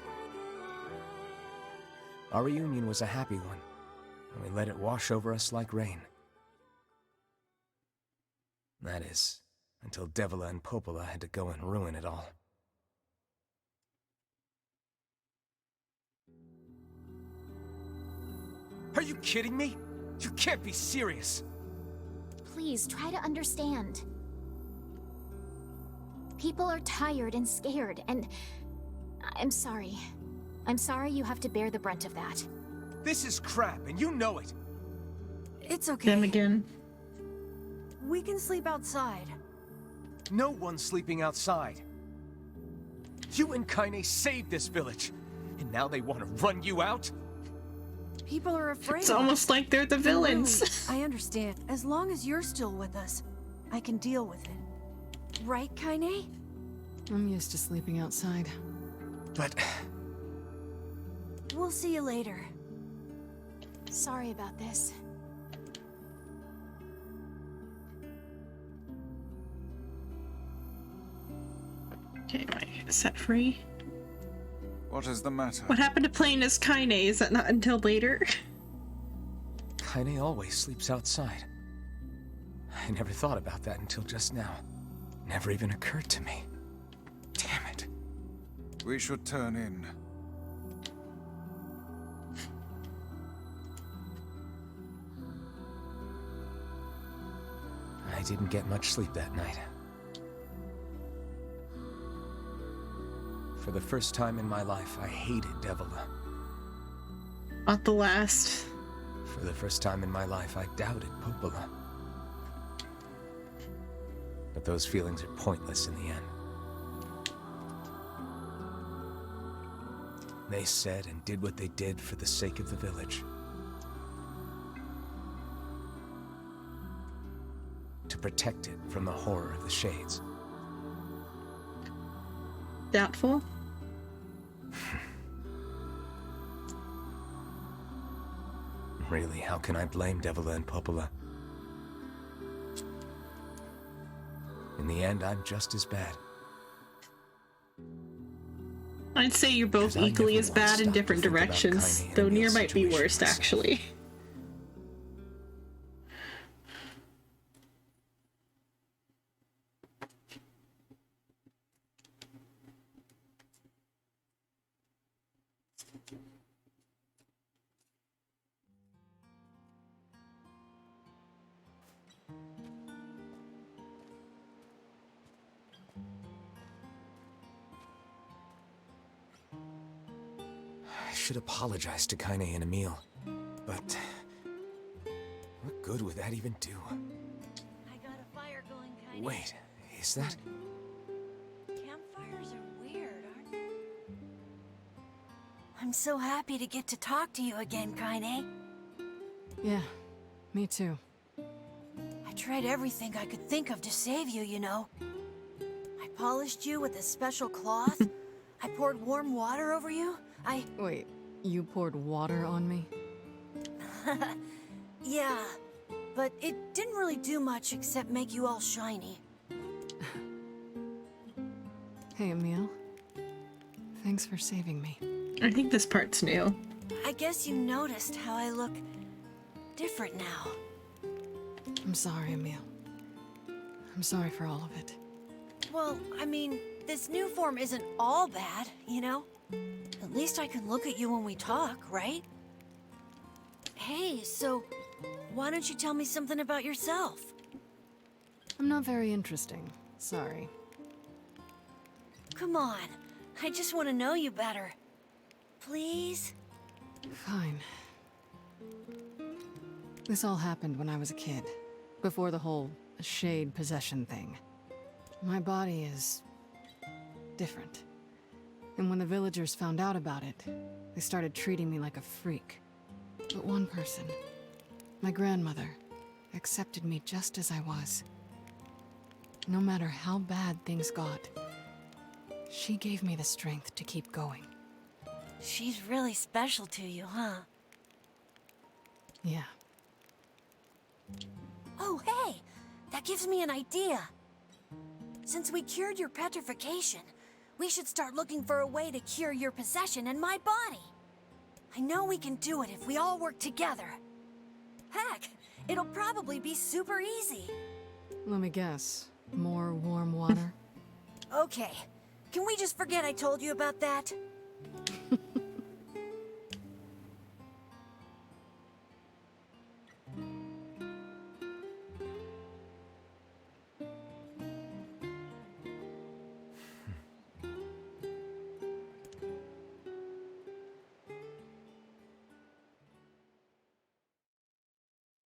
Our reunion was a happy one, and we let it wash over us like rain. That is, until Devila and Popola had to go and ruin it all. Are you kidding me? You can't be serious! Please, try to understand. People are tired and scared, and I'm sorry. I'm sorry you have to bear the brunt of that. This is crap, and you know it! It's okay. Them again. We can sleep outside. No one's sleeping outside. You and Kaine saved this village, and now they want to run you out? People are afraid. It's almost like they're the villains. I understand. As long as you're still with us, I can deal with it. Right, Kaine? I'm used to sleeping outside. But... We'll see you later. Sorry about this. Okay, am I set free? What is the matter? What happened to playing as Kaine? Is that not until later? Kaine always sleeps outside. I never thought about that until just now. Never even occurred to me. Damn it. We should turn in. I didn't get much sleep that night. For the first time in my life, I hated Devila. Not the last. For the first time in my life, I doubted Popola. But those feelings are pointless in the end. They said and did what they did for the sake of the village. To protect it from the horror of the Shades. Doubtful? Really, how can I blame Devila and Popola? In the end, I'm just as bad. I'd say you're both equally as bad in different directions, though NieR might be worst, actually. I should apologize to Kaine and Emil, but what good would that even do? I got a fire going, Kaine. Wait, is that? Campfires are weird, aren't they? I'm so happy to get to talk to you again, Kaine. Yeah, me too. I tried everything I could think of to save you, you know. I polished you with a special cloth. I poured warm water over you. Wait, you poured water on me? Yeah, but it didn't really do much except make you all shiny. Hey, Emil. Thanks for saving me. I think this part's new. I guess you noticed how I look different now. I'm sorry, Emil. I'm sorry for all of it. Well, I mean, this new form isn't all bad, you know? At least I can look at you when we talk, right? Hey, so why don't you tell me something about yourself? I'm not very interesting. Sorry. Come on, I just want to know you better. Please? Fine. This all happened when I was a kid, before the whole shade possession thing. My body is different. And when the villagers found out about it, they started treating me like a freak. But one person, my grandmother, accepted me just as I was. No matter how bad things got, she gave me the strength to keep going. She's really special to you, huh? Yeah. Oh, hey! That gives me an idea. Since we cured your petrification, we should start looking for a way to cure your possession in my body. I know we can do it if we all work together. Heck, it'll probably be super easy. Let me guess. More warm water? Okay, can we just forget I told you about that?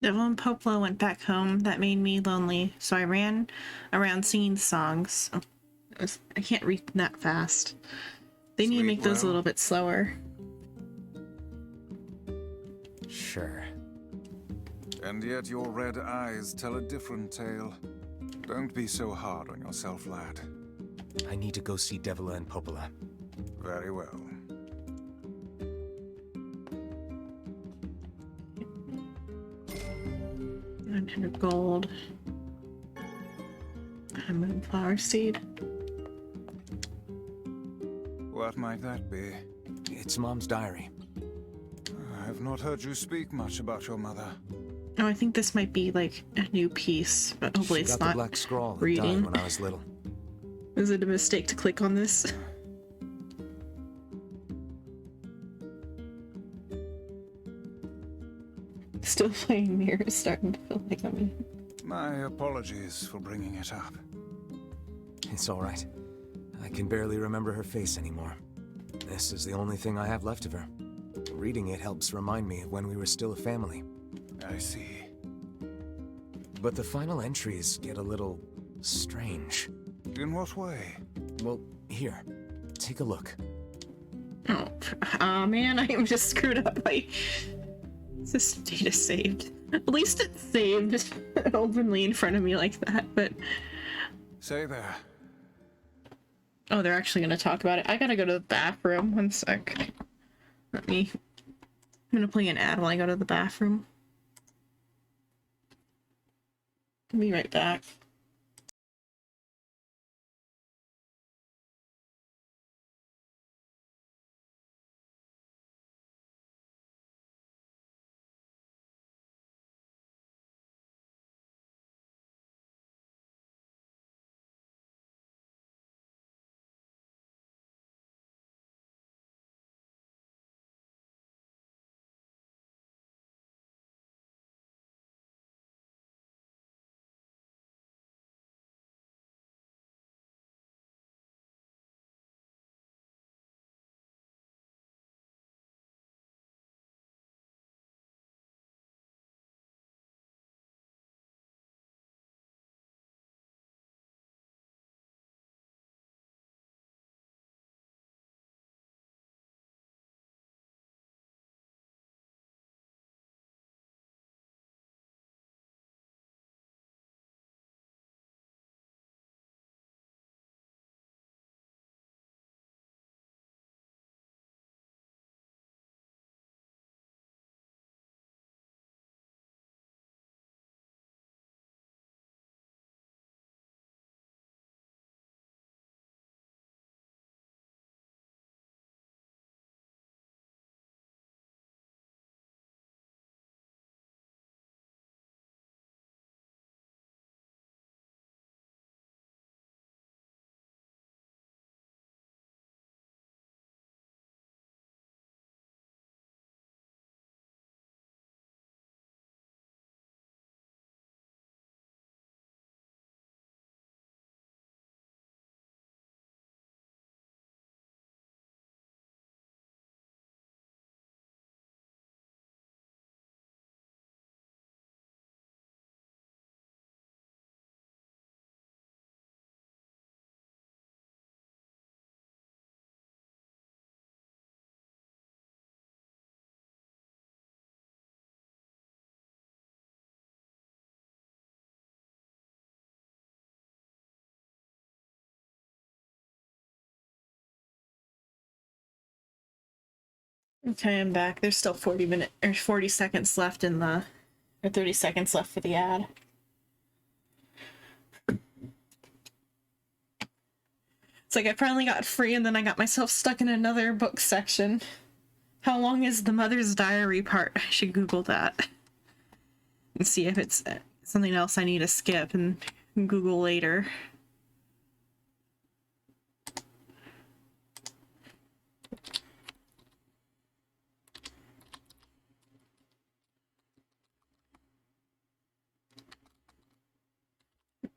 Devil and Popola went back home. That made me lonely, so I ran around singing songs. Oh, I can't read that fast. They need to make those a little bit slower. Sure. And yet your red eyes tell a different tale. Don't be so hard on yourself, lad. I need to go see Devila and Popola. Very well. 900 gold. A moonflower seed. What might that be? It's Mom's diary. I've not heard you speak much about your mother. Oh, I think this might be like a new piece, but hopefully She it's got the not black scrawl that reading. died when I was little. Is it a mistake to click on this? Still playing NieR is starting to feel like I'm in. My apologies for bringing it up. It's all right. I can barely remember her face anymore. This is the only thing I have left of her. Reading it helps remind me of when we were still a family. I see. But the final entries get a little strange. In what way? Well, here, take a look. Oh, man, I am just screwed up. Is this data saved? At least it's saved openly in front of me like that, but... Say there. Oh, they're actually gonna talk about it. I gotta go to the bathroom. 1 sec. I'm gonna play an ad while I go to the bathroom. I'll be right back. Okay, I'm back. There's still 40 seconds left in the, or 30 seconds left for the ad. It's like I finally got free and then I got myself stuck in another book section. How long is the mother's diary part? I should Google that and see if it's something else I need to skip and Google later.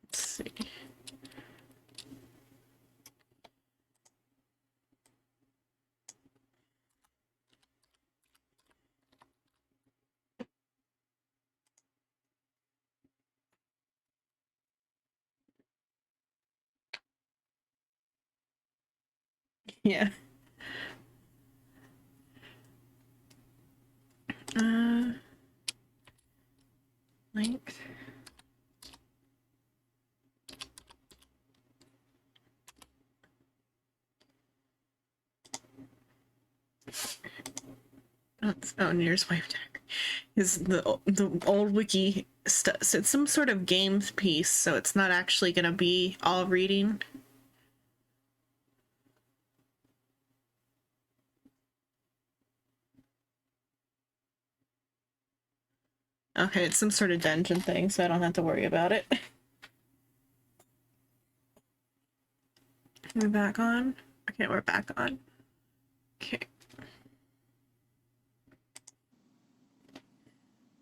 Let's see. Yeah. Length. Oh, NieR's wife tag is the old wiki stuff. So it's some sort of games piece, so it's not actually gonna be all reading. Okay, it's some sort of dungeon thing, so I don't have to worry about it. We're back on? Okay, we're back on. Okay.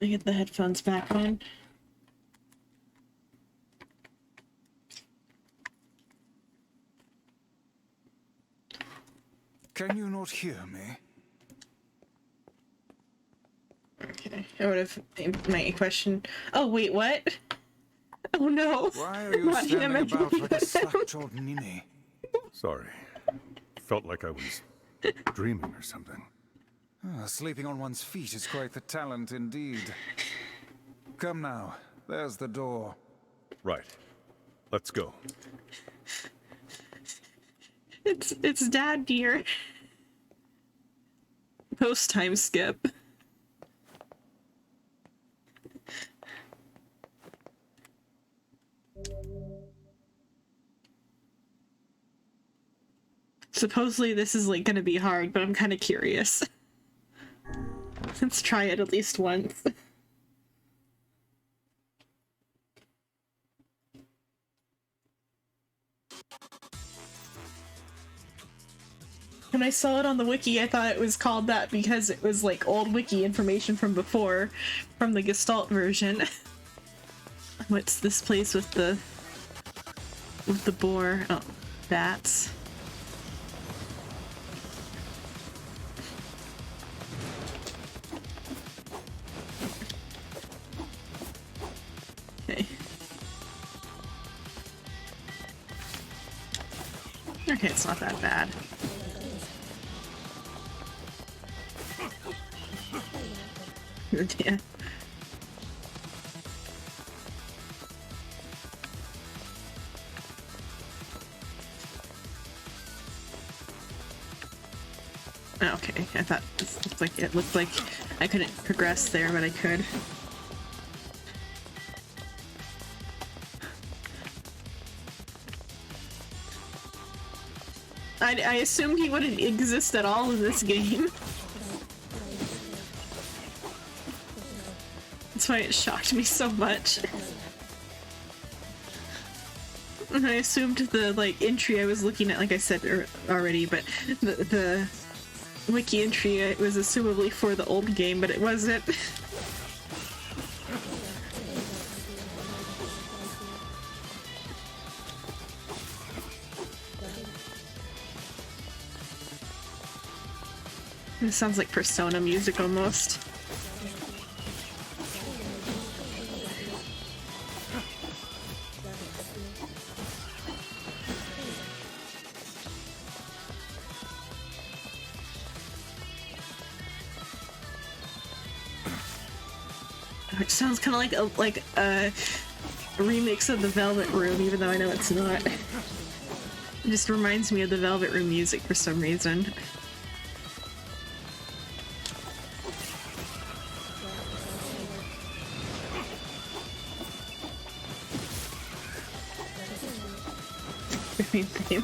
I get the headphones back on. Can you not hear me? Okay, I would have my question. Oh wait, what? Oh no! Why are you standing about like a slack-jawed ninny? Sorry. Felt like I was dreaming or something. Sleeping on one's feet is quite the talent indeed. Come now, there's the door. Right. Let's go. It's Dad, dear. Post time skip. Supposedly this is like gonna be hard, but I'm kind of curious. Let's try it at least once. When I saw it on the wiki, I thought it was called that because it was like old wiki information from before, from the Gestalt version. What's this place with the boar? Oh, bats. Okay. Okay, it's not that bad. Yeah. Okay, I thought it looked like I couldn't progress there, but I could. I assumed he wouldn't exist at all in this game. That's why it shocked me so much. And I assumed the like entry I was looking at, like I said already, but the wiki entry it was assumably for the old game, but it wasn't. It sounds like Persona music almost. It sounds kind of like a remix of the Velvet Room, even though I know it's not. It just reminds me of the Velvet Room music for some reason. Theme.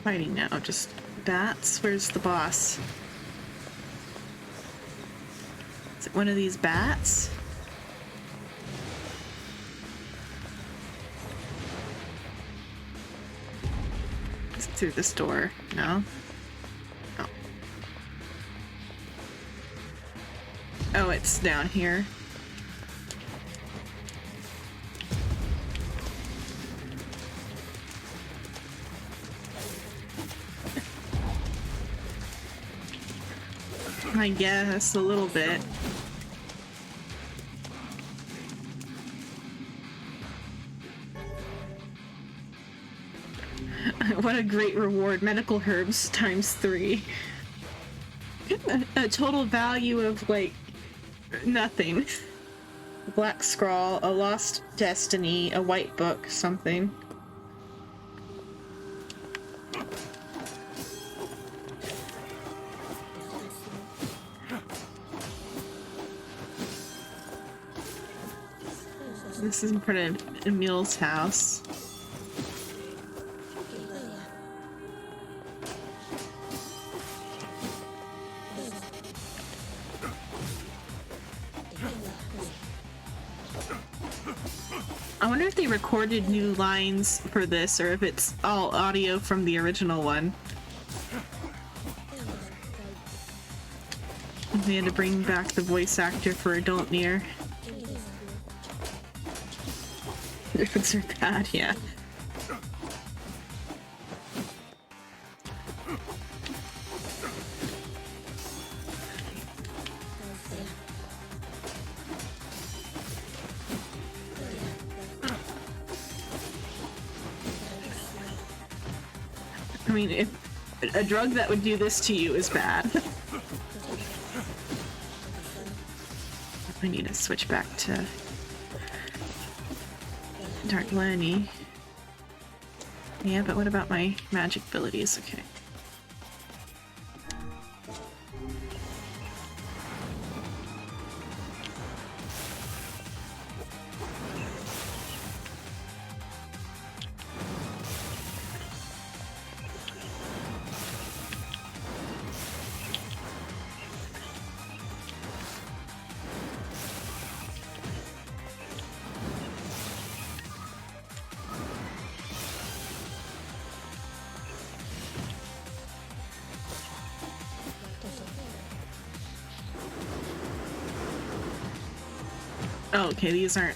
Fighting now, just bats? Where's the boss? Is it one of these bats? Is it through this door? No? Oh. Oh, it's down here. I guess, a little bit. What a great reward. Medical herbs ×3. A total value of, like, nothing. A black scrawl, a lost destiny, a white book, something. This is in front of Emil's house. I wonder if they recorded new lines for this or if it's all audio from the original one. They had to bring back the voice actor for adult NieR. Graphics are bad, yeah. I mean, if a drug that would do this to you is bad. I need to switch back to Dark Lenny. Yeah, but what about my magic abilities? Okay. Oh, okay, these aren't...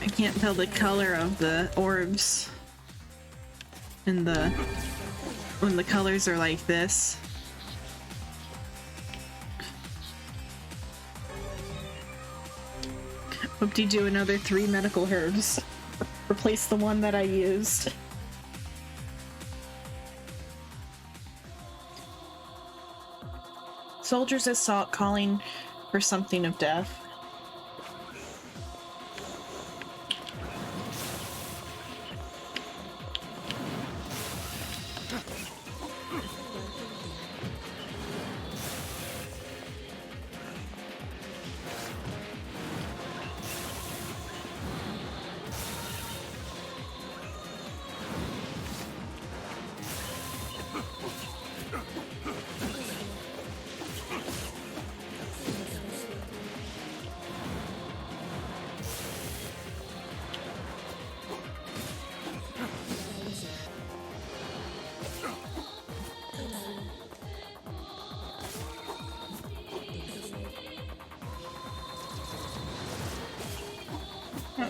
I can't tell the color of the orbs in the... when the colors are like this. Hope to do another 3 medical herbs. Replace the one that I used. Soldier's assault calling for something of death.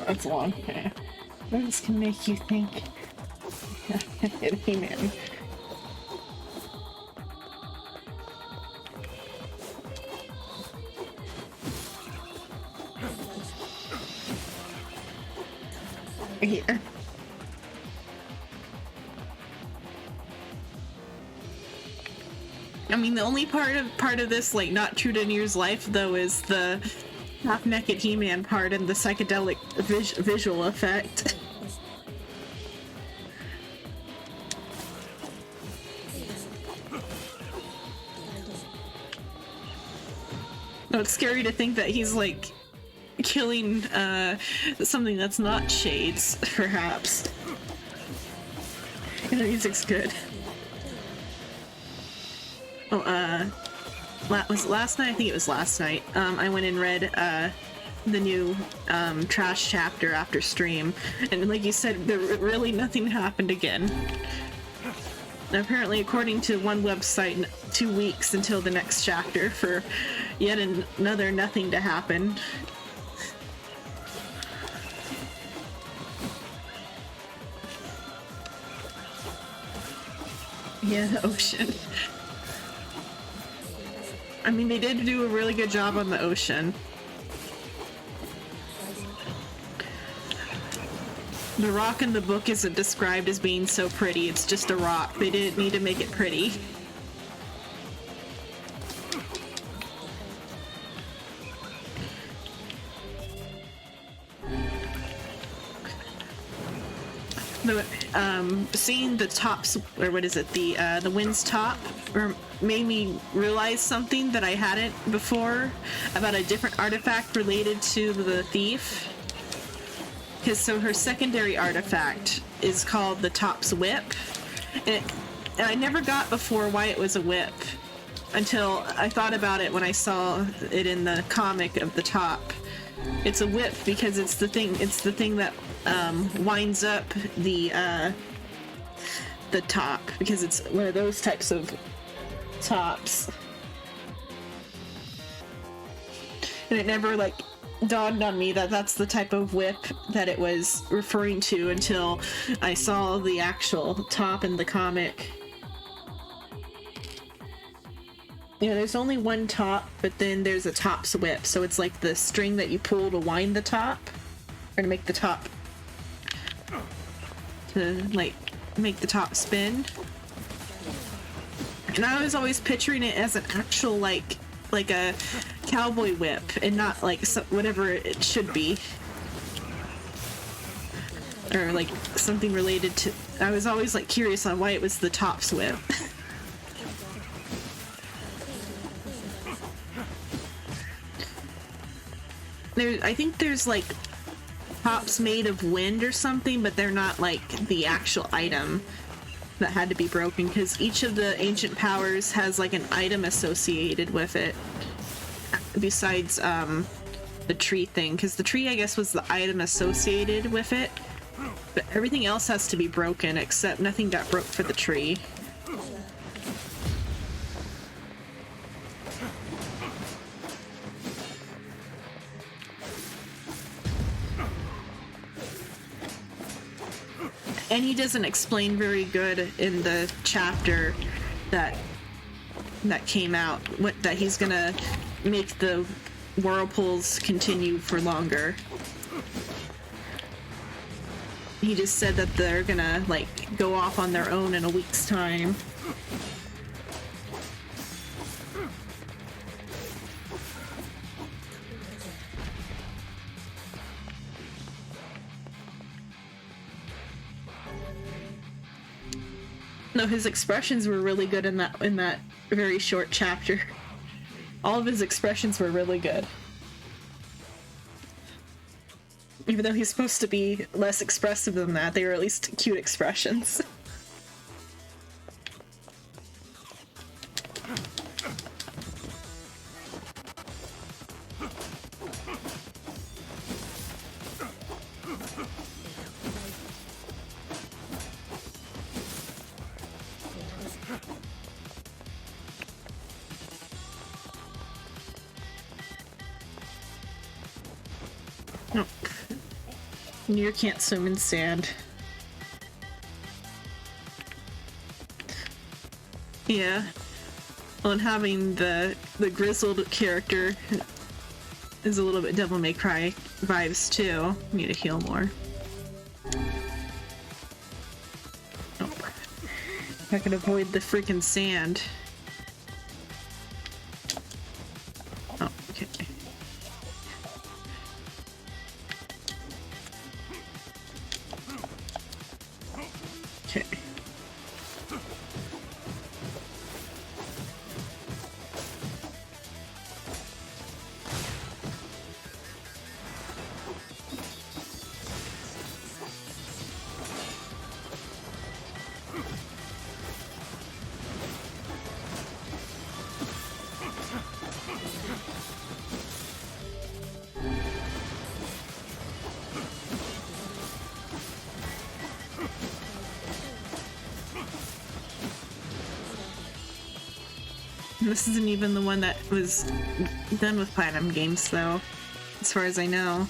That's long. Okay. This can make you think. He-Man. Yeah. I mean, the only part of this, like, not true to NieR's life, though, is the half-naked He-Man part and the psychedelic visual effect. No, it's scary to think that he's, like, killing something that's not shades, perhaps. And the music's good. Oh, was it last night? I think it was last night. I went and read the new trash chapter after stream, and like you said, really nothing happened again. And apparently, according to one website, 2 weeks until the next chapter for yet another nothing to happen. Yeah, the ocean. I mean, they did do a really good job on the ocean. The rock in the book isn't described as being so pretty, it's just a rock. They didn't need to make it pretty. Seeing the tops, or what is it, the wind's top, made me realize something that I hadn't before about a different artifact related to the thief. Because so her secondary artifact is called the Top's Whip, and I never got before why it was a whip until I thought about it when I saw it in the comic of the Top. It's a whip because it's the thing that winds up the top, because it's one of those types of tops. And it never like dawned on me that that's the type of whip that it was referring to until I saw the actual top in the comic. Yeah, there's only one top, but then there's a Top's Whip, so it's like the string that you pull to wind the top, or to make the top, to like make the top spin. And I was always picturing it as an actual like a cowboy whip, and not like whatever it should be, or like something related to. I was always like curious on why it was the Top's Whip. I think there's like tops made of wind or something, but they're not like the actual item that had to be broken, because each of the ancient powers has like an item associated with it besides the tree thing, because the tree I guess was the item associated with it, but everything else has to be broken except nothing got broke for the tree. And he doesn't explain very good in the chapter that came out that he's gonna make the whirlpools continue for longer. He just said that they're gonna like go off on their own in a week's time. No, his expressions were really good in that very short chapter. All of his expressions were really good. Even though he's supposed to be less expressive than that, they were at least cute expressions. Nope. NieR can't swim in sand. Yeah. Well, and having the grizzled character is a little bit Devil May Cry vibes too. Need to heal more. Nope. If I can avoid the freaking sand. Oh, okay. Okay. This isn't even the one that was done with Platinum Games, though, as far as I know.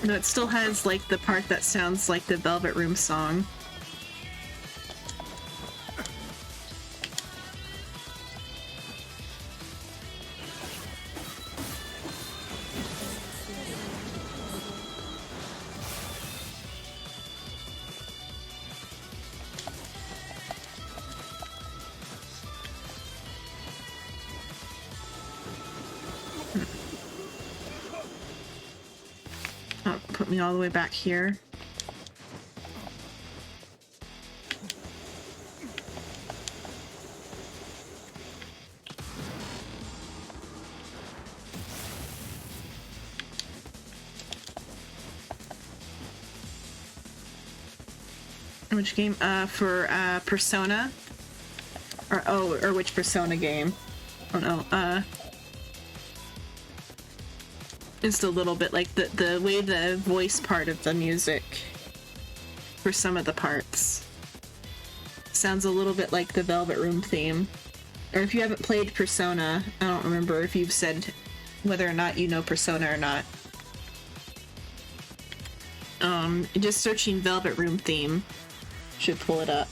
No, it still has, like, the part that sounds like the Velvet Room song. Oh, put me all the way back here. Which game? For Persona? Or which Persona game? Oh no, just a little bit like the way the voice part of the music for some of the parts sounds a little bit like the Velvet Room theme. Or if you haven't played Persona, I don't remember if you've said whether or not you know Persona or not. Just searching Velvet Room theme should pull it up.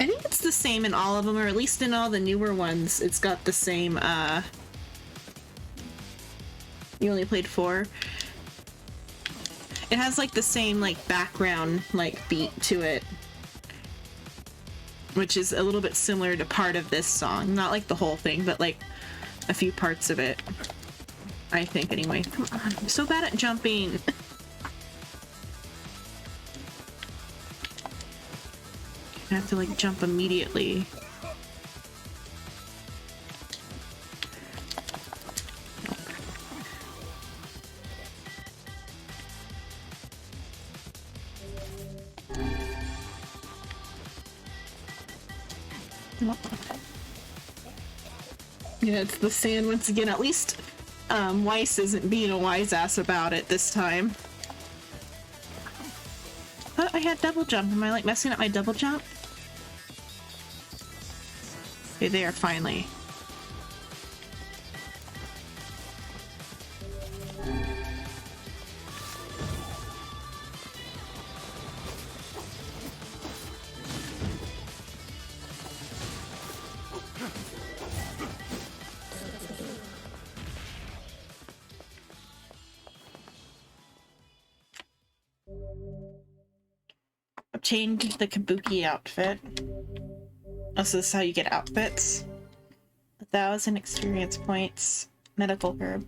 I think it's the same in all of them, or at least in all the newer ones. It's got the same, You only played 4? It has, like, the same, like, background, like, beat to it. Which is a little bit similar to part of this song. Not, like, the whole thing, but, like, a few parts of it. I think, anyway. Come on, I'm so bad at jumping. I have to, like, jump immediately. Yeah, it's the sand once again. At least Weiss isn't being a wise ass about it this time. Oh, I had double jump. Am I like messing up my double jump? Okay, there, finally. Obtained the Kabuki outfit. Also, this is how you get outfits. 1,000 experience points. Medical herb.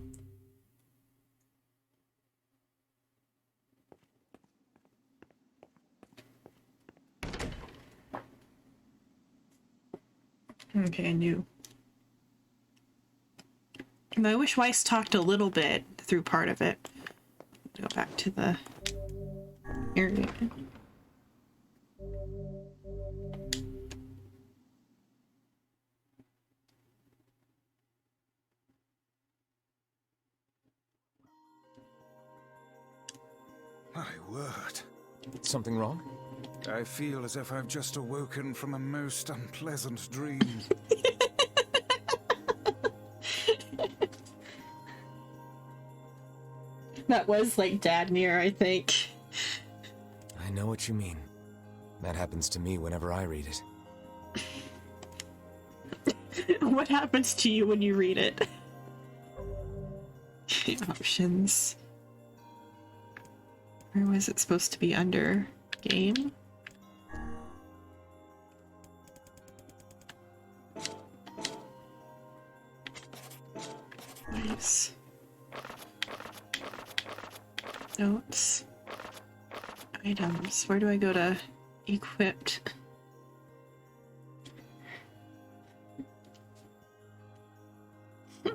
Okay, I knew. I wish Weiss talked a little bit through part of it. Go back to the area. My word. Something wrong? I feel as if I've just awoken from a most unpleasant dream. That was like Dad NieR, I think. I know what you mean. That happens to me whenever I read it. What happens to you when you read it? Options. Where was it supposed to be? Under game? Nice. Notes. Items. Where do I go to equipped?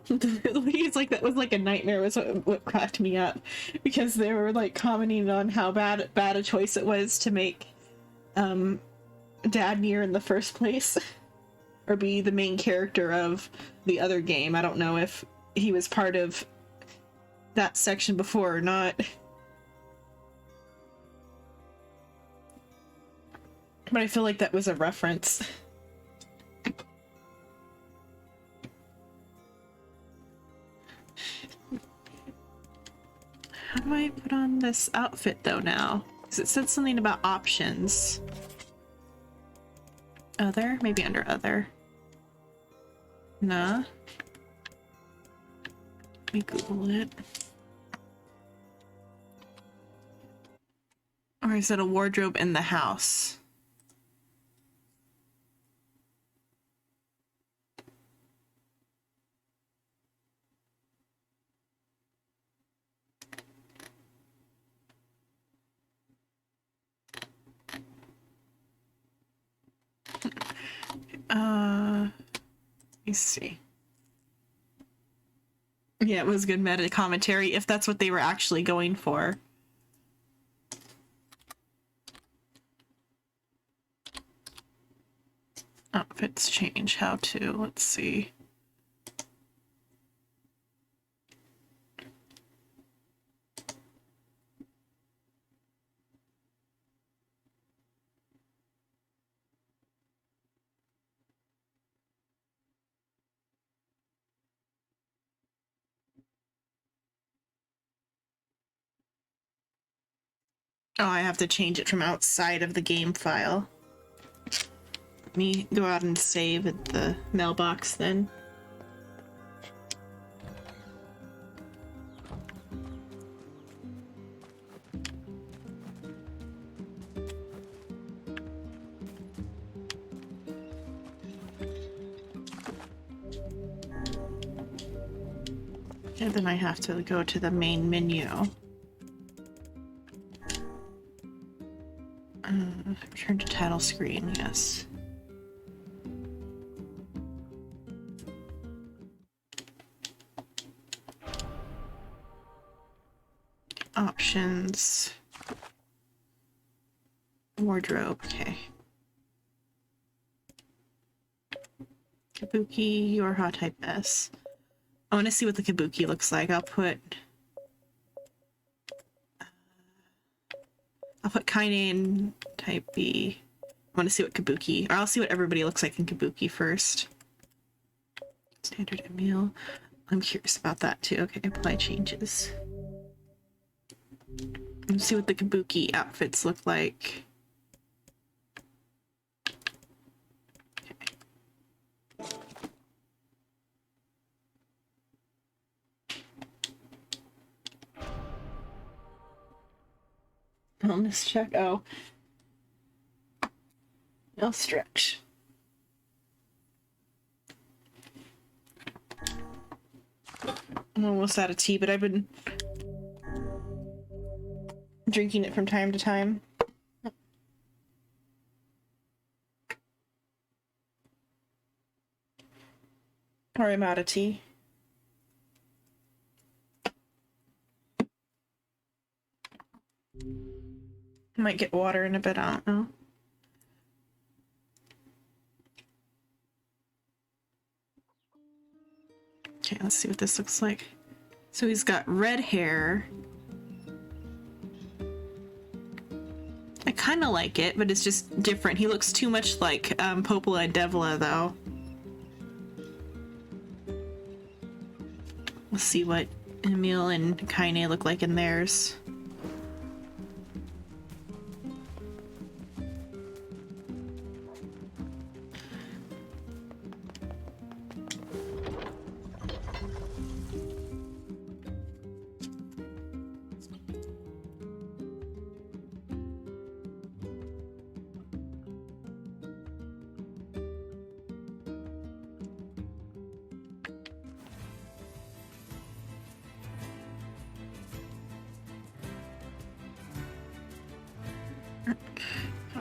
The way it's like that was like a nightmare was what cracked me up, because they were like commenting on how bad a choice it was to make Dad NieR in the first place, or be the main character of the other game. I don't know if he was part of that section before or not, but I feel like that was a reference. How do I put on this outfit though now? Because it said something about options. Other? Maybe under other. Nah. Let me Google it. Or is it a wardrobe in the house? Let me see. Yeah, it was good meta commentary if that's what they were actually going for. Outfits change. How to? Let's see. Oh, I have to change it from outside of the game file. Let me go out and save at the mailbox then. And then I have to go to the main menu. Return to title screen, yes. Options. Wardrobe, okay. Kabuki or hot type S. I want to see what the Kabuki looks like. I'll put Kaine in type B. I want to see what Kabuki, or I'll see what everybody looks like in Kabuki first. Standard Emil. I'm curious about that too. Okay, apply changes. Let's see what the Kabuki outfits look like. Wellness check. Oh. I'll stretch. I'm almost out of tea, but I've been drinking it from time to time. Or I'm out of tea. Might get water in a bit, I don't know. Okay, let's see what this looks like. So he's got red hair. I kind of like it, but it's just different. He looks too much like Popola and Devla, though. Let's see what Emil and Kaine look like in theirs.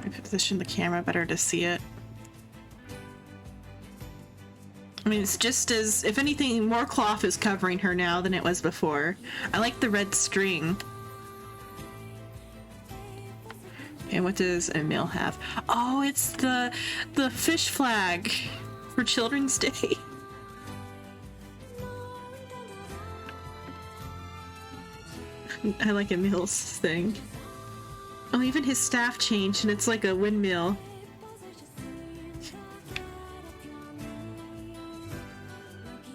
I position the camera better to see it. I mean, it's just as, if anything, more cloth is covering her now than it was before. I like the red string. And what does Emil have? Oh, it's the fish flag for Children's Day. I like Emil's thing. Oh, even his staff changed, and it's like a windmill.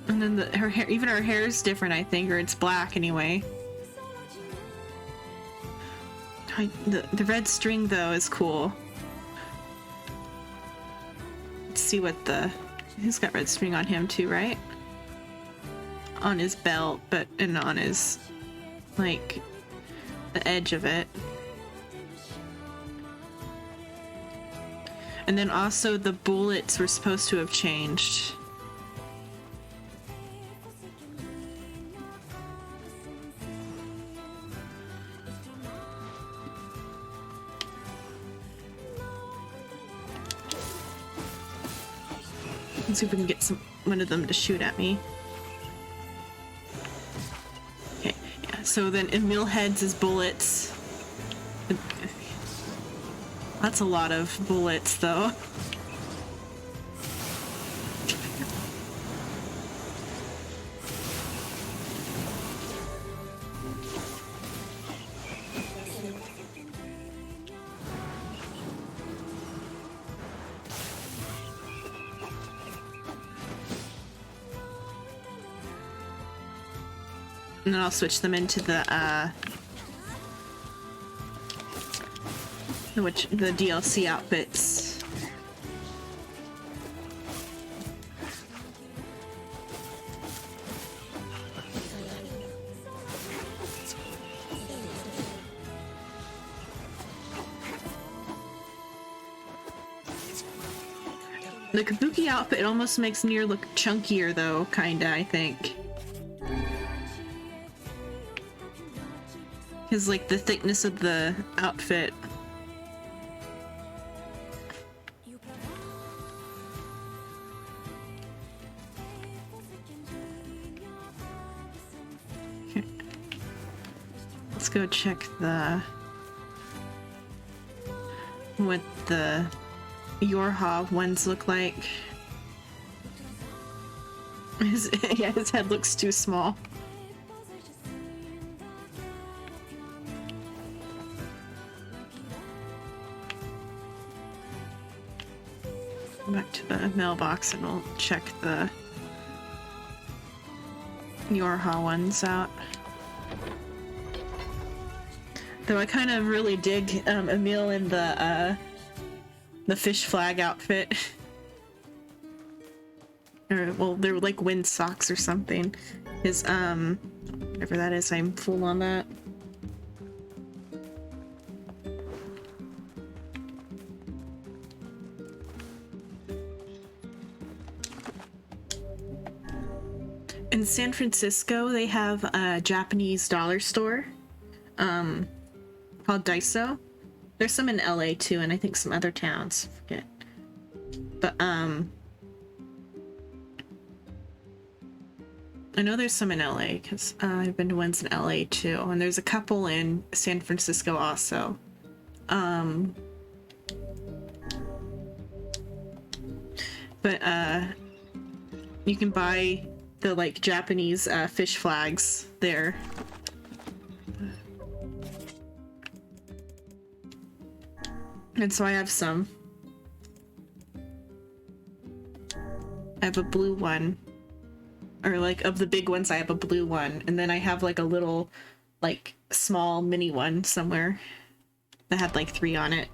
And then her hair, even her hair is different, I think, or it's black anyway. The red string, though, is cool. Let's see what he's got red string on him too, right? On his belt, and on his, like, the edge of it. And then also the bullets were supposed to have changed. Let's see if we can get one of them to shoot at me. Okay, yeah. So then Emil heads his bullets. That's a lot of bullets, though. And then I'll switch them into the DLC outfits. The Kabuki outfit almost makes NieR look chunkier though, kinda, I think. Because, like, the thickness of the outfit. Okay. Let's go check what the Yorha ones look like. His head looks too small. Back to the mailbox and we'll check the Yorha ones out. Though I kind of really dig Emil in the fish flag outfit. Or, well, they're like wind socks or something. His whatever that is, I'm full on that. In San Francisco, they have a Japanese dollar store called Daiso. There's some in LA too, and I think some other towns. I forget. But I know there's some in LA because I've been to ones in LA too, and there's a couple in San Francisco also. But you can buy the like Japanese fish flags there. And so I have some. I have a blue one. Or like of the big ones I have a blue one, and then I have like a little like small mini one somewhere that had like 3 on it.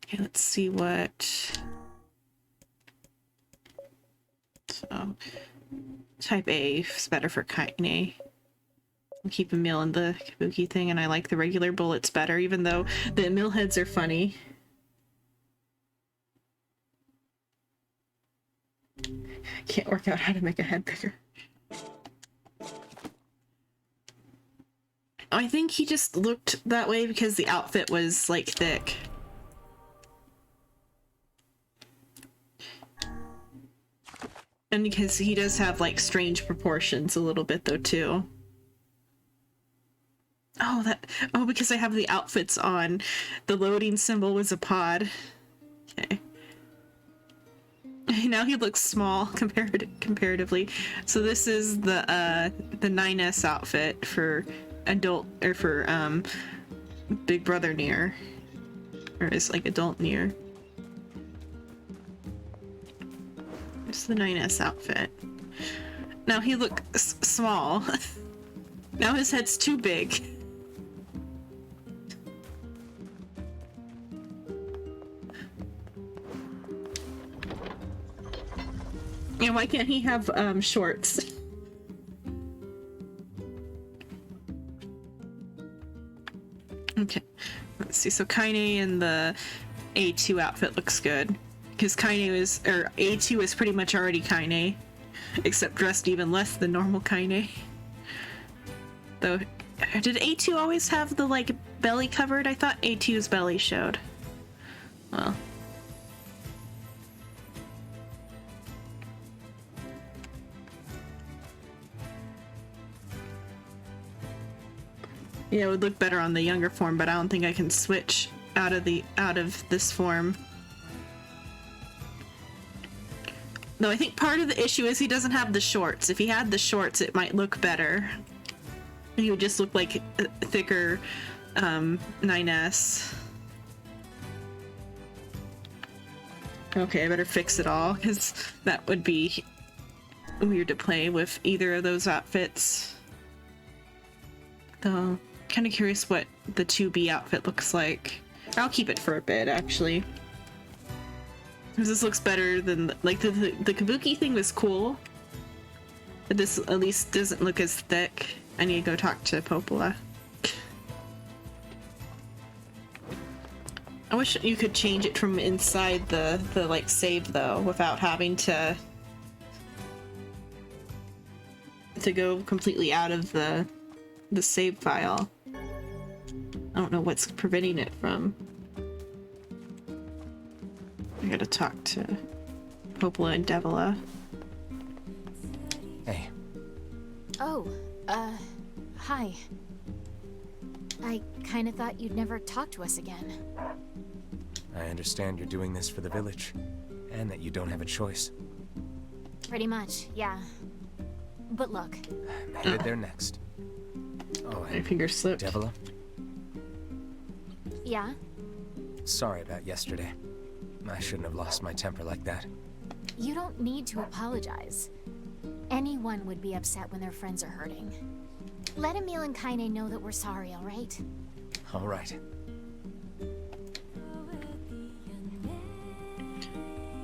Okay, let's see what. So, type A is better for Kaine. I'll keep Emil in the Kabuki thing, and I like the regular bullets better, even though the Emil heads are funny. I can't work out how to make a head bigger. I think he just looked that way because the outfit was like thick. And because he does have like strange proportions a little bit though too. Oh, because I have the outfits on. The loading symbol was a pod. Okay. Now he looks small comparatively. So this is the 9S outfit for adult, or for Big Brother NieR. Or is like adult NieR. It's the 9S outfit. Now he looks small. Now his head's too big. And why can't he have shorts? Okay, let's see. So Kaine in the A2 outfit looks good. Because A2 is pretty much already Kaine, except dressed even less than normal Kaine. Though, did A2 always have the like belly covered? I thought A2's belly showed. Well, Yeah, it would look better on the younger form, but I don't think I can switch out of this form. Though I think part of the issue is he doesn't have the shorts. If he had the shorts, it might look better. He would just look like a thicker 9S. Okay, I better fix it all, because that would be weird to play with either of those outfits. Though, kind of curious what the 2B outfit looks like. I'll keep it for a bit, actually. Because this looks better than, like, the kabuki thing was cool. But this at least doesn't look as thick. I need to go talk to Popola. I wish you could change it from inside the like save though, without having to go completely out of the save file. I don't know what's preventing it from. I gotta talk to Popola and Devila. Hey. Oh, hi. I kinda thought you'd never talk to us again. I understand you're doing this for the village, and that you don't have a choice. Pretty much, yeah. But look. I'm headed there next. Oh, my finger slipped. Devila? Yeah? Sorry about yesterday. I shouldn't have lost my temper like that. You don't need to apologize. Anyone would be upset when their friends are hurting. Let Emil and Kaine know that we're sorry, alright? Alright.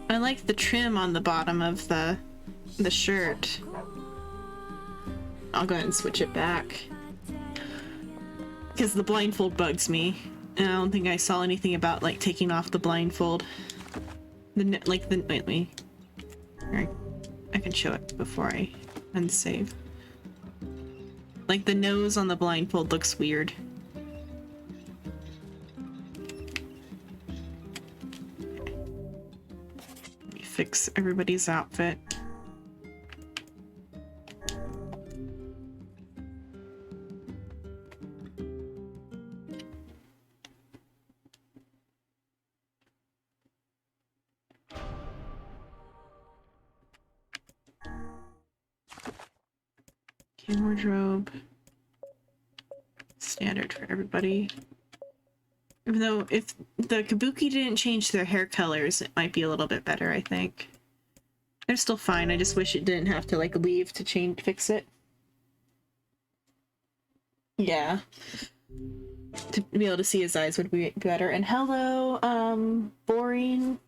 I like the trim on the bottom of the shirt. I'll go ahead and switch it back. Because the blindfold bugs me. And I don't think I saw anything about, like, taking off the blindfold. Wait. Alright. I can show it before I unsave. Like, the nose on the blindfold looks weird. Let me fix everybody's outfit. Okay, wardrobe. Standard for everybody. Even though if the kabuki didn't change their hair colors, it might be a little bit better, I think. They're still fine, I just wish it didn't have to, like, leave to fix it. Yeah. To be able to see his eyes would be better. And hello, boring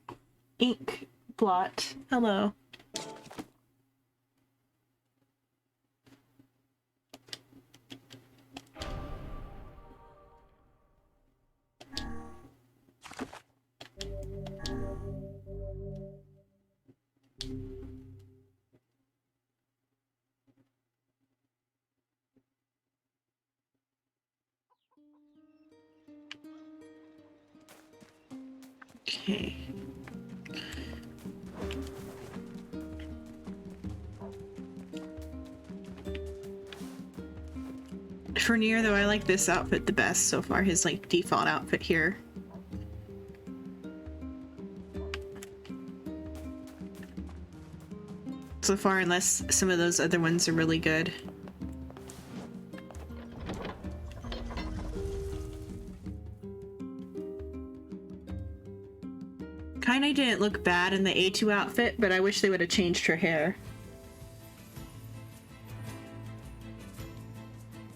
ink blot. Hello. Okay. For NieR, though, I like this outfit the best so far, his, like, default outfit here. So far, unless some of those other ones are really good. Kinda didn't look bad in the A2 outfit, but I wish they would have changed her hair.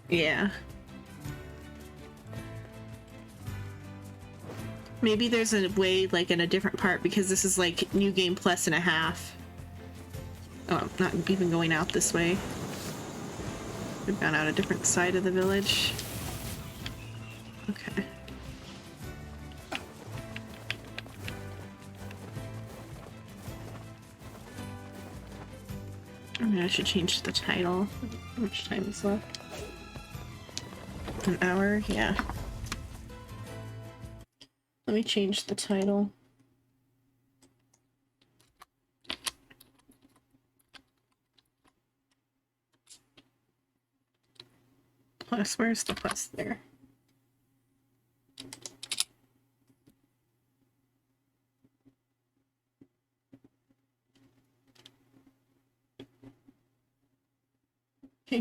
Yeah. Maybe there's a way, like, in a different part, because this is, like, New Game Plus and a half. Oh, I'm not even going out this way. We've gone out a different side of the village. Okay. I mean, I should change the title. How much time is left? An hour? Yeah. Let me change the title. quest? Where's the quest there?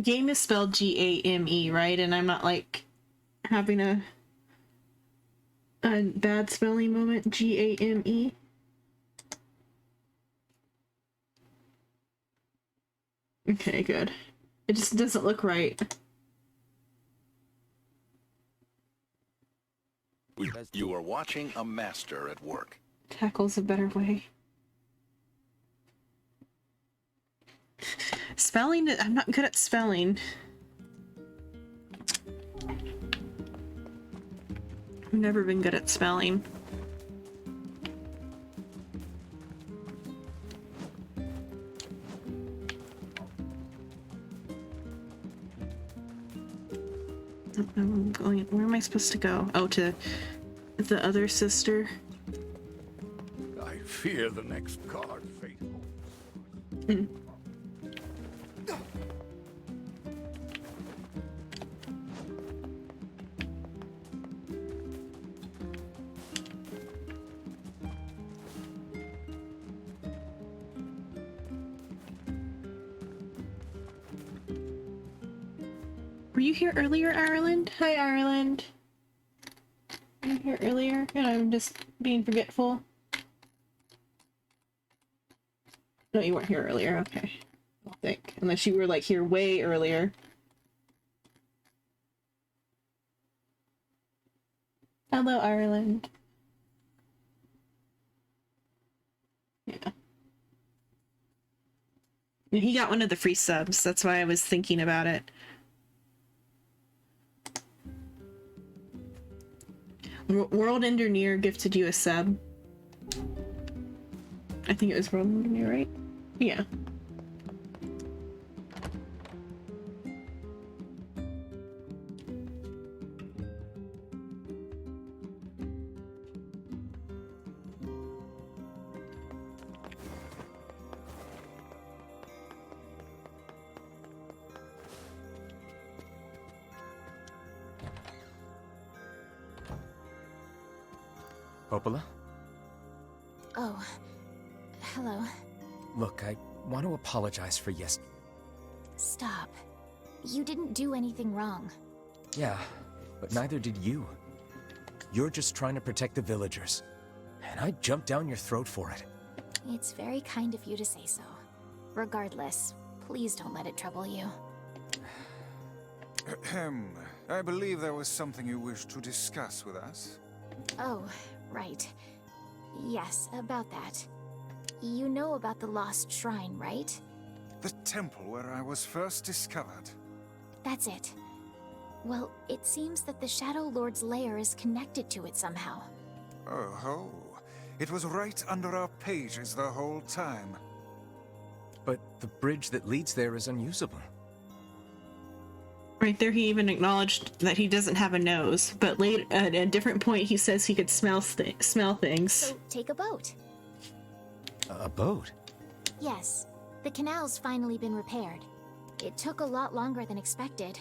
Game is spelled G-A-M-E, right? And I'm not like having a bad spelling moment. G-A-M-E. Okay, good. It just doesn't look right. You are watching a master at work. Tackle's a better way. Spelling, I'm not good at spelling. I've never been good at spelling. I'm going, where am I supposed to go? Oh, to the other sister. I fear the next card fate. Were you here earlier, Ireland? Hi, Ireland. Were you here earlier? And I'm just being forgetful. No, you weren't here earlier. Okay. I think. Unless you were like here way earlier. Hello, Ireland. Yeah. He got one of the free subs. That's why I was thinking about it. World Ender NieR gifted you a sub. I think it was World Ender NieR, right? Yeah. Popola? Oh, hello. Look, I want to apologize for Stop. You didn't do anything wrong. Yeah, but neither did you. You're just trying to protect the villagers. And I jumped down your throat for it. It's very kind of you to say so. Regardless, please don't let it trouble you. Ahem. I believe there was something you wished to discuss with us. Oh, right. Yes, about that. You know about the lost shrine, right? The temple where I was first discovered. That's it. Well, it seems that the Shadow Lord's lair is connected to it somehow. Oh ho. It was right under our pages the whole time. But the bridge that leads there is unusable. Right there, he even acknowledged that he doesn't have a nose, but later, at a different point, he says he could smell things. So, take a boat. A boat? Yes. The canal's finally been repaired. It took a lot longer than expected,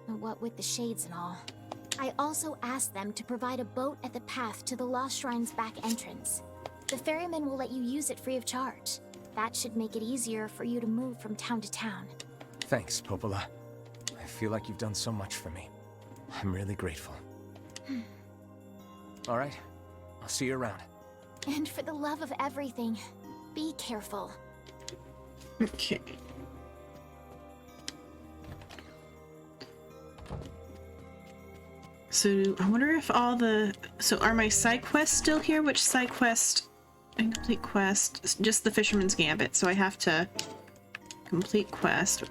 what with the shades and all. I also asked them to provide a boat at the path to the Lost Shrine's back entrance. The ferryman will let you use it free of charge. That should make it easier for you to move from town to town. Thanks, Popola. I feel like you've done so much for me. I'm really grateful. All right, I'll see you around. And for the love of everything, be careful. Okay. So, I wonder if all the... So, are my side quests still here? Which side quest? Incomplete quest. Just the Fisherman's Gambit, so I have to... Complete quest.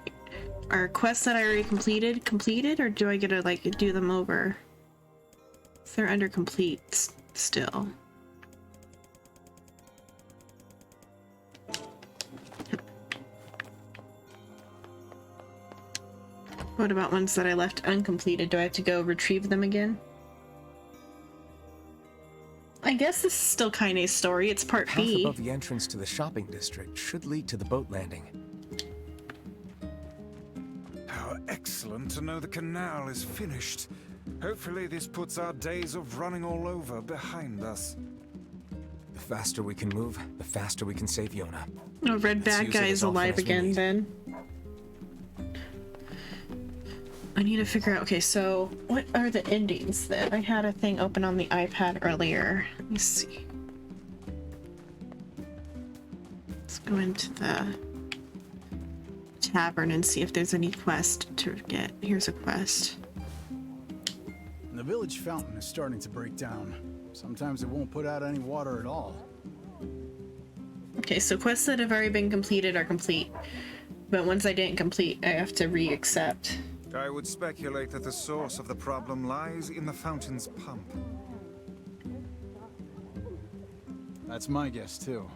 Are quests that I already completed, or do I get to, like, do them over? If they're under complete still. What about ones that I left uncompleted? Do I have to go retrieve them again? I guess this is still Kaine's story. It's part Path B. above the entrance to the shopping district should lead to the boat landing. Our excellent to know the canal is finished. Hopefully this puts our days of running all over behind us. The faster we can move, the faster we can save Yona. Oh, red Let's bad use it guy as is often alive as we again need. then. I need to figure out, okay, so what are the endings then? I had a thing open on the iPad earlier. Let me see. Let's go into the tavern and see if there's any quest to get. Here's a quest. The village fountain is starting to break down. Sometimes it won't put out any water at all. Okay, so quests that have already been completed are complete. But ones I didn't complete, I have to re-accept. I would speculate that the source of the problem lies in the fountain's pump. That's my guess, too.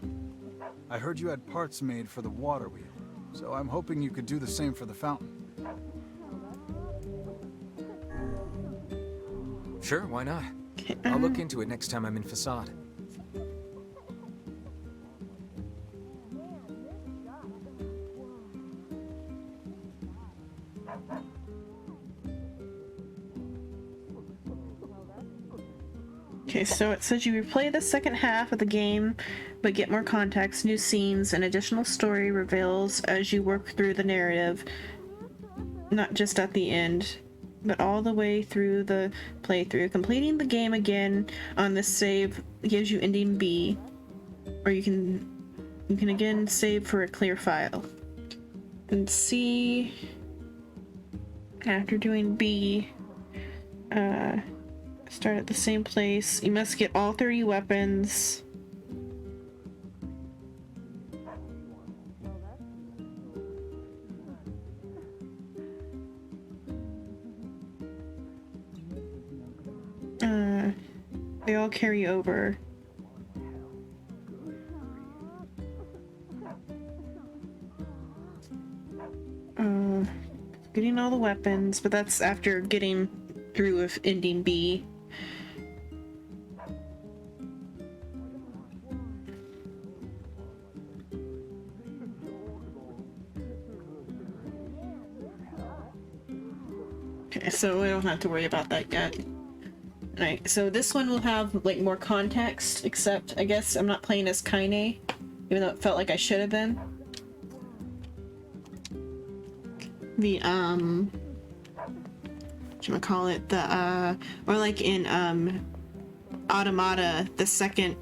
I heard you had parts made for the water wheel, so I'm hoping you could do the same for the fountain. Sure, why not? I'll look into it next time I'm in Facade. Okay, so it says you replay the second half of the game, but get more context, new scenes, and additional story reveals as you work through the narrative, not just at the end, but all the way through the playthrough. Completing the game again on this save gives you ending B, or you can again save for a clear file. And C, after doing B, start at the same place. You must get all 30 weapons. They all carry over. Getting all the weapons, but that's after getting through with ending B. Okay, so I don't have to worry about that yet. Alright, so this one will have like more context, except I guess I'm not playing as Kaine, even though it felt like I should have been. The whatchamacallit, the or like in Automata, the second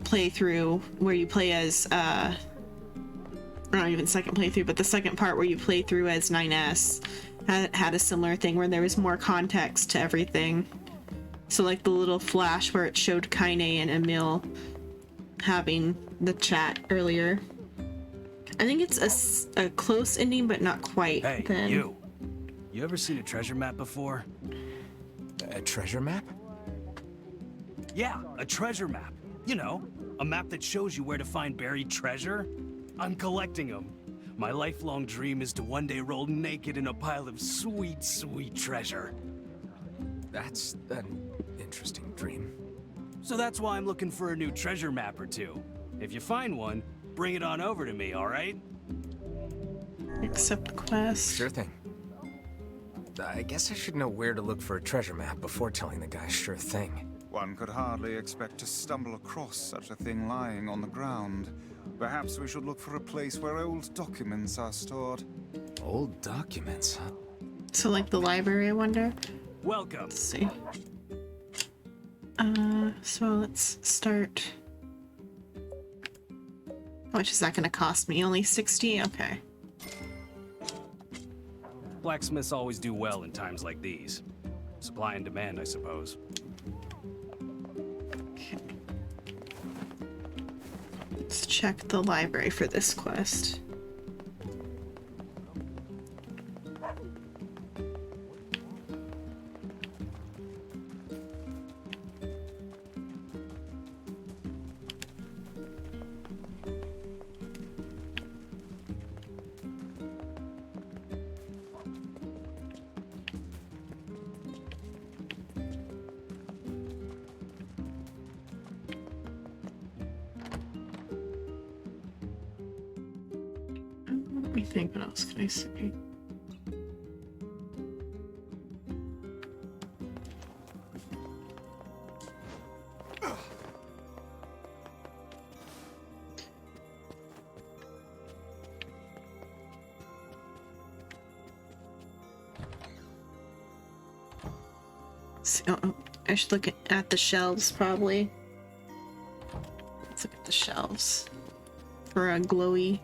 playthrough where you play as or not even second playthrough, but the second part where you play through as 9S had a similar thing where there was more context to everything. So like the little flash where it showed Kaine and Emil having the chat earlier. I think it's a close ending, but not quite. Hey, then. you ever seen a treasure map before? A treasure map? Yeah, a treasure map. You know, a map that shows you where to find buried treasure. I'm collecting them. My lifelong dream is to one day roll naked in a pile of sweet, sweet treasure. That's an interesting dream. So that's why I'm looking for a new treasure map or two. If you find one, bring it on over to me, all right? Accept quest. Sure thing. I guess I should know where to look for a treasure map before telling the guy sure thing. One could hardly expect to stumble across such a thing lying on the ground. Perhaps we should look for a place where old documents are stored. Old documents, huh? So like the library, I wonder? Welcome. Let's see. So let's start. How much is that gonna cost me? Only 60? Okay. Blacksmiths always do well in times like these. Supply and demand, I suppose. Okay. Let's check the library for this quest. Let me think, what else can I say? Oh, I should look at the shelves, probably. Let's look at the shelves for a glowy.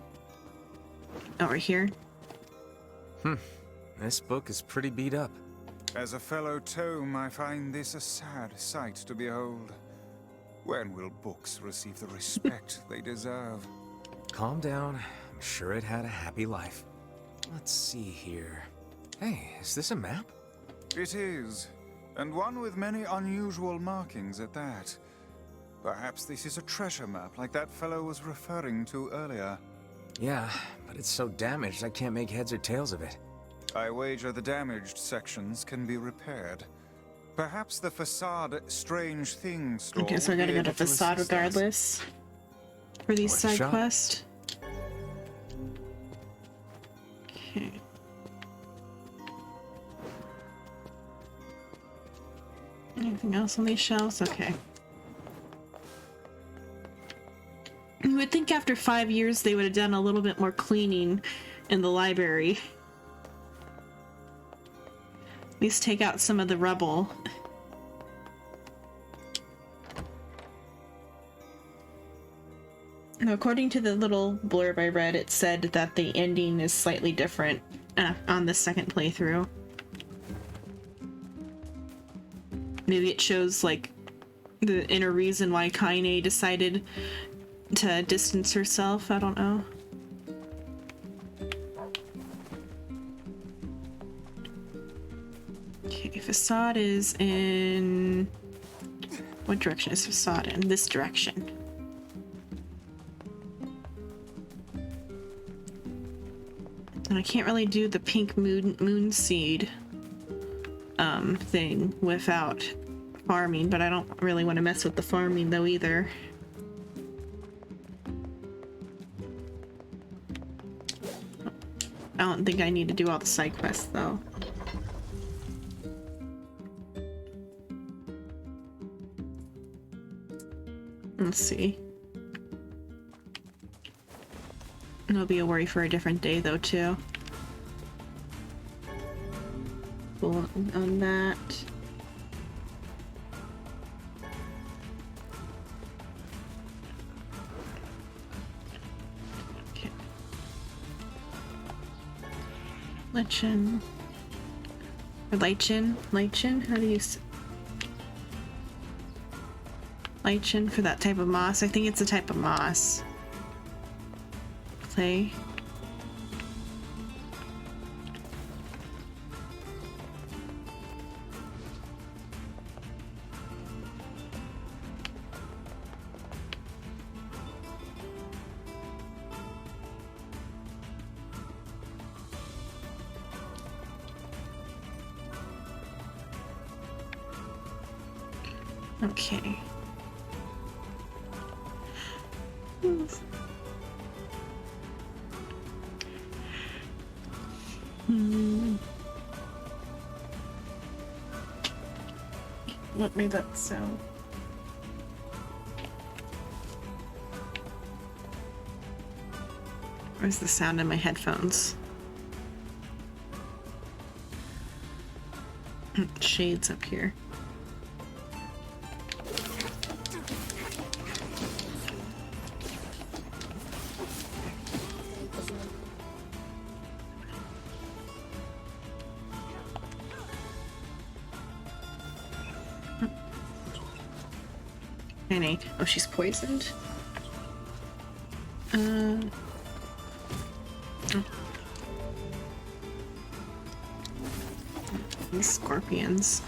Oh, right here. This book is pretty beat up. As a fellow tome, I find this a sad sight to behold. When will books receive the respect they deserve? Calm down. I'm sure it had a happy life. Let's see here. Hey, is this a map? It is, and one with many unusual markings at that. Perhaps this is a treasure map like that fellow was referring to earlier. Yeah, but it's so damaged I can't make heads or tails of it. I wager the damaged sections can be repaired. Perhaps the facade Strange Things store. Okay, so I gotta go to facade regardless for these side quests. Okay. Anything else on these shelves? Okay. You would think after 5 years they would have done a little bit more cleaning in the library. At least take out some of the rubble. Now, according to the little blurb I read, it said that the ending is slightly different on the second playthrough. Maybe it shows like the inner reason why Kaine decided to distance herself. I don't know. Okay, facade is in... What direction is facade in? This direction. And I can't really do the pink moon seed thing without farming, but I don't really want to mess with the farming though either. I don't think I need to do all the side quests though. Let's see. It'll be a worry for a different day though too. Cool on that. Okay. Lichen. Or lichen? Lichen? How do you lichen for that type of moss? I think it's a type of moss. Clay. Okay. What made that sound? Where's the sound in my headphones? Shades up here. Oh, she's poisoned. Oh. These scorpions.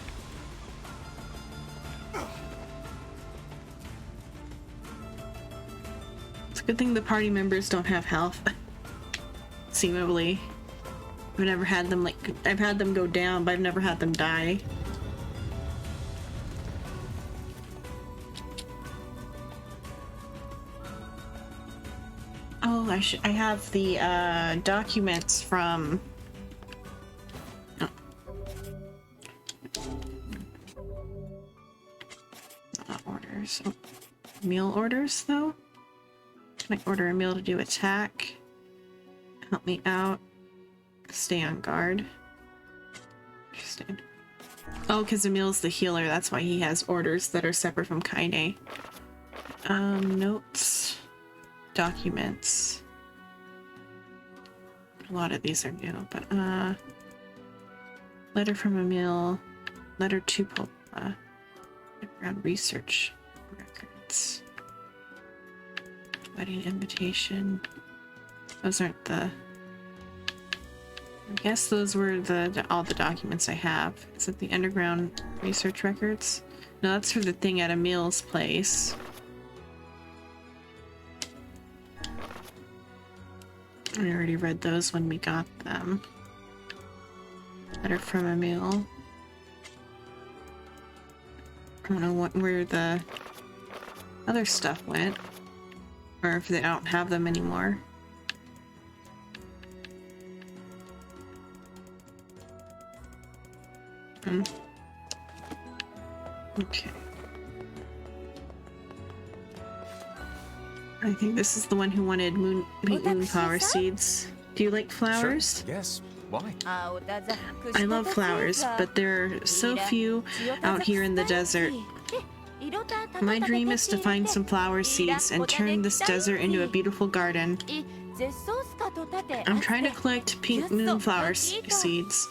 It's a good thing the party members don't have health. Seemingly. I've never had them I've had them go down, but I've never had them die. Oh, Oh, I have the documents from. Oh. Not orders. Oh. Meal orders though. Can I order a meal to do attack? Help me out. Stay on guard. Interesting. Oh, because Emil's the healer, that's why he has orders that are separate from Kaine. Notes. Documents. A lot of these are new, but letter from Emil. Letter to Pola. Background research records. Wedding invitation. Those aren't the... I guess those were all the documents I have. Is it the underground research records? No, that's for the thing at Emil's place. I already read those when we got them. Letter from Emil. I don't know where the other stuff went. Or if they don't have them anymore. Okay. I think this is the one who wanted moonflower seeds. Do you like flowers? Sure, yes. Why? I love flowers, but there are so few out here in the desert. My dream is to find some flower seeds and turn this desert into a beautiful garden. I'm trying to collect pink moonflower seeds.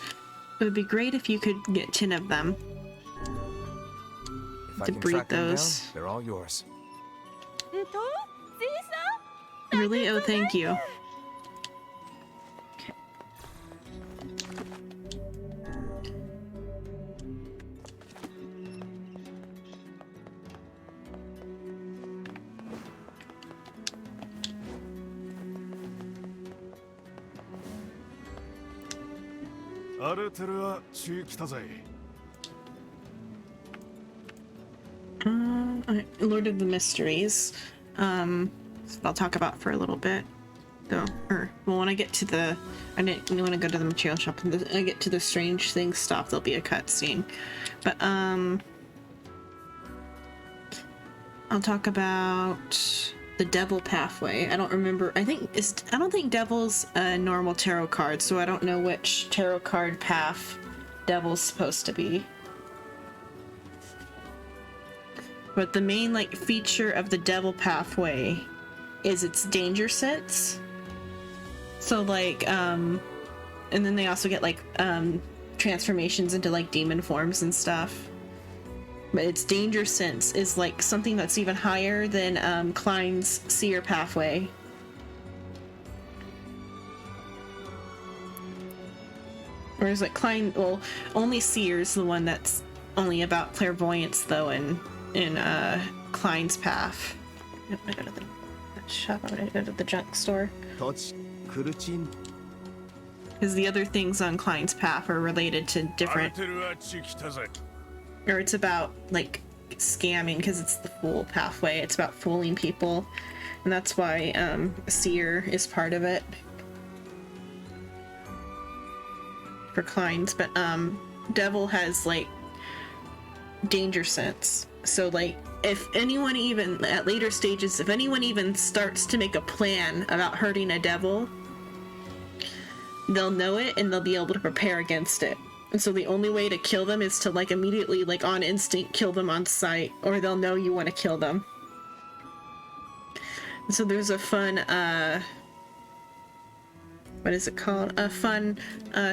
It would be great if you could get 10 of them. If I to can breed track them those. down, they're all yours. Really? Oh, thank you. Okay. Lord of the Mysteries. I'll talk about for a little bit, though. Well, when I get to the, I didn't want to go to the material shop. When I get to the strange things stuff, there'll be a cutscene. But I'll talk about the Devil Pathway. I don't remember. I don't think Devil's a normal tarot card, so I don't know which tarot card path Devil's supposed to be. But the main feature of the Devil Pathway is its danger sense. So and then they also get transformations into demon forms and stuff. But its danger sense is something that's even higher than Klein's seer pathway. Whereas Klein, well, only seer's the one that's only about clairvoyance though in Klein's path. I'm gonna go to the shop. I'm gonna go to the junk store. Because the other things on Klein's path are related to different, or it's about scamming because it's the fool pathway. It's about fooling people, and that's why seer is part of it for Klein's. But Devil has danger sense. So if anyone even at later stages, if anyone even starts to make a plan about hurting a devil, they'll know it and they'll be able to prepare against it. And so the only way to kill them is to immediately on instinct kill them on sight, or they'll know you want to kill them. And so there's a fun what is it called? A fun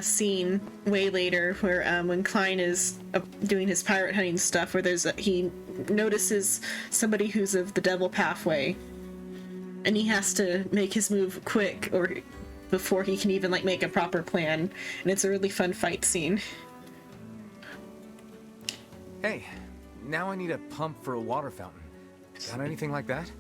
scene way later where when Klein is doing his pirate hunting stuff, where he notices somebody who's of the Devil Pathway, and he has to make his move quick or before he can even make a proper plan, and it's a really fun fight scene. Hey, now I need a pump for a water fountain. Got anything like that?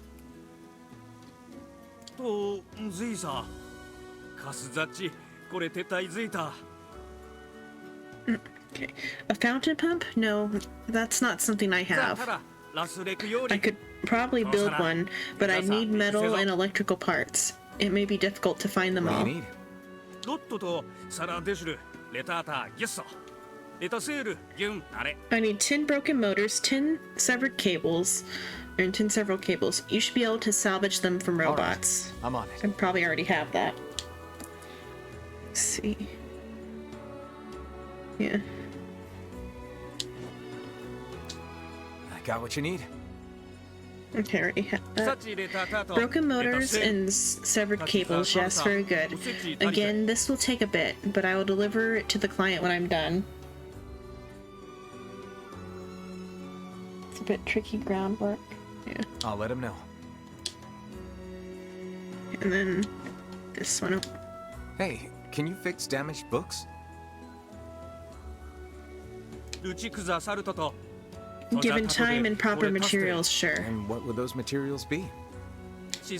Okay. A fountain pump? No, that's not something I have. I could probably build one, but I'd need metal and electrical parts. it may be difficult to find them What all. do you need? ロットとサラデシュル、レタータギュッソ、レタセール、ギュン、あれ。 I need 10 broken motors, 10 severed cables, and 10 several cables. You should be able to salvage them from robots. I'm on it. I probably already have that. Let's see. Yeah. I got what you need. Okay, I already have that. Broken motors and severed cables, yes, very good. Again, this will take a bit, but I will deliver it to the client when I'm done. It's a bit tricky groundwork. Yeah. I'll let him know. And then this one. Hey, can you fix damaged books? ルチクザサルトと Given time and proper materials, sure. And what would those materials be? To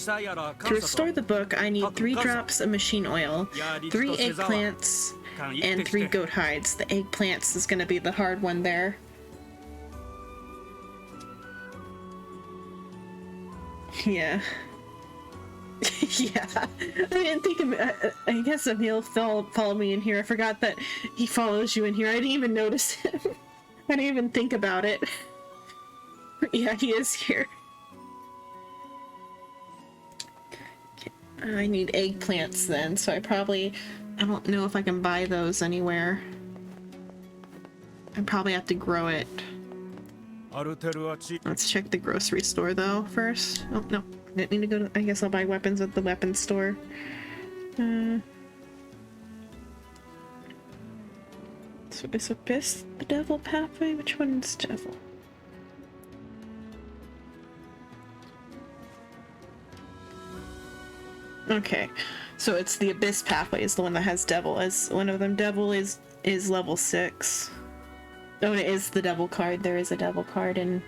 restore the book, I need 3 drops of machine oil, 3 eggplants, and 3 goat hides. The eggplants is going to be the hard one there. Yeah. Yeah. I didn't think of it. I guess Emil followed me in here. I forgot that he follows you in here. I didn't even notice him. I didn't even think about it. Yeah, he is here. Okay. I need eggplants then, so I don't know if I can buy those anywhere. I probably have to grow it. Let's check the grocery store though first. Oh no, didn't need to go to, I guess I'll buy weapons at the weapons store. So is Abyss the devil pathway? Which one's devil? Okay, so it's the Abyss pathway is the one that has devil. As one of them, devil is level 6. Oh, it is the devil card. There is a devil card in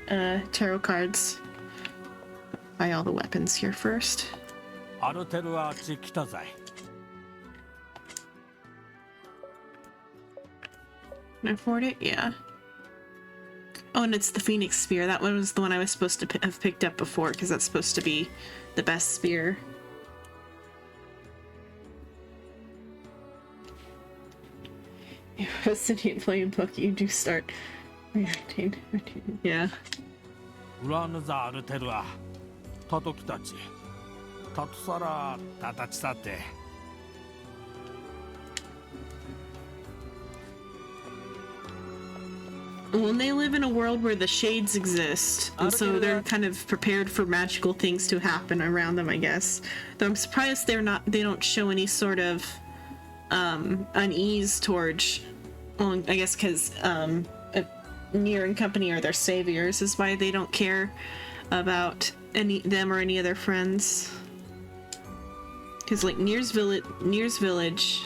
tarot cards. Buy all the weapons here first. Can I afford it? Yeah. Oh, and it's the Phoenix Spear. That one was the one I was supposed to have picked up before, because that's supposed to be the best spear. If it's a neat playing book, you do start reacting. Yeah. Well, they live in a world where the shades exist, and so they're kind of prepared for magical things to happen around them, I guess. Though I'm surprised they don't show any sort of unease towards, well, I guess because NieR and company are their saviors, is why they don't care about them or any of their friends. Because like NieR's village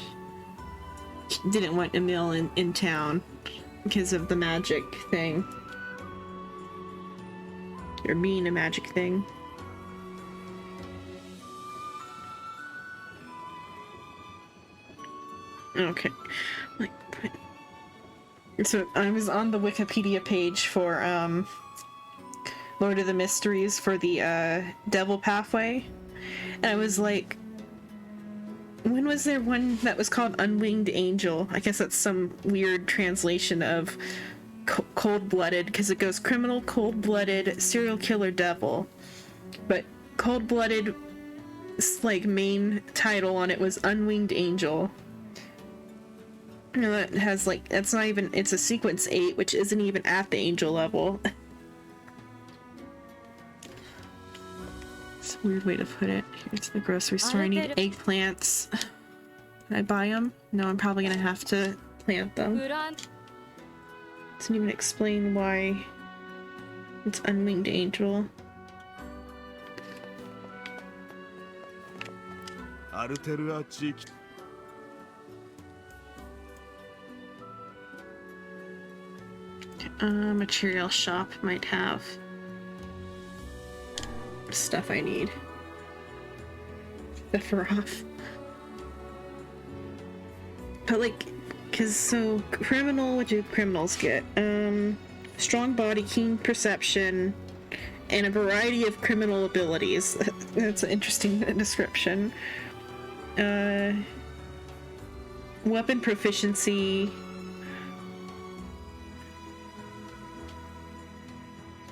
didn't want Emil in town because of the magic thing, or being a magic thing. Okay. So I was on the Wikipedia page for Lord of the Mysteries for the Devil Pathway, and I was like, when was there one that was called Unwinged Angel? I guess that's some weird translation of cold-blooded, because it goes criminal, cold-blooded, serial killer, devil. But cold-blooded, like, main title on it was Unwinged Angel. You know, that has, like, that's not even, it's a sequence 8, which isn't even at the angel level. It's a weird way to put it. Here's the grocery store. I need eggplants. Can I buy them? No, I'm probably gonna have to plant them. Doesn't even explain why it's Unwinged Angel. Material shop might have stuff I need. The Faroth. But like, cause so criminal, what do criminals get? Strong body, keen perception, and a variety of criminal abilities. That's an interesting description. Weapon proficiency.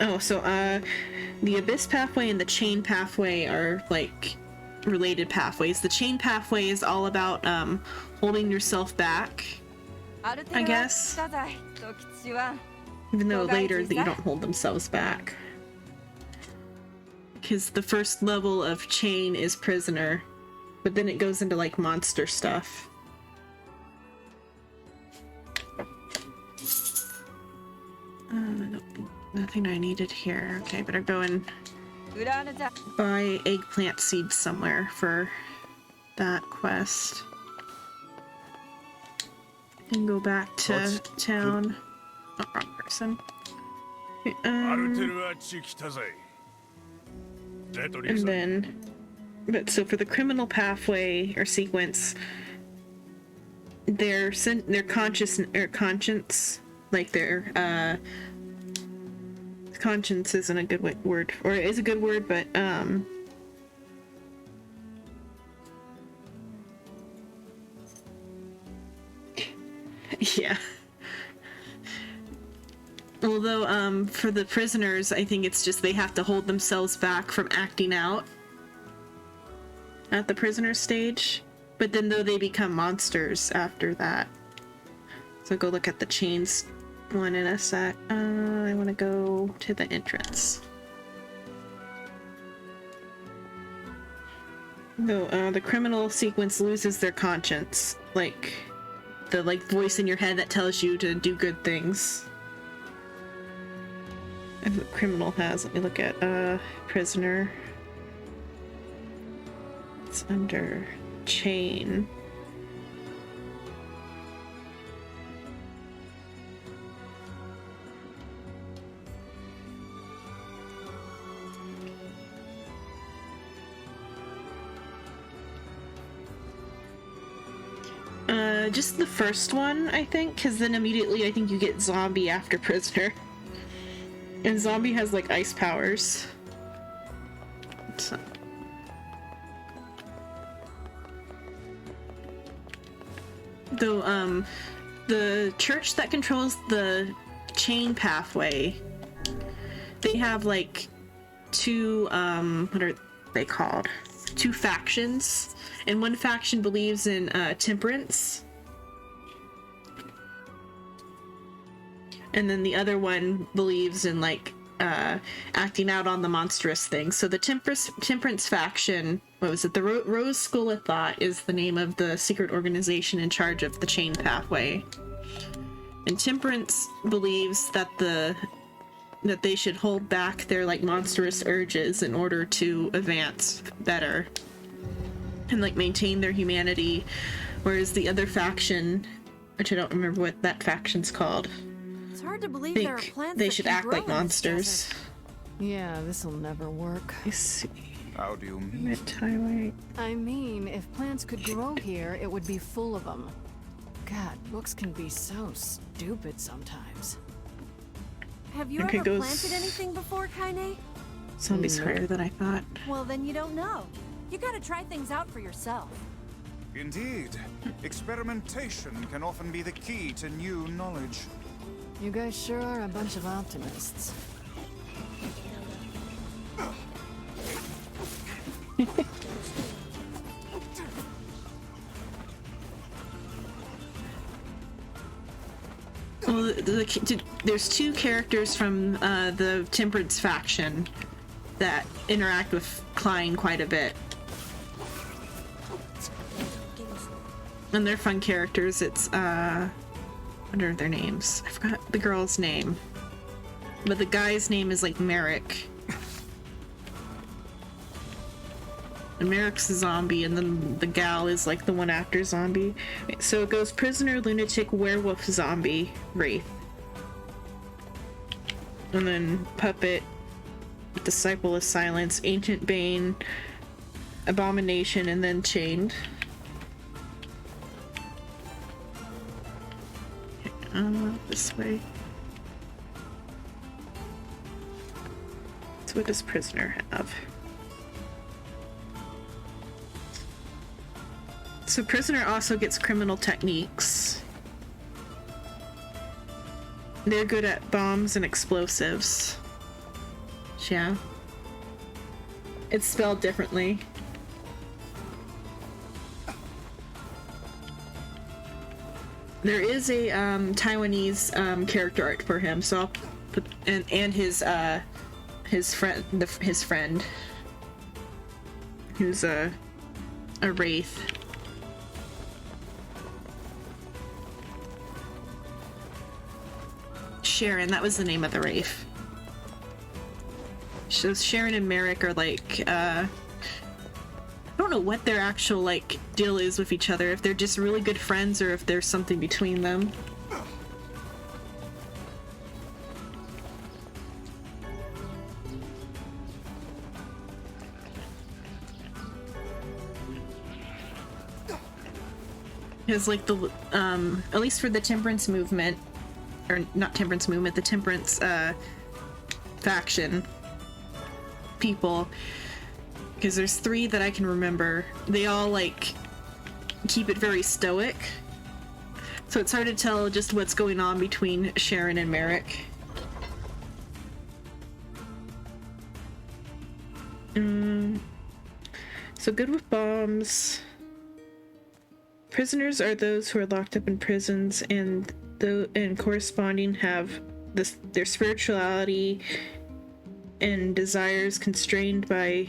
Oh, so the Abyss pathway and the Chain pathway are like related pathways. The Chain pathway is all about holding yourself back, I guess. Even though later that you don't hold themselves back. Because the first level of Chain is prisoner, but then it goes into like monster stuff. Nothing I needed here. Okay, better go and buy eggplant seeds somewhere for that quest. And go back to town. Oh, wrong person. Okay, and then, but so for the criminal pathway or sequence, their conscience, like their conscience isn't a good word, or it is a good word, but yeah. Although for the prisoners, I think it's just they have to hold themselves back from acting out at the prisoner stage, but then though they become monsters after that. So go look at the chains one in a sec. I want to go to the entrance. Though the criminal sequence loses their conscience, like the voice in your head that tells you to do good things. And the criminal has, let me look at prisoner. It's under chain. Just the first one, I think, because then immediately I think you get zombie after prisoner. And zombie has like ice powers. So. Though, the church that controls the chain pathway, they have like two, what are they called? Two factions. And one faction believes in temperance. And then the other one believes in like acting out on the monstrous things. So the temperance faction, what was it? The Rose School of Thought is the name of the secret organization in charge of the chain pathway. And temperance believes that they should hold back their like monstrous urges in order to advance better and like maintain their humanity, whereas the other faction, which I don't remember what that faction's called, it's hard to believe there are plants they that should can act grow like in this monsters. desert. Yeah, this'll never work. I see. How do you mean? Mid-highway. I mean, if plants could grow here, it would be full of them. God, books can be so stupid sometimes. Have you Okay, ever planted anything before, Kaine? Zombie's higher than I thought. Well, then you don't know. You gotta try things out for yourself. Indeed. Experimentation can often be the key to new knowledge. You guys sure are a bunch of optimists. Well, there's two characters from the Temperance faction that interact with Klein quite a bit. And they're fun characters. It's, what are their names? I forgot the girl's name. But the guy's name is like Merrick. And Merrick's a zombie, and then the gal is like the one after zombie. So it goes prisoner, lunatic, werewolf, zombie, wraith. And then puppet, disciple of silence, ancient bane, abomination, and then chained. This way. So what does Prisoner have? So Prisoner also gets criminal techniques. They're good at bombs and explosives. Yeah. It's spelled differently. There is a Taiwanese character art for him, so I'll put and his friend who's a wraith. Sharon, that was the name of the wraith. So Sharon and Merrick are like, I don't know what their actual like deal is with each other, if they're just really good friends or if there's something between them. Because like the at least for the temperance movement, or not temperance movement, the temperance faction people, because there's 3 that I can remember, they all like keep it very stoic, so it's hard to tell just what's going on between Sharon and Merrick. So good with bombs. Prisoners are those who are locked up in prisons and corresponding have their spirituality and desires constrained by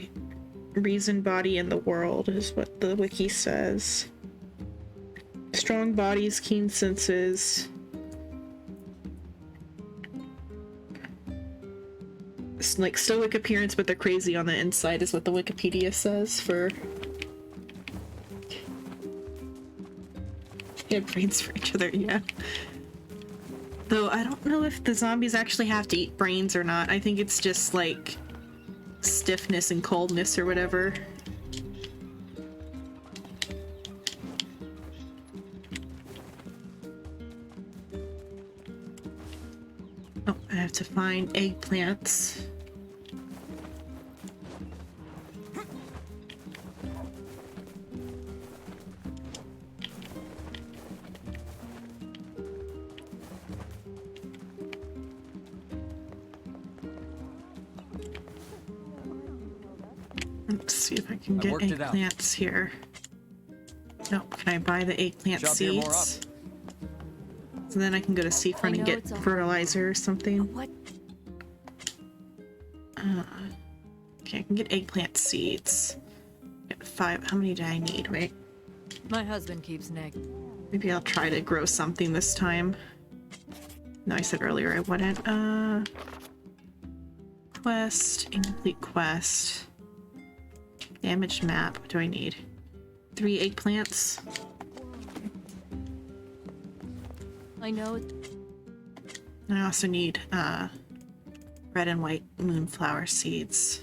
reason, body, and the world, is what the wiki says. Strong bodies, keen senses. It's like stoic appearance, but they're crazy on the inside, is what the Wikipedia says for. Yeah, brains for each other, yeah. Though I don't know if the zombies actually have to eat brains or not. I think it's just like stiffness and coldness or whatever. Oh, I have to find eggplants. Let's see if I can get eggplants here. No, can I buy the eggplant seeds? So then I can go to Seafront and get fertilizer or something. What? Okay, I can get eggplant seeds. Get 5. How many do I need? Wait. My husband keeps nagging. Maybe I'll try to grow something this time. No, I said earlier I wouldn't. Quest, incomplete quest. Damaged map. What do I need? 3 eggplants. I know. I also need red and white moonflower seeds.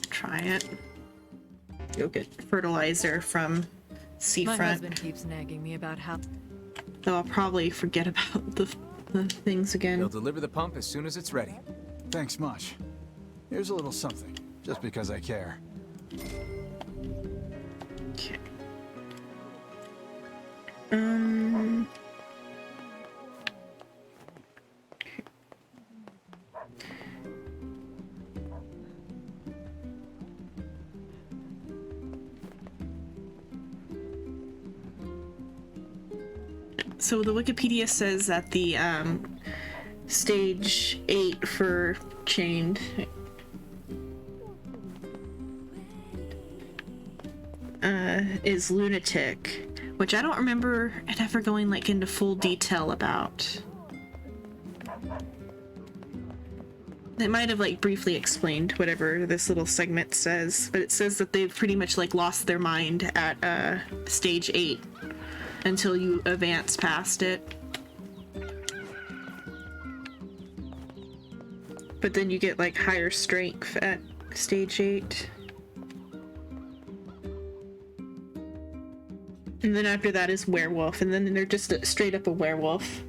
Try it. Go get fertilizer from Seafront. My husband keeps nagging me about how. Though I'll probably forget about the things again. They'll deliver the pump as soon as it's ready. Thanks much. Here's a little something, just because I care. Okay. So the Wikipedia says that the stage 8 for Chained is lunatic, which I don't remember it ever going like into full detail about. It might have like briefly explained whatever this little segment says, but it says that they've pretty much like lost their mind at stage 8 until you advance past it. But then you get like higher strength at stage 8. And then after that is werewolf, and then they're just straight up a werewolf.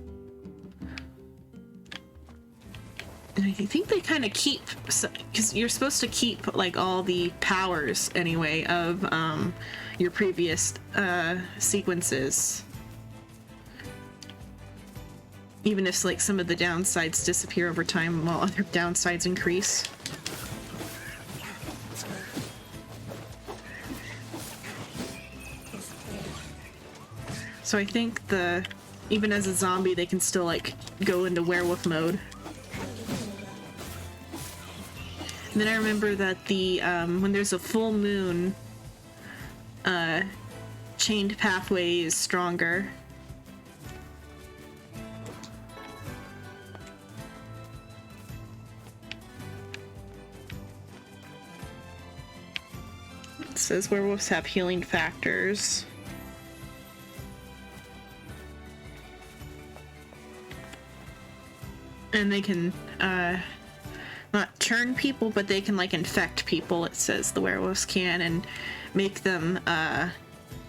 I think they kind of keep, because you're supposed to keep like all the powers anyway of your previous sequences, even if like some of the downsides disappear over time while other downsides increase. So I think even as a zombie, they can still like go into werewolf mode. And then I remember that the when there's a full moon, chained pathway is stronger. It says werewolves have healing factors. And they can not turn people, but they can like infect people, it says the werewolves can, and make them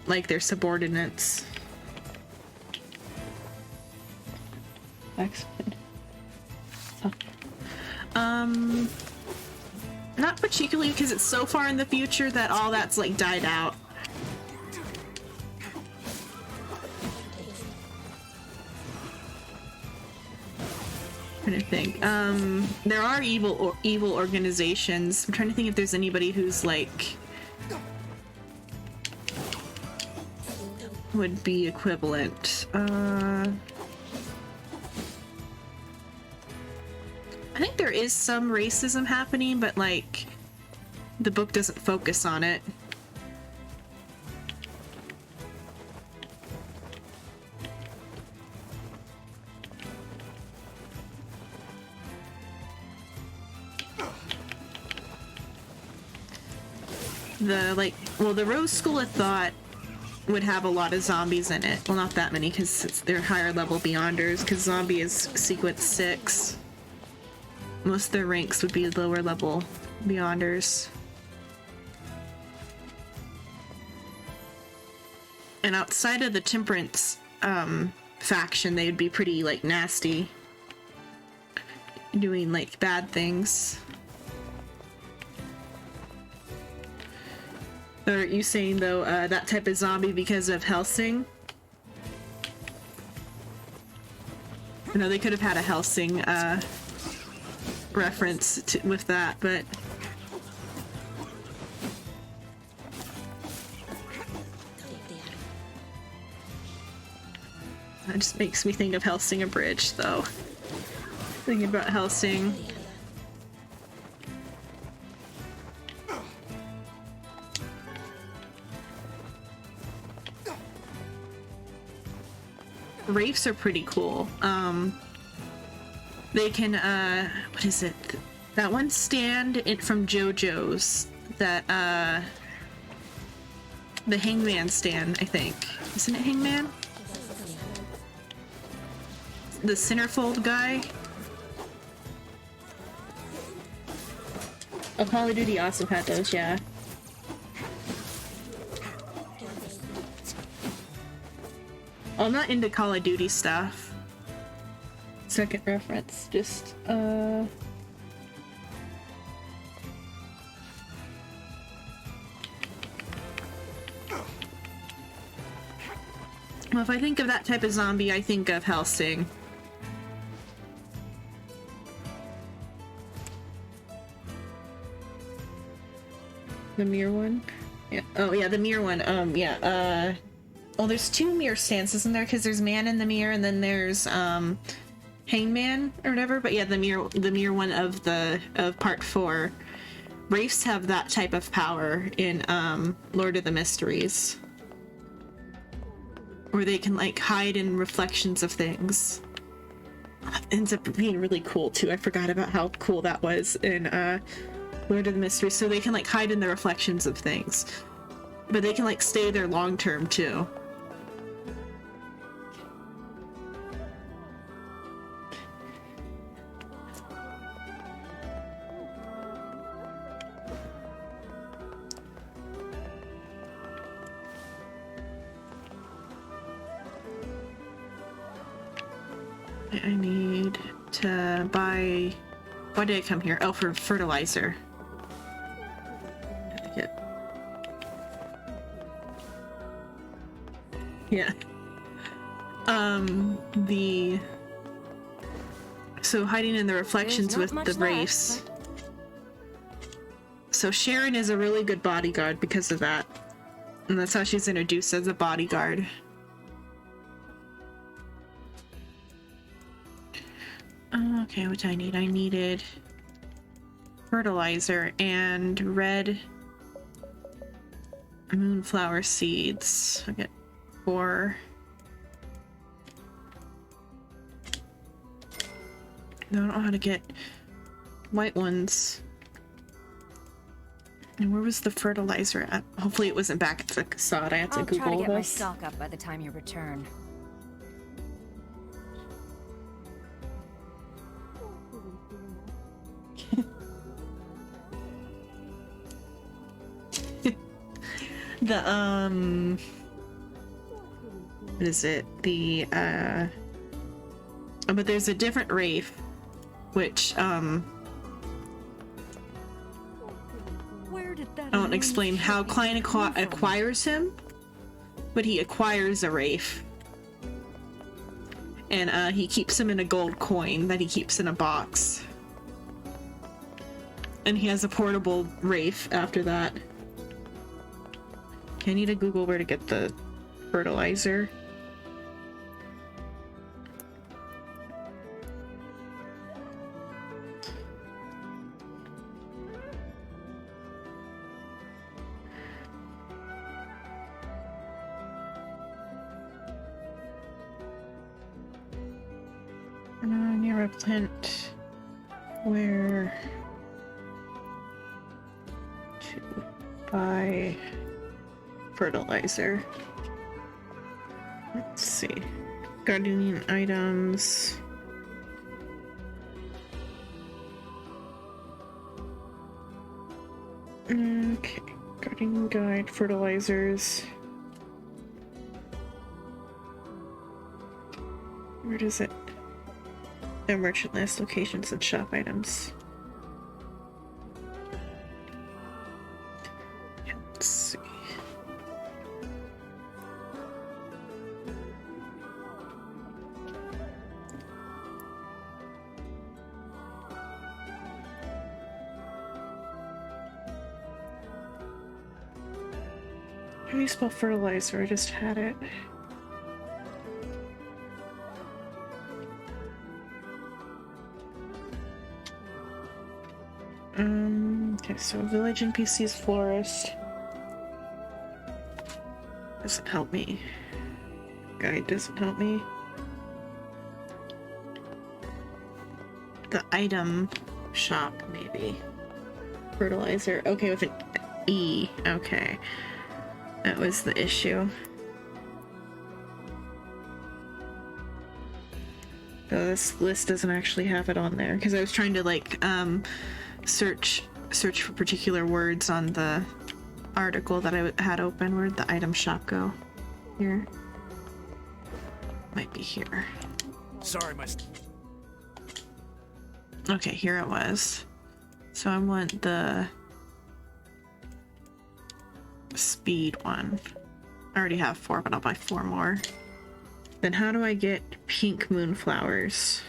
like their subordinates. Excellent. Not particularly, because it's so far in the future that all that's like died out. Trying to think. There are evil organizations. I'm trying to think if there's anybody who's like would be equivalent. I think there is some racism happening, but like the book doesn't focus on it. The Rose School of Thought would have a lot of zombies in it. Well, not that many, because they're higher level Beyonders, because zombie is sequence 6. Most of their ranks would be lower level Beyonders. And outside of the Temperance faction, they would be pretty like nasty, doing like bad things. Are you saying though that type of zombie because of Hellsing? I know they could have had a Hellsing reference with that, but that just makes me think of Hellsing Abridged, though. Thinking about Hellsing. Wraiths are pretty cool. They can, what is it? That one stand from JoJo's. That, the Hangman stand, I think. Isn't it Hangman? The centerfold guy? Oh, Call of Duty also had those, yeah. I'm not into Call of Duty stuff. Second reference, just, well, if I think of that type of zombie, I think of Hellsing. The NieR one? Yeah. Oh, yeah, the NieR one. Yeah, well, there's 2 mirror stances in there, because there's Man in the Mirror, and then there's, Hangman, or whatever, but yeah, the NieR one of part 4. Wraiths have that type of power in, Lord of the Mysteries. Where they can, like, hide in reflections of things. That ends up being really cool, too. I forgot about how cool that was in, Lord of the Mysteries. So they can, like, hide in the reflections of things. But they can, like, stay there long term, too. I need to buy Why did I come here? Oh, for fertilizer. Yeah. So hiding in the reflections with the wraiths. So Sharon is a really good bodyguard because of that. And that's how she's introduced as a bodyguard. Okay, what do I need? I needed fertilizer and red moonflower seeds. I get 4. I don't know how to get white ones. And where was the fertilizer at? Hopefully it wasn't back at the facade. I had to Google I'll try to get my this. stock up by the time you return. The what is it? The but there's a different wraith which Where did that I won't explain how Klein acquires him, but he acquires a wraith. And he keeps him in a gold coin that he keeps in a box. And he has a portable wraith after that. Okay, I need to Google where to get the fertilizer. NieR Replicant, where to buy fertilizer. Let's see. Gardening items. Okay. Gardening guide, fertilizers. Where does it? The merchant list, locations, and shop items. Let's see. How do you spell fertilizer? I just had it. Okay, so village NPC's florist. Doesn't help me. Guide doesn't help me. The item shop, maybe. Fertilizer. Okay, with an E. Okay. That was the issue. So this list doesn't actually have it on there because I was trying to like search for particular words on the article that I had open. Where'd the item shop go? Here. Might be here. Sorry, my... Okay, here it was. So I want the speed one. I already have 4, but I'll buy 4 more. Then how do I get pink moonflowers?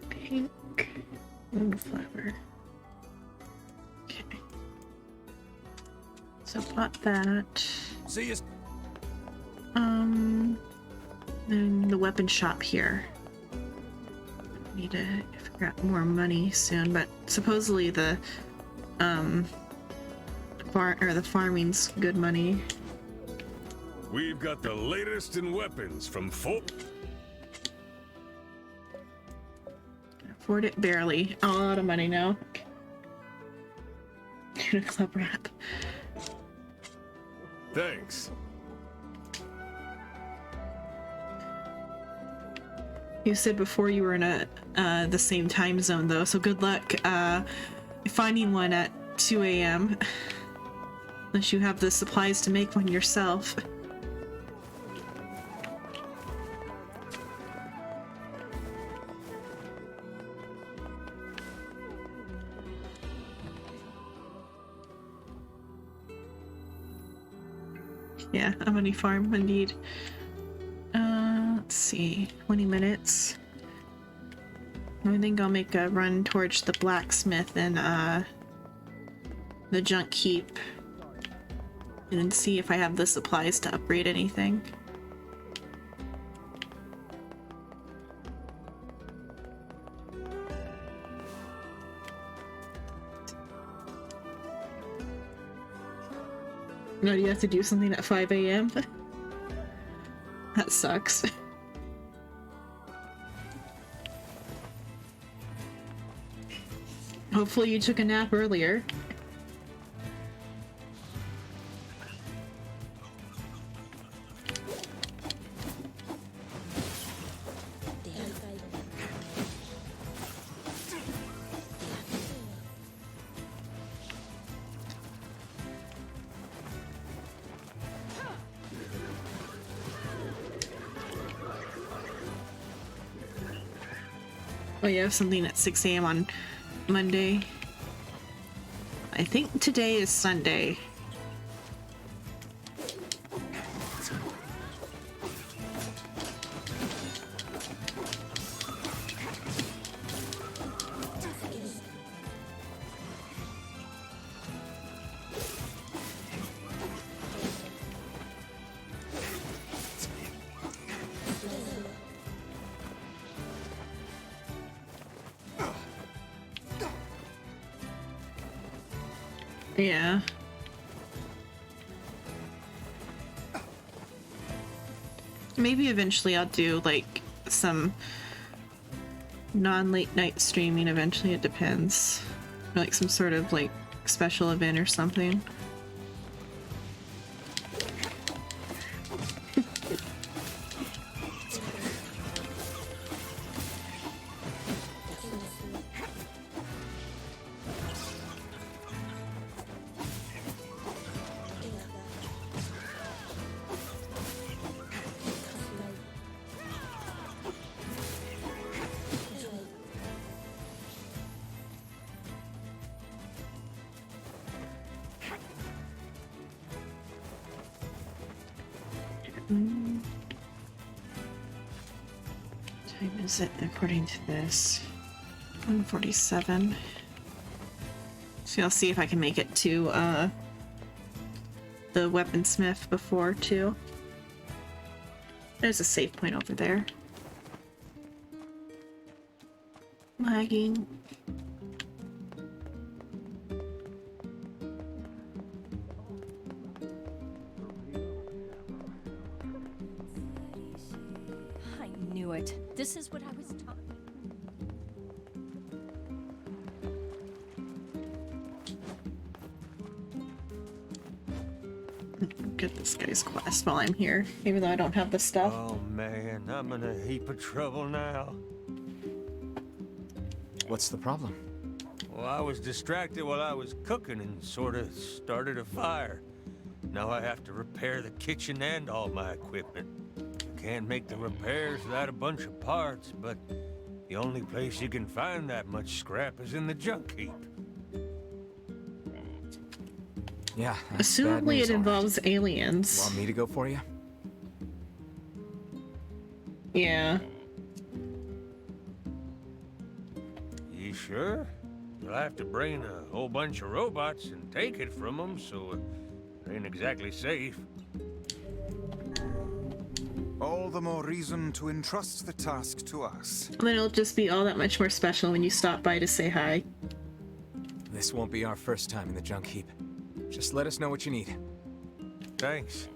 Pink moonflower. Okay. So bought that. See you. Then the weapon shop here. Need to figure out more money soon, but supposedly the farming's good money. We've got the latest in weapons from Afford it barely. A lot of money now. A club rat. Thanks. You said before you were in the same time zone though, so good luck finding one at 2 a.m. Unless you have the supplies to make one yourself. Yeah, a money farm indeed. Let's see, 20 minutes. I think I'll make a run towards the blacksmith and the junk heap and see if I have the supplies to upgrade anything. No, do you have to do something at 5 a.m.? That sucks. Hopefully you took a nap earlier. Oh, you have something at 6 a.m. on Monday. I think today is Sunday. Yeah. Maybe eventually I'll do like some non-late night streaming eventually, it depends. Or, like some sort of like special event or something. Time is it according to this? 1:47. So I'll see if I can make it to the weaponsmith before too. There's a save point over there. Lagging. I knew it. This is what I was talking. Get this guy's quest while I'm here, even though I don't have the stuff. Oh man, I'm in a heap of trouble now. What's the problem? Well, I was distracted while I was cooking and sort of started a fire. Now I have to repair the kitchen and all my equipment. Can't make the repairs without a bunch of parts, but the only place you can find that much scrap is in the junk heap. Yeah. Assumably it involves aliens. Want me to go for you? Yeah. You sure? You'll have to bring a whole bunch of robots and take it from them, so it ain't exactly safe. All the more reason to entrust the task to us. And then it'll just be all that much more special when you stop by to say hi. This won't be our first time in the junk heap. Just let us know what you need. Thanks.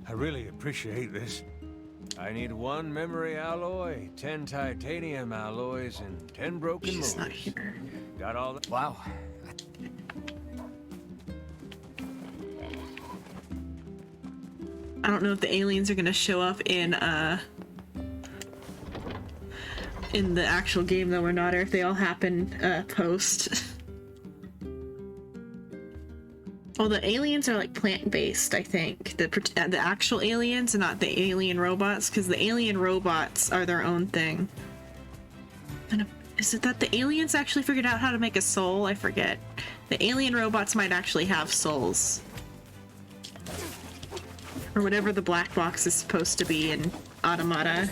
I really appreciate this. I need 1 memory alloy, 10 titanium alloys, and 10 broken She's motors. not here. Got all that? Wow. I don't know if the aliens are gonna show up in the actual game though or not, or if they all happen post. Well, the aliens are like plant-based, I think. The actual aliens and not the alien robots, because the alien robots are their own thing. And is it that the aliens actually figured out how to make a soul? I forget. The alien robots might actually have souls. Or whatever the black box is supposed to be in Automata.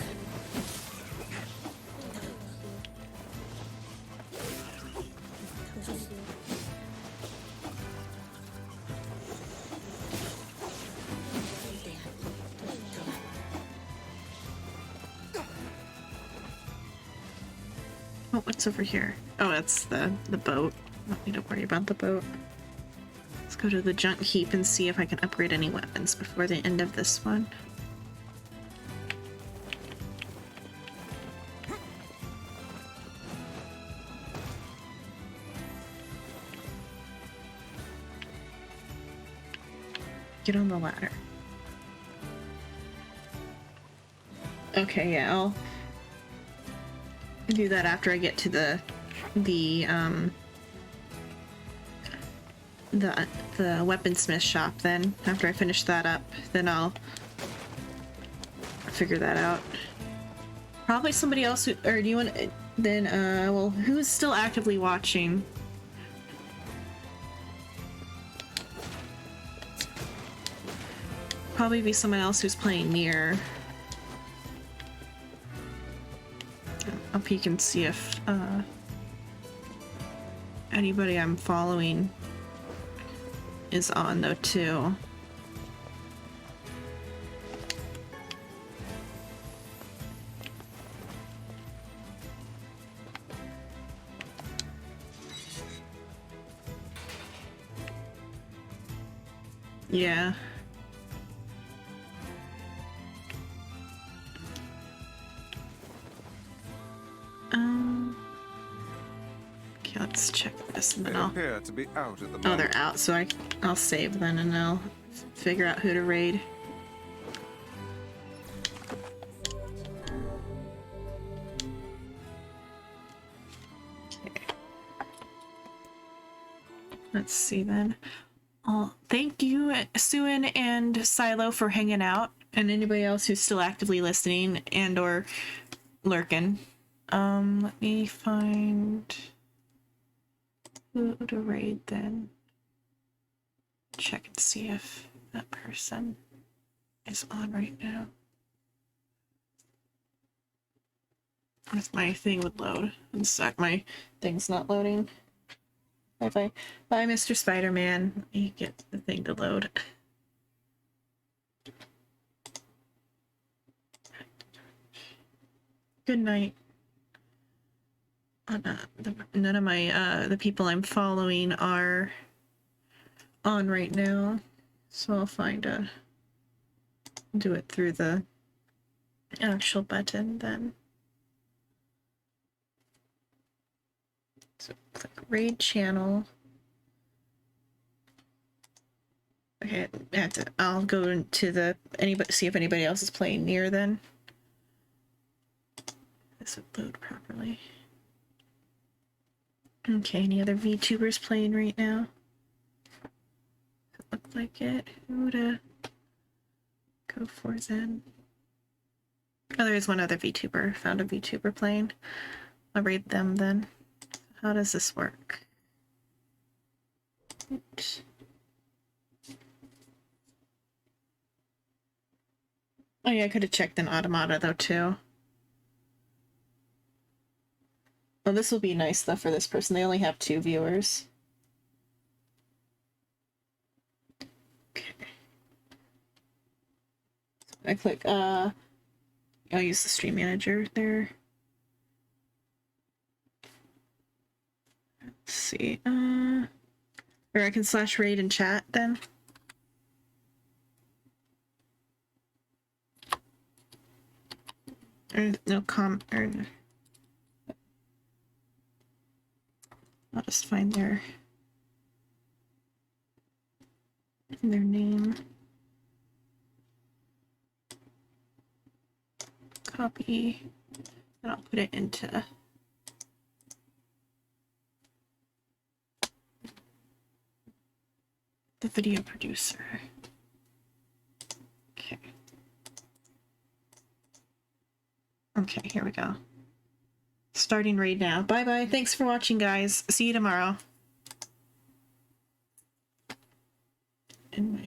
Oh, what's over here? Oh, that's the boat. Don't need to worry about the boat. Let's go to the junk heap and see if I can upgrade any weapons before the end of this one. Get on the ladder. Okay, yeah, I'll do that after I get to the weaponsmith shop. Then after I finish that up, then I'll figure that out. Probably somebody else who, or do you want then well, who's still actively watching? Probably be someone else who's playing NieR. I'll peek and see if anybody I'm following is on though too. Yeah. Okay, let's check this and then I'll... appear to be out at the moment. Oh, they're out, so I'll save then and I'll figure out who to raid. Okay. Let's see then. Thank you, Suin and Silo, for hanging out, and anybody else who's still actively listening and or lurking. Let me find who to raid then. Check and see if that person is on right now. If my thing would load. One sec, my thing's not loading. Bye, Mr. Spider-Man. Let me get the thing to load. Good night. None of my the people I'm following are on right now, so I'll do it through the actual button then. So click raid channel. Okay, I'll go into see if anybody else is playing NieR then. This would load properly. Okay, any other VTubers playing right now? Look like it. Who to go for then? Oh, there is one other VTuber. Found a VTuber playing. I'll raid them then. How does this work? Oops. Oh yeah, I could have checked in Automata though too. Well, this will be nice though for this person. They only have 2 viewers. Okay. I click, I'll use the stream manager there. Let's see, or I can /raid and chat then. Or no or I'll just find their name. Copy, and I'll put it into the video producer. Okay. Okay, here we go. Starting right now. Bye bye. Thanks for watching, guys. See you tomorrow. In my